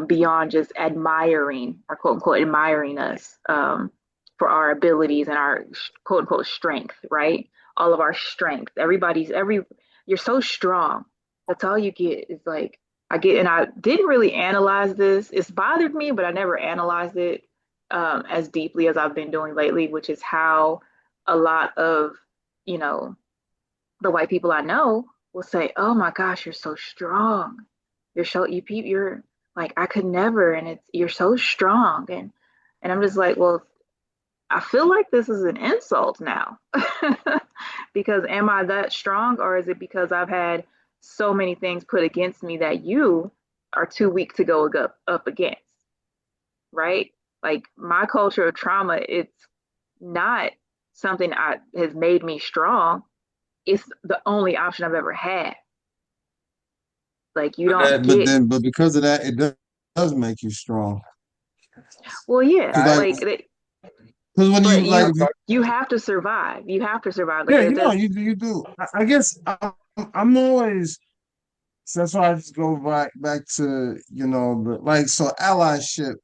beyond just admiring or quote unquote admiring us, for our abilities and our quote unquote strength, right? All of our strength. You're so strong. That's all you get is like, and I didn't really analyze this. It's bothered me, but I never analyzed it as deeply as I've been doing lately, which is how a lot of, you know, the white people I know will say, "Oh my gosh, you're so strong. You're like I could never, and you're so strong." And I'm just like, well, I feel like this is an insult now. Because am I that strong, or is it because I've had so many things put against me that you are too weak to go up against, right? Like my culture of trauma, it's not something has made me strong. It's the only option I've ever had. Like you don't get, But because of that, it does make you strong. well, yeah, Cause like, Guys, like cause when but you like, you if you, you have to survive. You have to survive. Like yeah, there's you do. I guess I'm always. So that's why I just go back to like so allyship.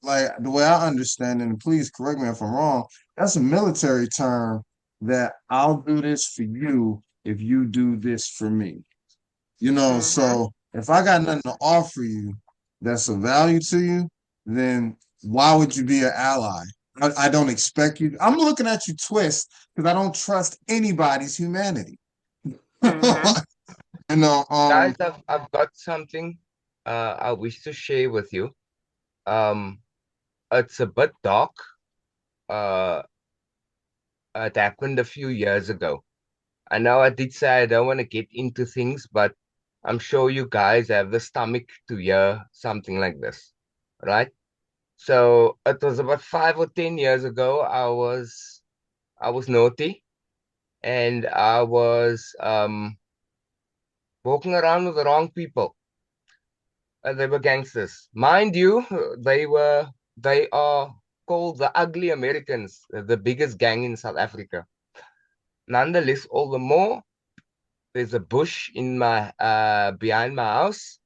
Like the way I understand it, and please correct me if I'm wrong. That's a military term that I'll do this for you if you do this for me. Mhm. So if I got nothing to offer you that's of value to you, then why would you be an ally? I don't expect you. I'm looking at you twist because I don't trust anybody's humanity. Mhm. you know, um, guys, I've got something I wish to share with you. Um, it's a bit dark, uh, it happened a few years ago. I know I did say I don't want to get into things, but I'm sure you guys have the stomach to hear something like this, right? So it was about 5 or 10 years ago. I was naughty, and I was walking around with the wrong people. They were gangsters, mind you. They are called the Ugly Americans, the biggest gang in South Africa. Nonetheless, all the more, there's a bush in my behind my house,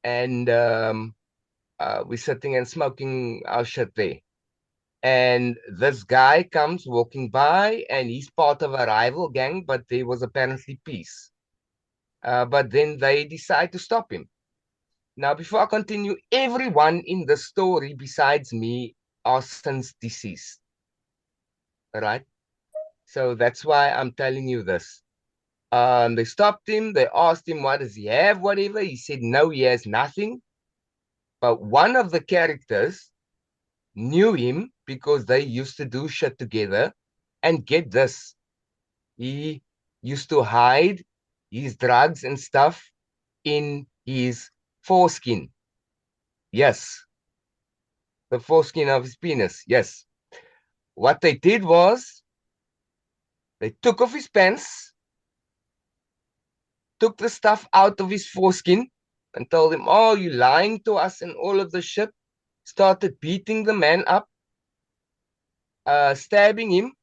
and we're sitting and smoking our shit there. And this guy comes walking by, and he's part of a rival gang, but there was apparently peace. But then they decide to stop him. Now, before I continue, everyone in the story besides me are since deceased. All right? So that's why I'm telling you this. They stopped him. They asked him, what does he have, whatever. He said, no, he has nothing. But one of the characters knew him because they used to do shit together. And get this, he used to hide his drugs and stuff in his foreskin. Yes, the foreskin of his penis. Yes. What they did was they took off his pants, took the stuff out of his foreskin, and told him, oh, you lying to us and all of the shit. Started beating the man up, stabbing him.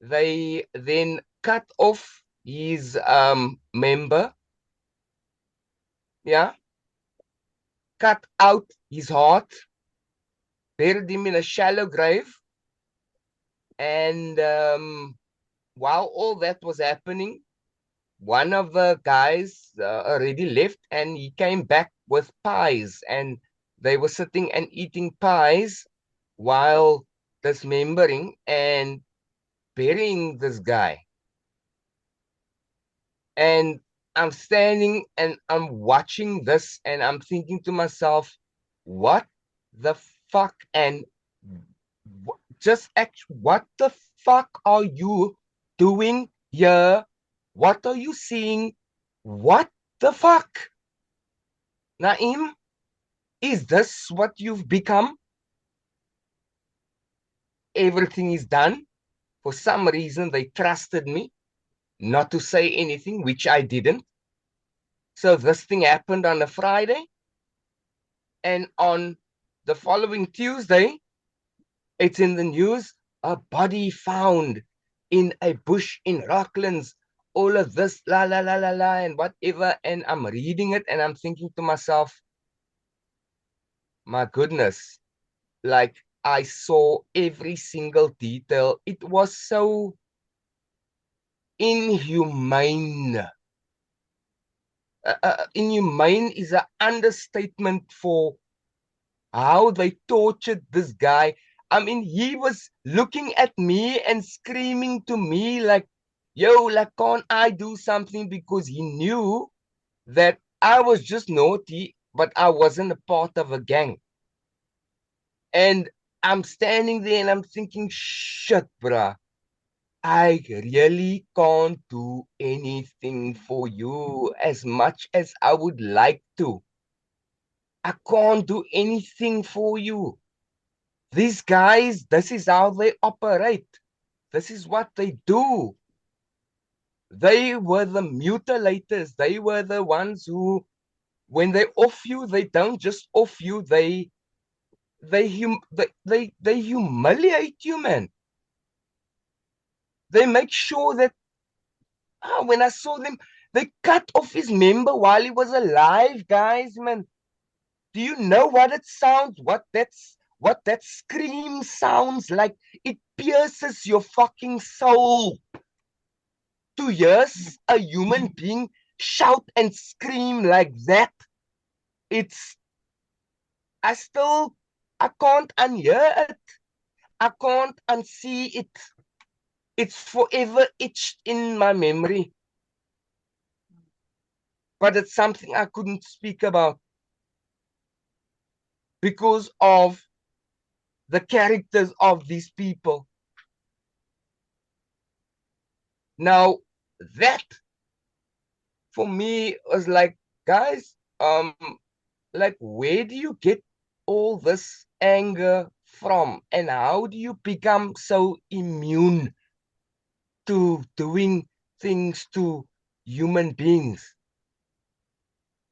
They then cut off his member. Yeah. Cut out his heart, buried him in a shallow grave. And while all that was happening, one of the guys already left, and he came back with pies, and they were sitting and eating pies while dismembering and burying this guy. And I'm standing and I'm watching this, and I'm thinking to myself, what the fuck? And what the fuck are you doing here? What are you seeing? What the fuck? Naeem, is this what you've become? Everything is done. For some reason, they trusted me not to say anything, which I didn't. So this thing happened on a Friday. And on the following Tuesday, it's in the news, a body found in a bush in Rocklands. All of this, la, la, la, la, la, and whatever. And I'm reading it and I'm thinking to myself, my goodness, like I saw every single detail. It was so inhumane. Inhumane is an understatement for how they tortured this guy. I mean, he was looking at me and screaming to me like, yo, like, can't I do something? Because he knew that I was just naughty, but I wasn't a part of a gang. And I'm standing there and I'm thinking, shit, bruh, I really can't do anything for you as much as I would like to. I can't do anything for you. These guys, this is how they operate. This is what they do. They were the mutilators. They were the ones who, when they off you, they don't just off you. They humiliate you, man. They make sure that when I saw them, they cut off his member while he was alive, guys, man. Do you know what it sounds? What that scream sounds like? It pierces your fucking soul. To hear a human being shout and scream like that, I can't unhear it. I can't unsee it. It's forever etched in my memory. But it's something I couldn't speak about because of the characters of these people. Now, that for me was like, guys, like, where do you get all this anger from? And how do you become so immune to doing things to human beings?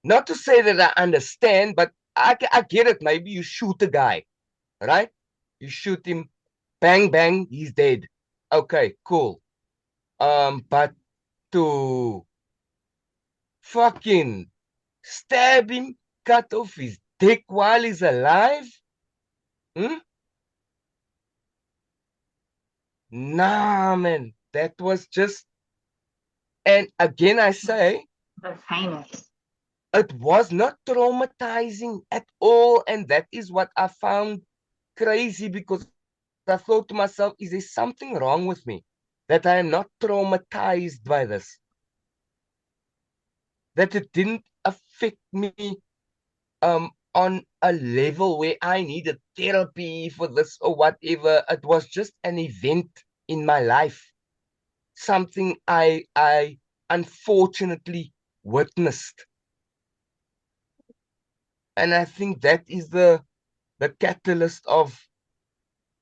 Not to say that I understand, but I get it. Maybe you shoot a guy, right? You shoot him, bang, bang, he's dead. Okay, cool. But to fucking stab him, cut off his dick while he's alive? Hmm? Nah, man, that was just, and again, I say, That's heinous. it was not traumatizing at all. And that is what I found crazy, because I thought to myself, is there something wrong with me that I am not traumatized by this? That it didn't affect me on a level where I needed therapy for this or whatever. It was just an event in my life. Something I unfortunately witnessed. And I think that is the catalyst of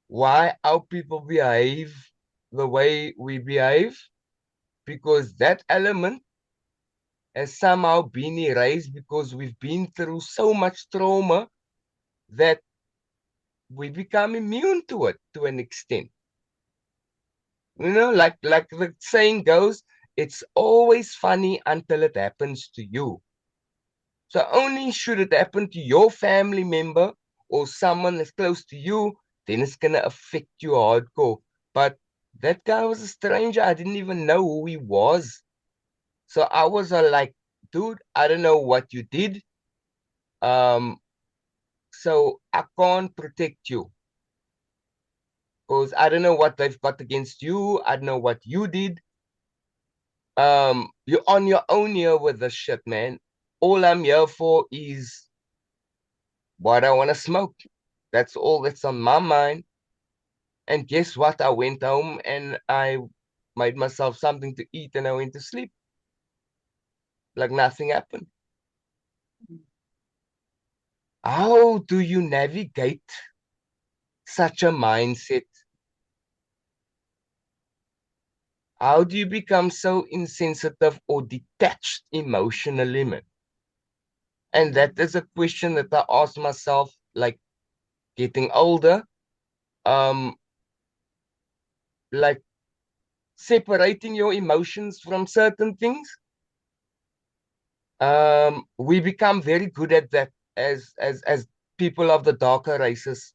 why our people behave the way we behave, because that element has somehow been erased because we've been through so much trauma that we become immune to it to an extent. You know, like the saying goes, it's always funny until it happens to you. So only should it happen to your family member or someone that's close to you, then it's gonna affect you hardcore. But that guy was a stranger. I didn't even know who he was. So I was like, dude, I don't know what you did. So I can't protect you. Because I don't know what they've got against you. I don't know what you did. You're on your own here with this shit, man. All I'm here for is what I want to smoke. That's all that's on my mind. And guess what? I went home and I made myself something to eat and I went to sleep. Like nothing happened. How do you navigate such a mindset? How do you become so insensitive or detached emotionally, man? And that is a question that I ask myself, like getting older, um, like separating your emotions from certain things. We become very good at that as people of the darker races.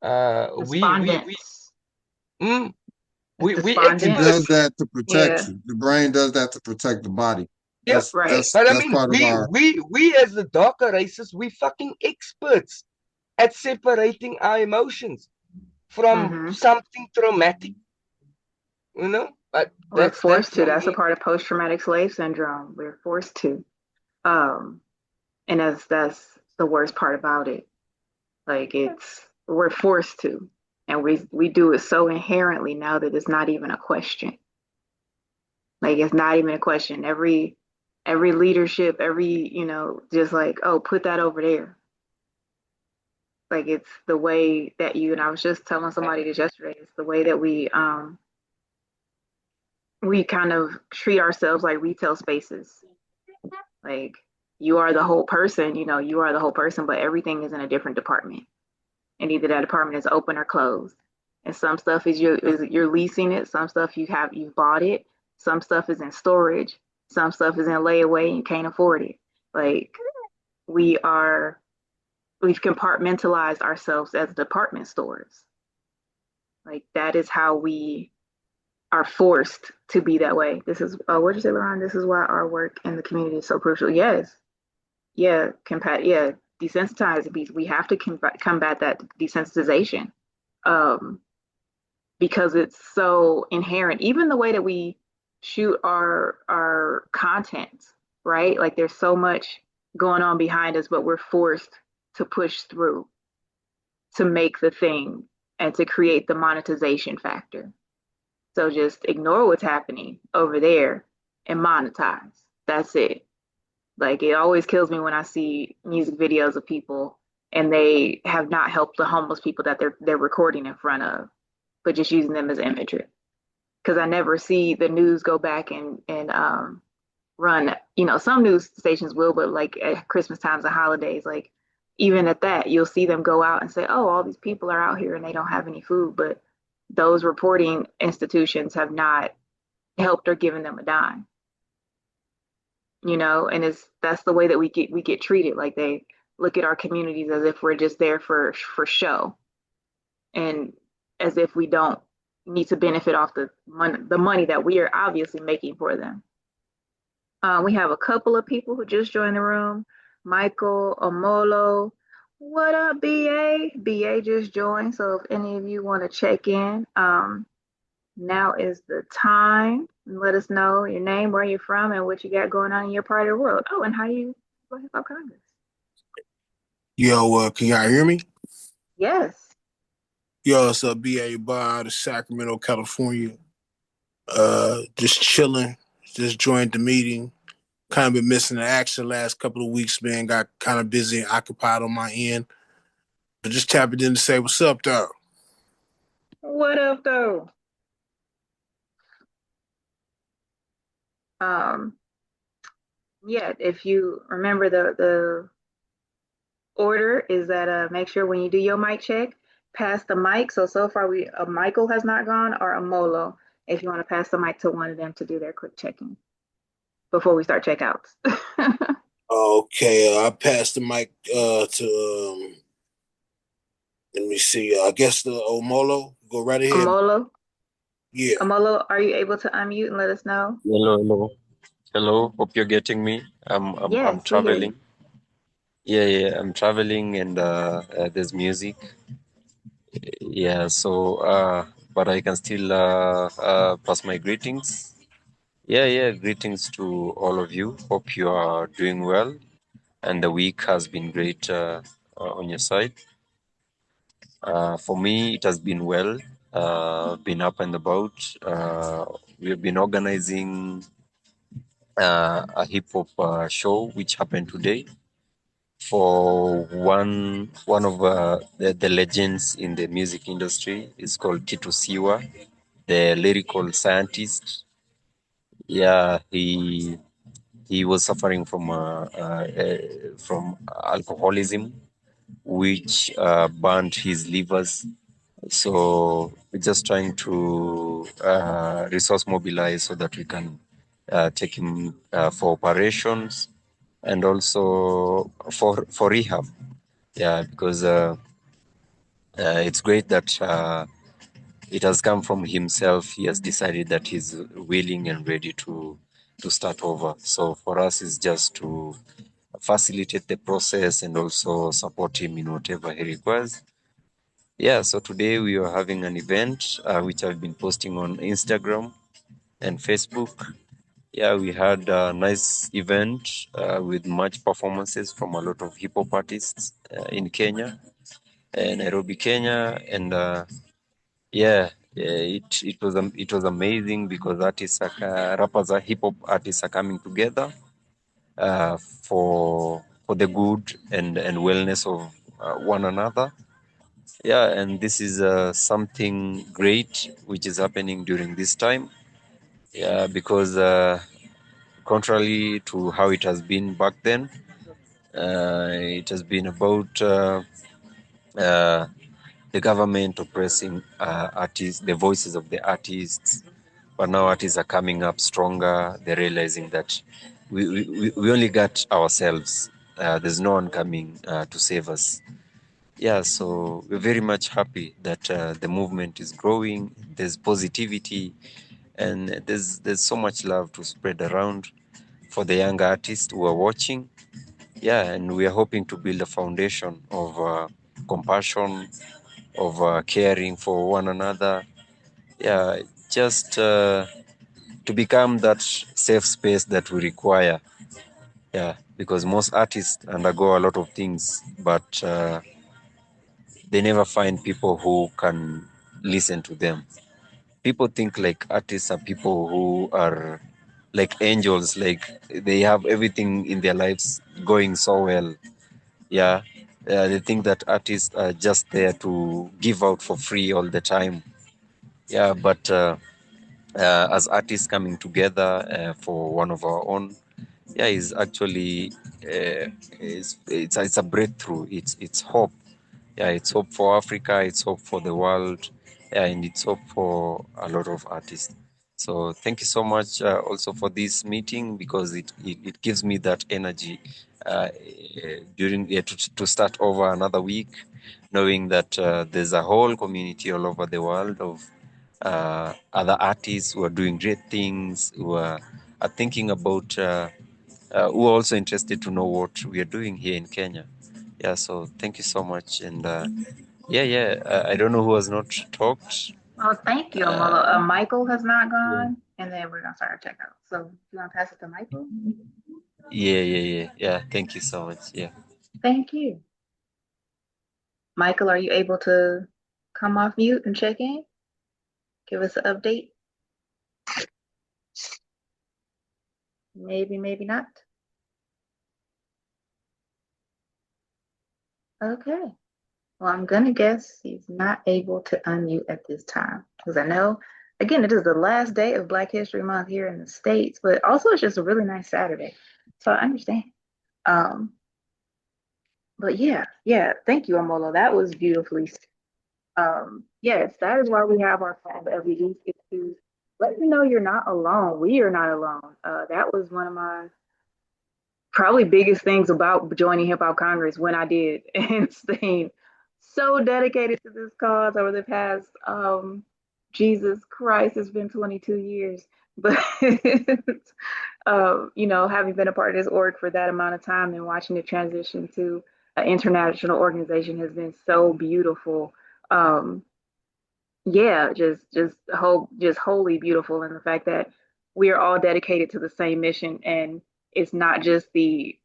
Despondence. Mm, It's we It despondent. does experts. that to protect Yeah. you. The brain does that to protect the body. Yep. Right. But I That's mean, part of our. we as the darker races, we fucking experts at separating our emotions from Mm-hmm. something traumatic, you know? But We're that's forced to. for That's a me. part of post-traumatic slave syndrome. We're forced to. Um, and that's the worst part about it. Like we're forced to. And we do it so inherently now that it's not even a question. Like it's not even a question. Every leadership, just like, oh, put that over there. Like it's the way that and I was just telling somebody this yesterday, it's the way that we kind of treat ourselves like retail spaces. Like you are the whole person, you are the whole person, but everything is in a different department. And either that department is open or closed. And some stuff you're leasing it, some stuff you've bought it, some stuff is in storage, some stuff is in layaway and you can't afford it. Like we are we've compartmentalized ourselves as department stores. Like that is how we are forced to be that way. This is what did you say, Lauren? This is why our work in the community is so crucial. Yes, desensitize. We have to combat that desensitization, um, because it's so inherent. Even the way that we shoot our content, right? Like there's so much going on behind us, but we're forced to push through. to make the thing and to create the monetization factor. So just ignore what's happening over there and monetize. That's it. Like it always kills me when I see music videos of people and they have not helped the homeless people that they're recording in front of, but just using them as imagery. Because I never see the news go back and run. You know, some news stations will, but like at Christmas times and holidays, like even at that, you'll see them go out and say, "Oh, all these people are out here and they don't have any food," but those reporting institutions have not helped or given them a dime. You know, and that's the way that we get treated. Like they look at our communities as if we're just there for show, and as if we don't need to benefit off the money that we are obviously making for them. We have a couple of people who just joined the room. Michael Omolo. What up, BA? BA just joined. So if any of you want to check in, now is the time. Let us know your name, where you're from, and what you got going on in your part of the world. Oh, and how you hip hop Congress. Yo, can y'all hear me? Yes. Yo, it's BA Bar out of Sacramento, California. Just chilling. Just joined the meeting. Kind of been missing the action last couple of weeks, man. Got kind of busy and occupied on my end. But just tapping in to say what's up, though. What up, though? Yeah, if you remember the order is that make sure when you do your mic check, pass the mic. So far a Michael has not gone or a Molo. If you want to pass the mic to one of them to do their quick check-in before we start checkouts. Okay, I passed the mic to let me see. I guess the Omolo. Go right ahead. Omolo? Yeah. Omolo, are you able to unmute and let us know? Hello. Hope you're getting me. Yes, I'm traveling. Yeah, I'm traveling and there's music. Yeah, so but I can still pass my greetings. Yeah, greetings to all of you. Hope you are doing well and the week has been great on your side. For me, it has been well. Been up and about. We have been organizing a hip hop show which happened today for one of the legends in the music industry. Is called Tito Siwa, the lyrical scientist. Yeah, he was suffering from alcoholism, which burnt his livers. So we're just trying to resource mobilize so that we can take him for operations and also for rehab. Yeah, because it's great that it has come from himself. He has decided that he's willing and ready to start over. So for us, it's just to facilitate the process and also support him in whatever he requires. Yeah, so today we are having an event which I've been posting on Instagram and Facebook. Yeah, we had a nice event with much performances from a lot of hip hop artists in Kenya, Nairobi, Kenya, and it was amazing because rappers, hip hop artists are coming together for the good and wellness of one another. Yeah, and this is something great which is happening during this time. Yeah, because contrary to how it has been back then, it has been about the government oppressing artists, the voices of the artists. But now artists are coming up stronger. They're realizing that we only got ourselves. There's no one coming to save us. Yeah, so we're very much happy that the movement is growing. There's positivity, and there's so much love to spread around for the young artists who are watching. Yeah, and we are hoping to build a foundation of compassion, of caring for one another. Yeah, just to become that safe space that we require. Yeah, because most artists undergo a lot of things, but they never find people who can listen to them. People think like artists are people who are like angels, like they have everything in their lives going so well. Yeah. They think that artists are just there to give out for free all the time. Yeah, but as artists coming together for one of our own, yeah, is actually it's a breakthrough. It's hope. Yeah, it's hope for Africa. It's hope for the world. Yeah, and it's hope for a lot of artists. So thank you so much also for this meeting, because it gives me that energy during to start over another week, knowing that there's a whole community all over the world of other artists who are doing great things, who are thinking about, who are also interested to know what we are doing here in Kenya. Yeah, so thank you so much. And I don't know who has not talked. Oh, thank you, Amolo. Michael has not gone, and then we're gonna start our checkout. So you want to pass it to Michael? Yeah. Thank you so much. Yeah. Thank you. Michael, are you able to come off mute and check in? Give us an update. Maybe, maybe not. Okay. Well, I'm gonna guess he's not able to unmute at this time, because I know, again, it is the last day of Black History Month here in the States, but also it's just a really nice Saturday. So I understand. But yeah, thank you, Amolo. That was beautifully said. Yes, that is why we have our Fab every week, is to let you know you're not alone. We are not alone. That was one of my probably biggest things about joining Hip Hop Congress when I did, and staying so dedicated to this cause over the past Jesus Christ, it's been 22 years. But having been a part of this org for that amount of time and watching it transition to an international organization has been so beautiful. Just wholly beautiful, and the fact that we are all dedicated to the same mission, and it's not just the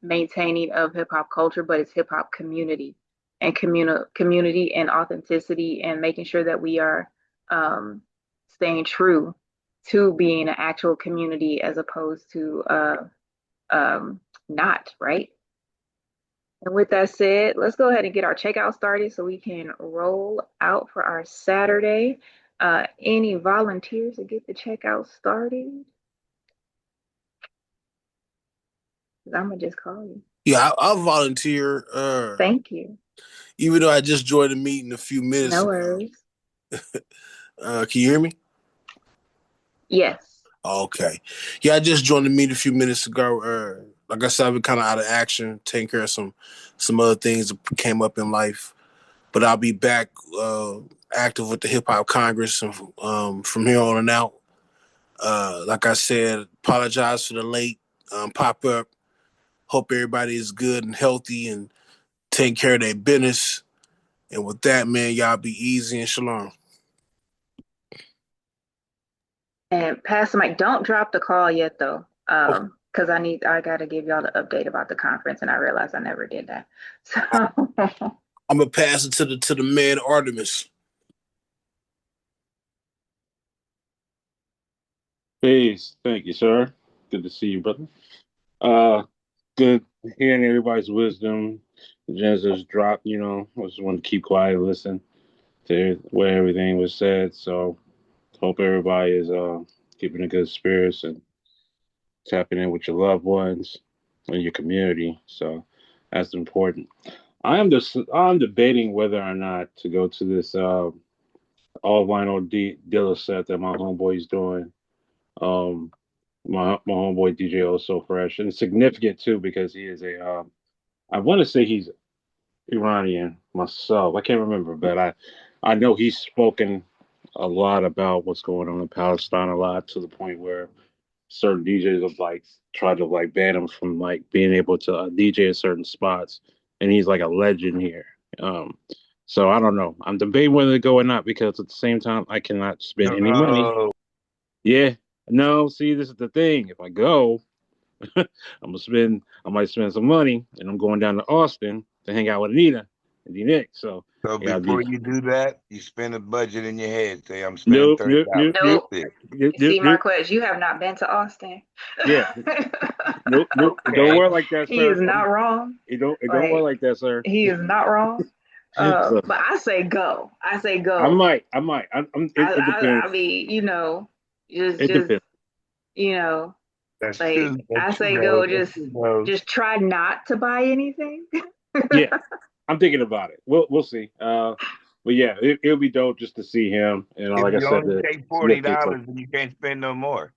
maintaining of hip hop culture, but it's hip hop community and community and authenticity, and making sure that we are staying true to being an actual community as opposed to not, right? And with that said, let's go ahead and get our checkout started so we can roll out for our Saturday. Any volunteers to get the checkout started? I'm gonna just call you. Yeah, I'll volunteer. Thank you. Even though I just joined the meeting a few minutes No ago. worries. Can you hear me? Yes. Okay. Yeah, I just joined the meeting a few minutes ago. Like I said, I've been kind of out of action, taking care of some other things that came up in life. But I'll be back active with the Hip Hop Congress from here on and out. Like I said, apologize for the late pop up. Hope everybody is good and healthy and taking care of their business. And with that, man, y'all be easy and shalom. And Pastor Mike, don't drop the call yet though. Because I gotta give y'all the update about the conference, and I realized I never did that. So I'm gonna pass it to the man Artemis. Peace. Thank you, sir. Good to see you, brother. Good hearing everybody's wisdom. The gems just dropped, I just wanted to keep quiet and listen to where everything was said. So hope everybody is keeping a good spirits and tapping in with your loved ones and your community. So that's important. I'm debating whether or not to go to this all vinyl dealer set that my homeboy's doing. My homeboy DJ Also Fresh, and it's significant too because he is I want to say he's Iranian myself. I can't remember, but I know he's spoken a lot about what's going on in Palestine a lot, to the point where certain DJs have like tried to like ban him from like being able to DJ at certain spots, and he's like a legend here. So I don't know. I'm debating whether to go or not, because at the same time I cannot spend any money. Yeah, no. See, this is the thing. If I go, I might spend some money, and I'm going down to Austin to hang out with Anita and D Nick. So So Yeah, before you do that, you spend a budget in your head. Say, I'm spending nope, $30 nope, nope, on nope, Nope. this. nope, nope, See, nope. Marquez, you have not been to Austin. Yeah, nope, nope. It don't Okay. work like that, He sir. is not wrong. It don't work Like, like that, sir. he is not wrong. So But I say go. I say I go. might, I might. It depends. I mean, It just, depends. you know, That's like true. That's I true, say though. go. That's true, though. Just try not to buy anything. Yeah, I'm thinking about it. We'll see. But yeah, it'll be dope just to see him. And If like I you said, only to take lift it. So $40, then you can't spend no more.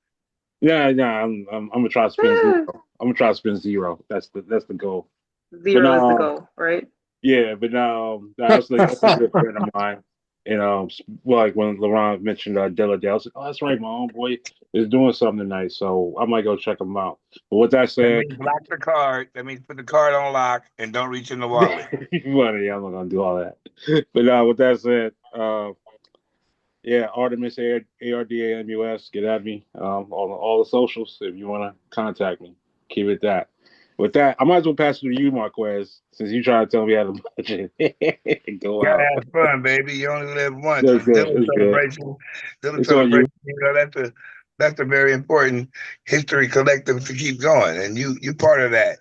yeah, yeah. I'm gonna try to spend zero. I'm gonna try to spend zero. That's the goal. But Zero is the no, goal, right? yeah, but no, that's a good friend of mine. And well, like when LeBron mentioned Della Day, I was like, oh, that's right, my homeboy is doing something tonight, so I might go check him out. But with that That said, means lock the card. That means put the card on lock and don't reach in the wallet. funny, I'm not gonna do all that. But with that said, yeah, Artemis ARDAMUS, get at me on all the socials if you want to contact me. Keep it that. With that, I might as well pass it to you, Marquez, since you trying to tell me how to budget. Go Gotta out. have fun, baby. You only live once. That's It's good. Dylan It's good. celebration. Dylan It's on you. celebration. That's a very important history collective to keep going, and you part of that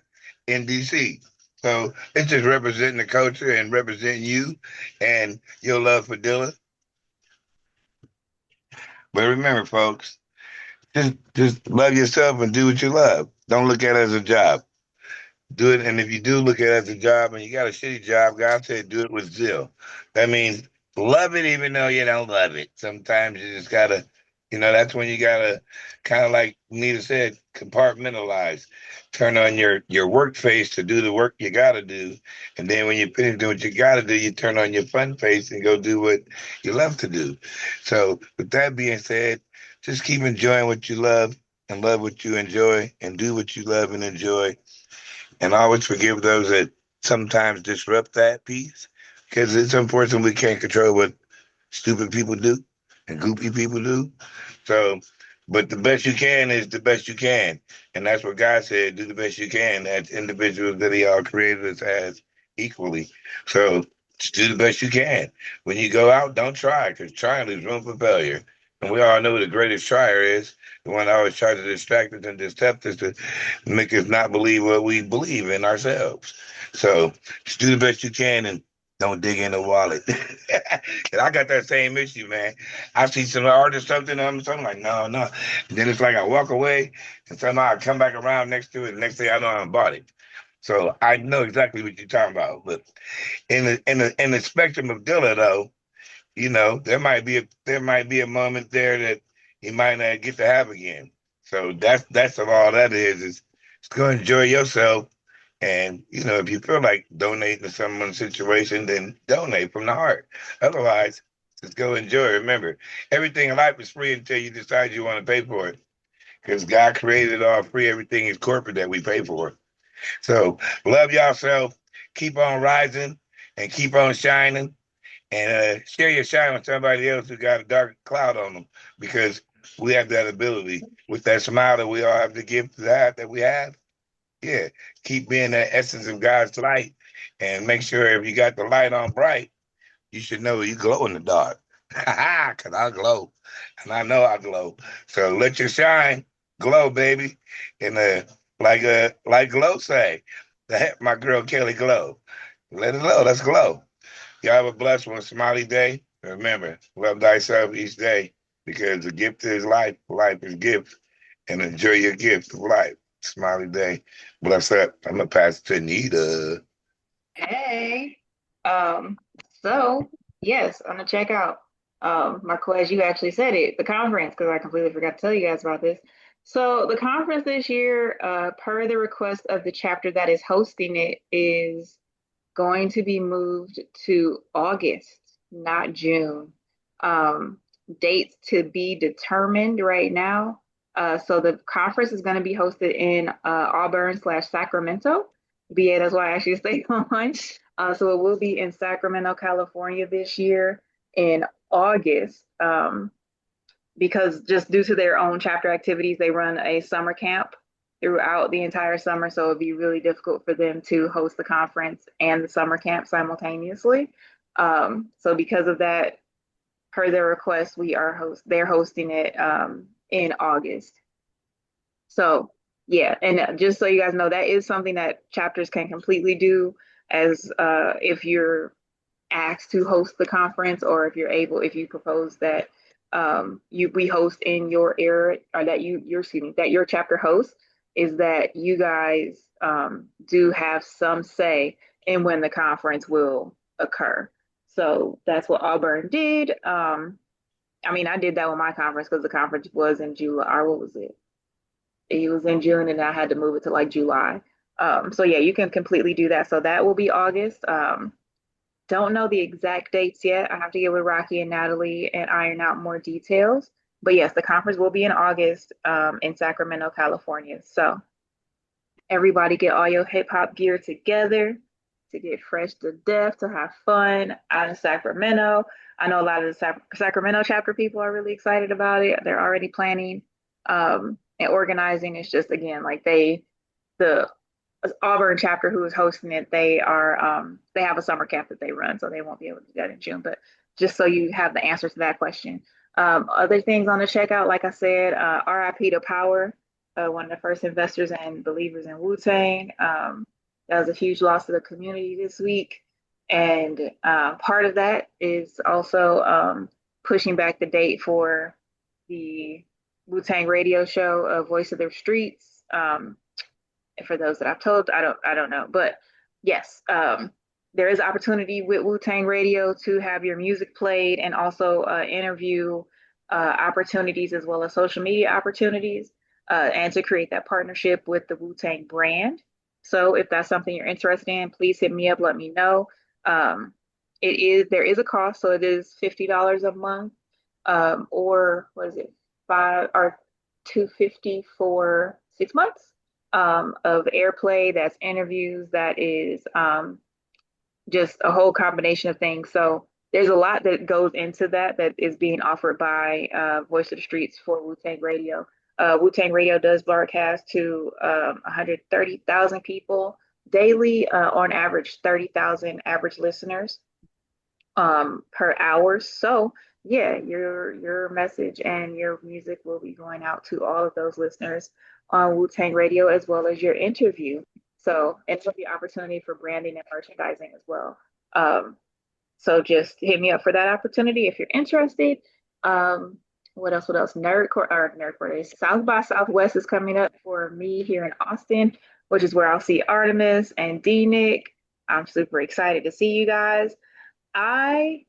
in DC. So it's just representing the culture and representing you and your love for Dylan. But remember, folks, just love yourself and do what you love. Don't look at it as a job. Do it, and if you do look at it as a job and you got a shitty job, God said do it with zeal. That means love it even though you don't love it. Sometimes you just gotta, that's when you gotta kind of like Nita said, compartmentalize. Turn on your work face to do the work you gotta do. And then when you finish doing what you gotta do, you turn on your fun face and go do what you love to do. So with that being said, just keep enjoying what you love and love what you enjoy and do what you love and enjoy and always forgive those that sometimes disrupt that peace because it's unfortunate we can't control what stupid people do and goofy people do. So, but the best you can is the best you can. And that's what God said, do the best you can as individuals that he all created us as equally. So just do the best you can. When you go out, don't try because trying leaves room for failure. And we all know who the greatest trier is, the one that always tries to distract us and disrupt us to make us not believe what we believe in ourselves. So just do the best you can and don't dig in the wallet. And I got that same issue, man. I see some artist something, I'm like, no, no. And then it's like I walk away and somehow I come back around next to it. And next thing I know, I bought it. So I know exactly what you're talking about. But in the spectrum of Dilla, though, there might be a moment there that he might not get to have again. So that's all that is just go enjoy yourself. And if you feel like donating to someone's situation, then donate from the heart. Otherwise, just go enjoy. Remember, everything in life is free until you decide you want to pay for it. Because God created it all free. Everything is corporate that we pay for. So love yourself, keep on rising, and keep on shining and share your shine with somebody else who got a dark cloud on them because we have that ability with that smile that we all have to give to that we have. Yeah, keep being the essence of God's light and make sure if you got the light on bright, you should know you glow in the dark. Because I glow and I know I glow. So let your shine glow, baby. And like Glow say, my girl Kelly Glow. Let it glow. Let's glow. Y'all have a blessed one, smiley day. Remember, love thyself each day because the gift is life. Life is gift. And enjoy your gift of life. Smiley day. Bless up. I'm going to pass it to Nita. Hey. So yes, I'm gonna check out. Marquez, you actually said it, the conference, because I completely forgot to tell you guys about this. So the conference this year, per the request of the chapter that is hosting it, is going to be moved to August, not June. Dates to be determined right now. So the conference is going to be hosted in Auburn/Sacramento. BA, that's why I actually stay on. So it will be in Sacramento, California this year in August. Because just due to their own chapter activities, they run a summer camp throughout the entire summer. So it'd be really difficult for them to host the conference and the summer camp simultaneously. So because of that, per their request, they're hosting it in August. So yeah, and just so you guys know, that is something that chapters can completely do as if you're asked to host the conference, or if you propose that we host in your area, or that that your chapter hosts, is that you guys do have some say in when the conference will occur. So that's what Auburn did. I mean, I did that with my conference because the conference was in July. Or what was it? It was in June, and I had to move it to like July. So yeah, you can completely do that. So that will be August. Don't know the exact dates yet. I have to get with Rocky and Natalie and iron out more details. But yes, the conference will be in August in Sacramento, California. So everybody get all your hip hop gear together to get fresh to death, to have fun out in Sacramento. I know a lot of the Sacramento chapter people are really excited about it. They're already planning and organizing. It's just, again, like the Auburn chapter who is hosting it, they have a summer camp that they run, so they won't be able to do that in June. But just so you have the answer to that question. Other things on the checkout, like I said, RIP to Power, one of the first investors and believers in Wu-Tang. That was a huge loss to the community this week. And part of that is also pushing back the date for the Wu-Tang radio show, Voice of the Streets. For those that I've told, I don't know. But yes, there is opportunity with Wu-Tang Radio to have your music played, and also interview opportunities, as well as social media opportunities, and to create that partnership with the Wu-Tang brand. So if that's something you're interested in, please hit me up, let me know. There is a cost, so it is $50 a month, or what is it, $250 for 6 months of airplay. That's interviews, that is just a whole combination of things. So there's a lot that goes into that is being offered by Voice of the Streets for Wu-Tang Radio. Wu-Tang Radio does broadcast to 130,000 people daily, on average 30,000 average listeners per hour. So yeah, your message and your music will be going out to all of those listeners on Wu-Tang Radio, as well as your interview. So it's the opportunity for branding and merchandising as well. So just hit me up for that opportunity if you're interested. What else? Nerdcore is South by Southwest is coming up for me here in Austin, which is where I'll see Artemis and D-Nick. I'm super excited to see you guys. I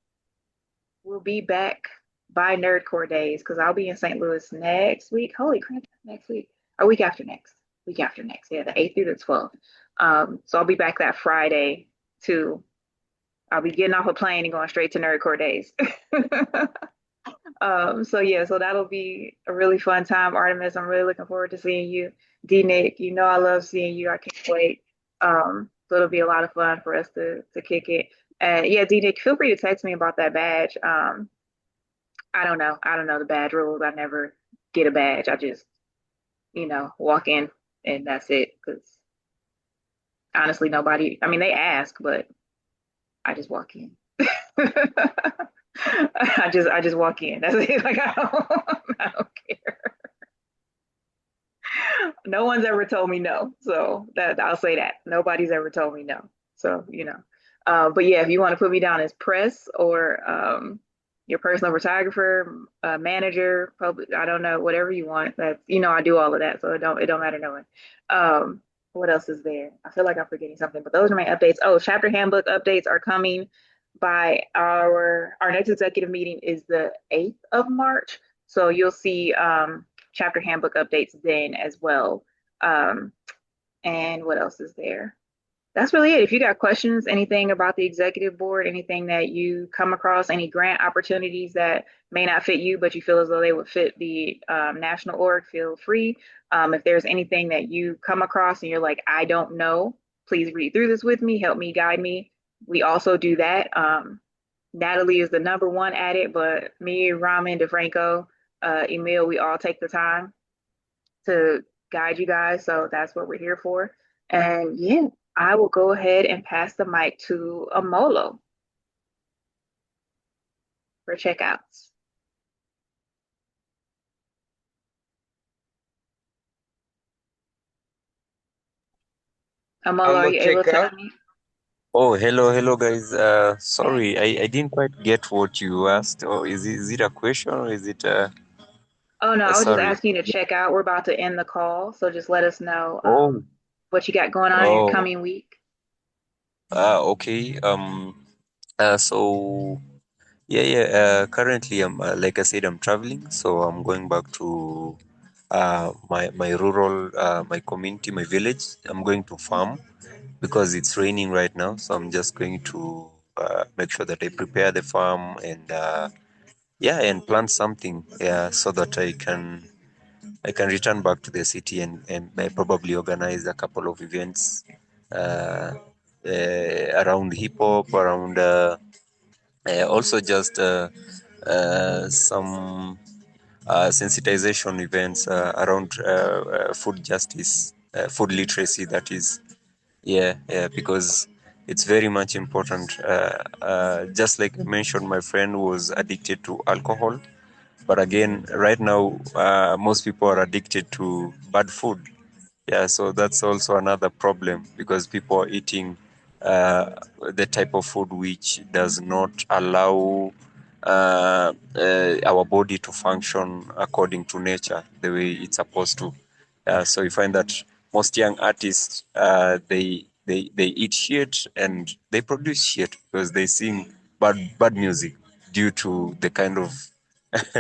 will be back by Nerdcore days because I'll be in St. Louis next week. Holy crap, next week. Or week after next. Week after next. Yeah, the 8th through the 12th. So I'll be back that Friday too. I'll be getting off a plane and going straight to Nerdcore days. So yeah, so that'll be a really fun time. Artemis, I'm really looking forward to seeing you. D-Nick, you know I love seeing you. I can't wait. So it'll be a lot of fun for us to kick it. And yeah, D-Nick, feel free to text me about that badge. I don't know the badge rules. I never get a badge. I just, walk in and that's it. Because honestly, they ask, but I just walk in. I just walk in. That's it. Like I don't care. No one's ever told me no. So that I'll say that. Nobody's ever told me no. So, but yeah, if you want to put me down as press or your personal photographer, manager, public, I don't know, whatever you want. That's I do all of that, so it don't matter no one. What else is there? I feel like I'm forgetting something, but those are my updates. Oh, chapter handbook updates are coming by our next executive meeting is the 8th of March. So you'll see chapter handbook updates then as well. And what else is there? That's really it. If you got questions, anything about the executive board, anything that you come across, any grant opportunities that may not fit you, but you feel as though they would fit the national org, feel free. If there's anything that you come across and you're like, I don't know, please read through this with me, help me, guide me. We also do that. Natalie is the #1 at it, but me, Ramen, DeFranco, Emil, we all take the time to guide you guys. So that's what we're here for. And yeah, I will go ahead and pass the mic to Amolo. for checkouts. Amola, I'm are gonna you able check to out. unmute? Oh, hello, guys. Sorry, I didn't quite get what you asked. Or is it a question or is it Oh no, I was just sorry? asking you to check out. We're about to end the call, so just let us know Oh, what you got going on in your oh, coming week. okay. So yeah. Currently, I'm like I said, I'm traveling, so I'm going back to my rural my community, my village. I'm going to farm because it's raining right now, so I'm just going to make sure that I prepare the farm and yeah, and plant something, yeah, so that I can return back to the city and I probably organize a couple of events uh, around hip hop, around also just some sensitization events around food justice, food literacy, that is. Yeah, because it's very much important. Just like I mentioned, my friend was addicted to alcohol, but again, right now, most people are addicted to bad food. Yeah, so that's also another problem because people are eating the type of food which does not allow our body to function according to nature the way it's supposed to. So you find that most young artists they eat shit and they produce shit because they sing bad music due to the kind of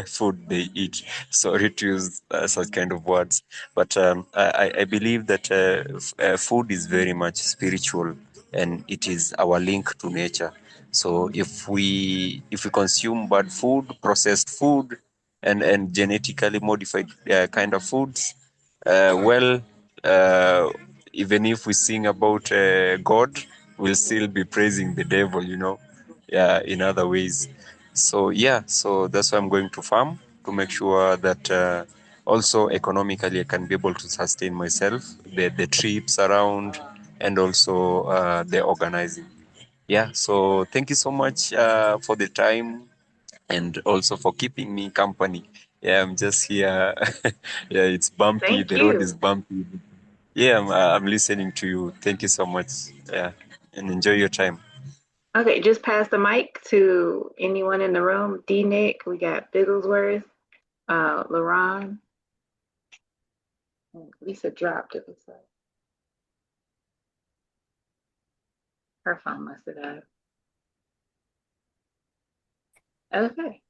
food they eat. Sorry to use such kind of words, but I believe that food is very much spiritual and it is our link to nature. So if we consume bad food, processed food, and genetically modified kind of foods, well, uh, even if we sing about God, we'll still be praising the devil, yeah, in other ways. So yeah, so that's why I'm going to farm to make sure that also economically I can be able to sustain myself, the trips around, and also the organizing. Yeah, so thank you so much for the time and also for keeping me company. Yeah, I'm just here. Yeah, it's bumpy. Thank The road you. is bumpy. Yeah, I'm listening to you. Thank you so much. Yeah, and enjoy your time. Okay, just pass the mic to anyone in the room. D Nick, we got Bigglesworth, LaRon. Lisa dropped it. Looks like her phone must have died. Okay.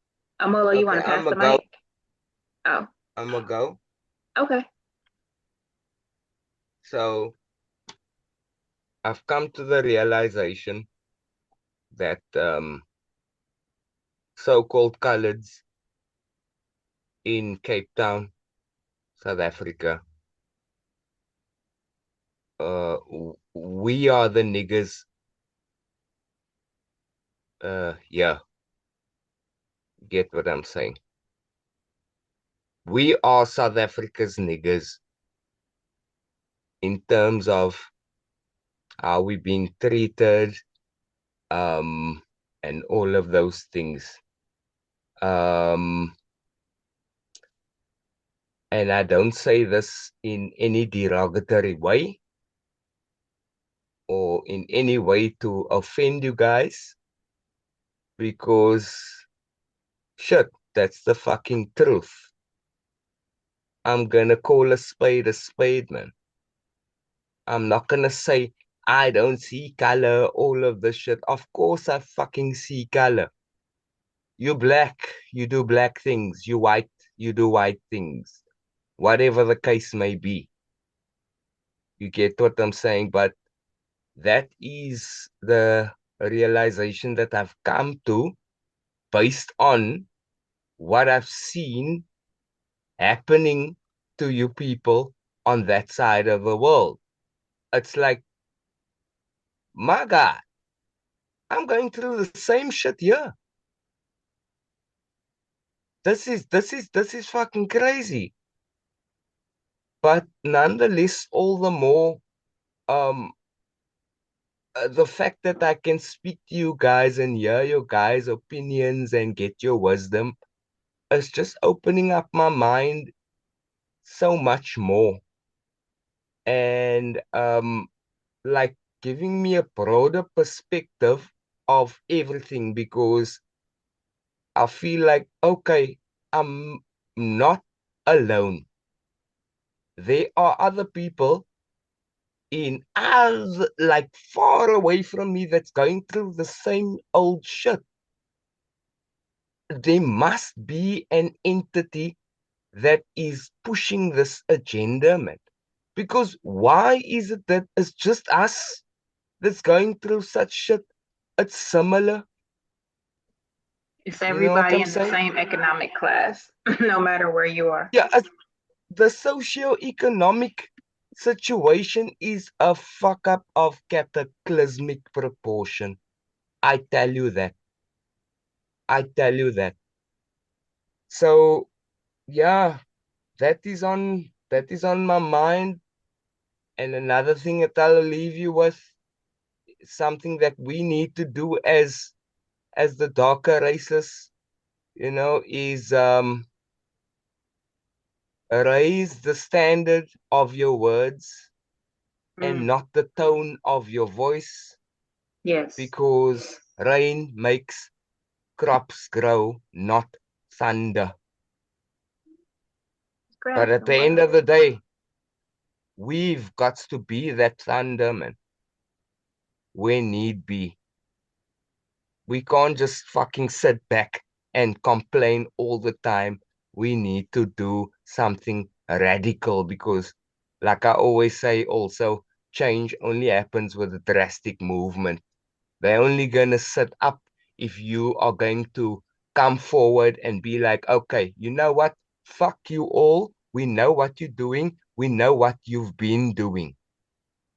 Amola, you want Okay, to pass I'm the gonna go. mic? Oh, I'm gonna go. okay. So I've come to the realization that so-called coloreds in Cape Town, South Africa, we are the niggers. Yeah, get what I'm saying. We are South Africa's niggers in terms of how we being treated, and all of those things. And I don't say this in any derogatory way or in any way to offend you guys, because shit, that's the fucking truth. I'm gonna call a spade, man. I'm not gonna say I don't see color, all of this shit. Of course I fucking see color. You black, you do black things. You white, you do white things. Whatever the case may be. You get what I'm saying? But that is the realization that I've come to based on what I've seen happening to you people on that side of the world. It's like, my God, I'm going through the same shit here. This is fucking crazy. But nonetheless, all the more the fact that I can speak to you guys and hear your guys' opinions and get your wisdom is just opening up my mind so much more. And like giving me a broader perspective of everything, because I feel like, okay, I'm not alone. There are other people in as like far away from me that's going through the same old shit. There must be an entity that is pushing this agenda, man. Because why is it that it's just us that's going through such shit? It's similar. It's You know what everybody I'm in the saying? same economic class, no matter where you are. Yeah, the socio-economic situation is a fuck up of cataclysmic proportion. I tell you that. I tell you that. So yeah, that is on my mind. And another thing that I'll leave you with, something that we need to do as the darker races, is raise the standard of your words and Mm, not the tone of your voice, yes. because rain makes crops grow, not thunder. But Grab at the the end word. of the day, we've got to be that thunder, man, when need be. We can't just fucking sit back and complain all the time. We need to do something radical because, like I always say, also, change only happens with a drastic movement. They're only going to sit up if you are going to come forward and be like, okay, you know what? Fuck you all. We know what you're doing. We know what you've been doing.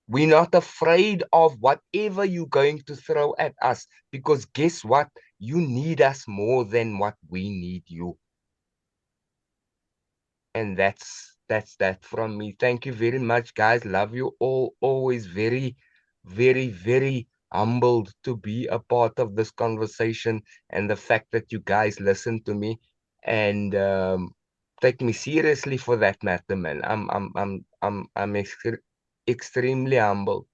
We're not afraid of whatever you're going to throw at us, because guess what? You need us more than what we need you. And that's that from me. Thank you very much, guys. Love you all. Always very, very, very humbled to be a part of this conversation, and the fact that you guys listen to me and take me seriously for that matter, man. I'm extremely humbled.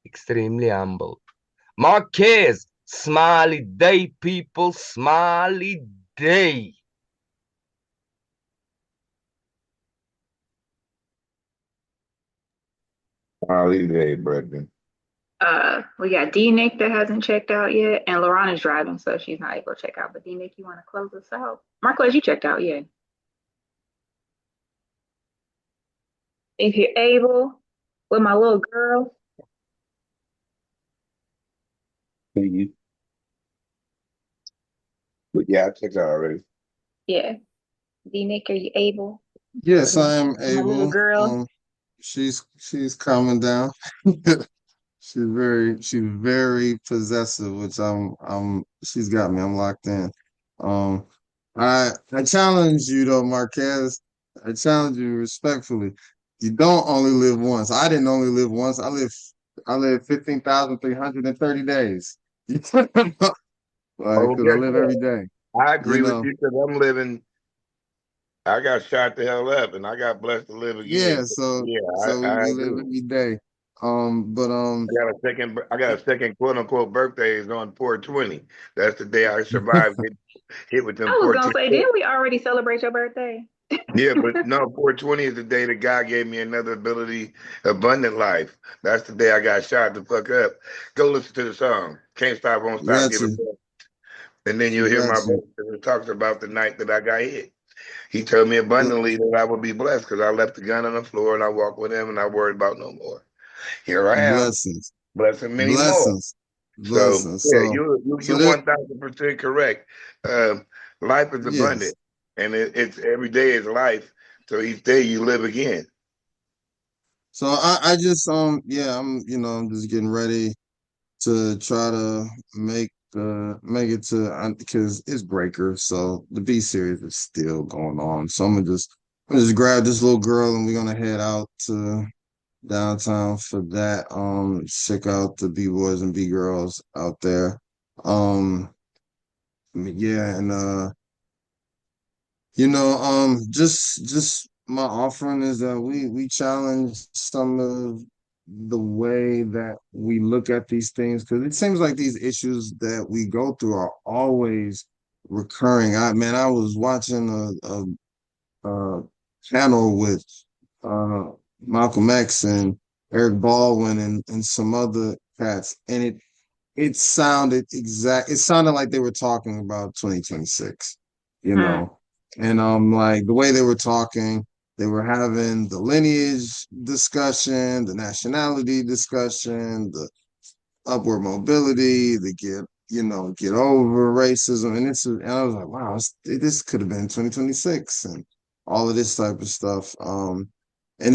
Extremely humbled. Marquez, smiley day, people, smiley day. Holiday, Brendan. We got D Nick that hasn't checked out yet, and Lauren is driving, so she's not able to check out. But D Nick, you want to close us out? Marquez, you checked out, yeah. If you're able, with my little girl, Thank you. But yeah, I checked out already. yeah. D Nick, are you able? Yes, With I am my little able. girl. She's calming down. She's very possessive, which she's got me. I'm locked in. Um I challenge you though, Marquez. I challenge you respectfully. You don't only live once. I didn't only live once. I live 15,330 days. Like, Oh, because I guess live every what? day. I You agree with know. you because I'm living. I got shot the hell up, and I got blessed to live Yeah, again. so Yeah, so we, I we live agree. every day. But I got a second quote unquote birthday is on 420. That's the day I survived getting hit with them I was gonna 14 say, bullets. didn't we already celebrate your birthday? Yeah, but no, 420 is the day that God gave me another ability, abundant life. That's the day I got shot the fuck up. Go listen to the song. Can't stop, won't stop, got give it you. back. And then you'll hear Got my you. voice. It talks about the night that I got hit. He told me Bl- abundantly that I would be blessed because I left the gun on the floor and I walked with him and I worried about no more. Here I am, Blessings. blessing many more. Blessings. So Blessings. yeah, So so you're there 1000% correct. Life is yes. abundant, and it's every day is life. So each day you live again. So I just yeah, I'm just getting ready to try to make it to because it's breaker. So the B series is still going on. So I'm gonna just grab this little girl and we're gonna head out to downtown for that. Check out the B boys and B girls out there. Um, yeah, and just my offering is that we challenge some of the way that we look at these things because it seems like these issues that we go through are always recurring. I was watching a panel with uh Malcolm X and Eric Baldwin and some other cats, and it sounded like they were talking about 2026, you Hmm. know. And like the way they were talking, they were having the lineage discussion, the nationality discussion, the upward mobility, the get over racism. And I was like, wow, this could have been 2026 and all of this type of stuff. And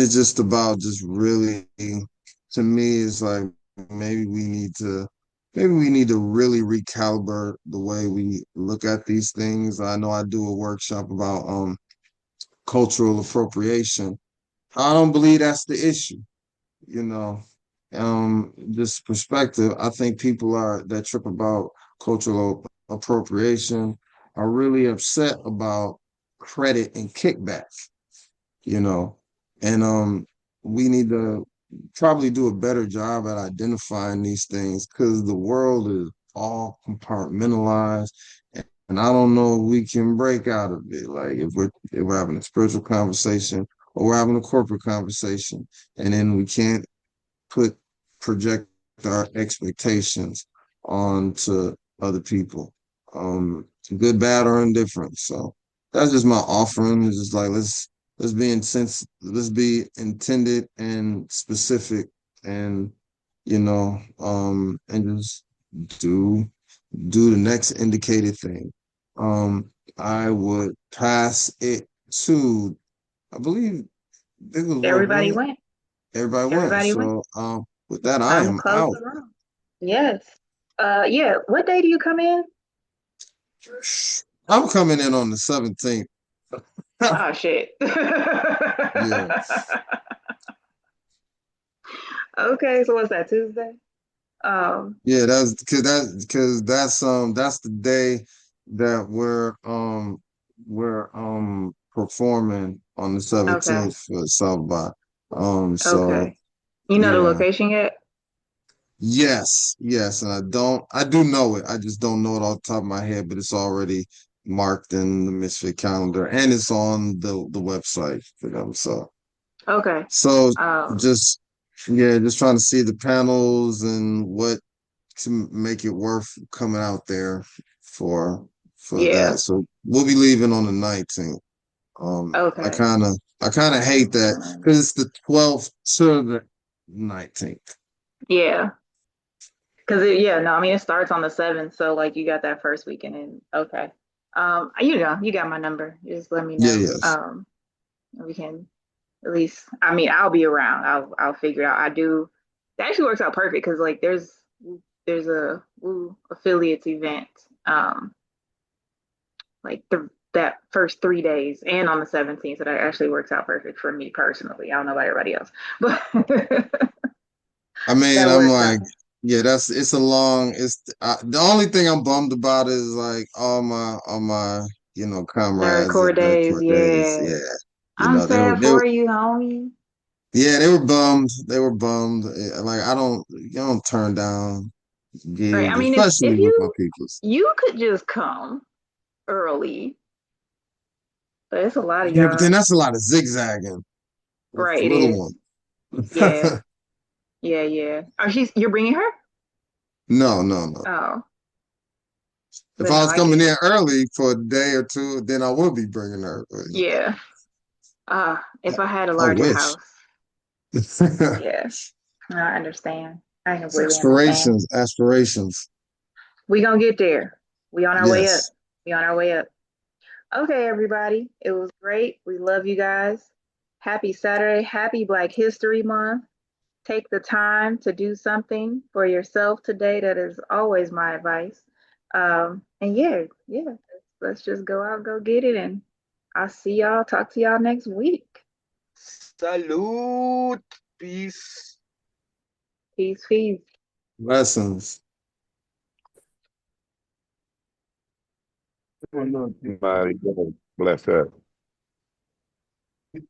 it's just about just really, to me, it's like maybe we need to maybe we need to really recalibrate the way we look at these things. I know I do a workshop about cultural appropriation. I don't believe that's the issue, you know. This perspective, I think people are that trip about cultural appropriation are really upset about credit and kickback, you know. And we need to probably do a better job at identifying these things because the world is all compartmentalized and I don't know if we can break out of it. Like if we're having a spiritual conversation or we're having a corporate conversation, and then we can't put project our expectations onto other people, good, bad, or indifferent. So that's just my offering. It's just like let's be intended and specific, and and just do the next indicated thing. I would pass it to, I believe it was what Everybody one. went. Everybody went. Everybody went. So with that, I Time to am close out. the room. Yes. Yeah. What day do you come in? I'm coming in on the 17th. Oh shit. Yeah. Okay, so what's that, Tuesday? Yeah, that's the day that we're performing on the Okay. 17th for South by. So Okay. You know the yeah. location yet? Yes, and I do know it. I just don't know it off the top of my head, but it's already marked in the Misfit calendar and it's on the website for them. Okay. So Um, just yeah, just trying to see the panels and what to make it worth coming out there for yeah. that. So we'll be leaving on the 19th. I Okay. kind of hate that because it's the 12th to the 19th. Yeah. Yeah, no, I mean it starts on the 7th, so like you got that first weekend in. Okay. You got my number. Just let me Yeah, know. yes. We can at least, I mean, I'll be around. I'll figure it out. I do. That actually works out perfect because like there's a Woo affiliates event like that first 3 days and on the 17th, so that actually works out perfect for me personally. I don't know about everybody else, but I mean, that I'm works out. like, yeah, it's a long. The only thing I'm bummed about is like all my Nerd comrades core at Nerd days, Core days. yeah. Yeah, I'm they were sad they were for you, homie. yeah they were bummed. They were bummed. Like I don't you don't turn down Right. I gigs, mean, if especially with my you peoples. you could just come early, but it's a lot of Yeah, but y'all. then that's a lot of zigzagging with Right, the it little is. one. Yeah. Yeah, yeah. You're bringing her? No, no, no. Oh, If but I no, was I coming get in it. early for a day or two, then I would be bringing her. But, Yeah. If I had a I larger wish. house. Yeah. No, I understand. I completely understand. Aspirations. We gonna get there. We on our way up. Yes. We on our way up. Okay, everybody. It was great. We love you guys. Happy Saturday. Happy Black History Month. Take the time to do something for yourself today. That is always my advice. And yeah, yeah. Let's just go out, go get it, and I'll see y'all. Talk to y'all next week. Salute. Peace. Peace, peace. Blessings. Somebody bless up. Peace.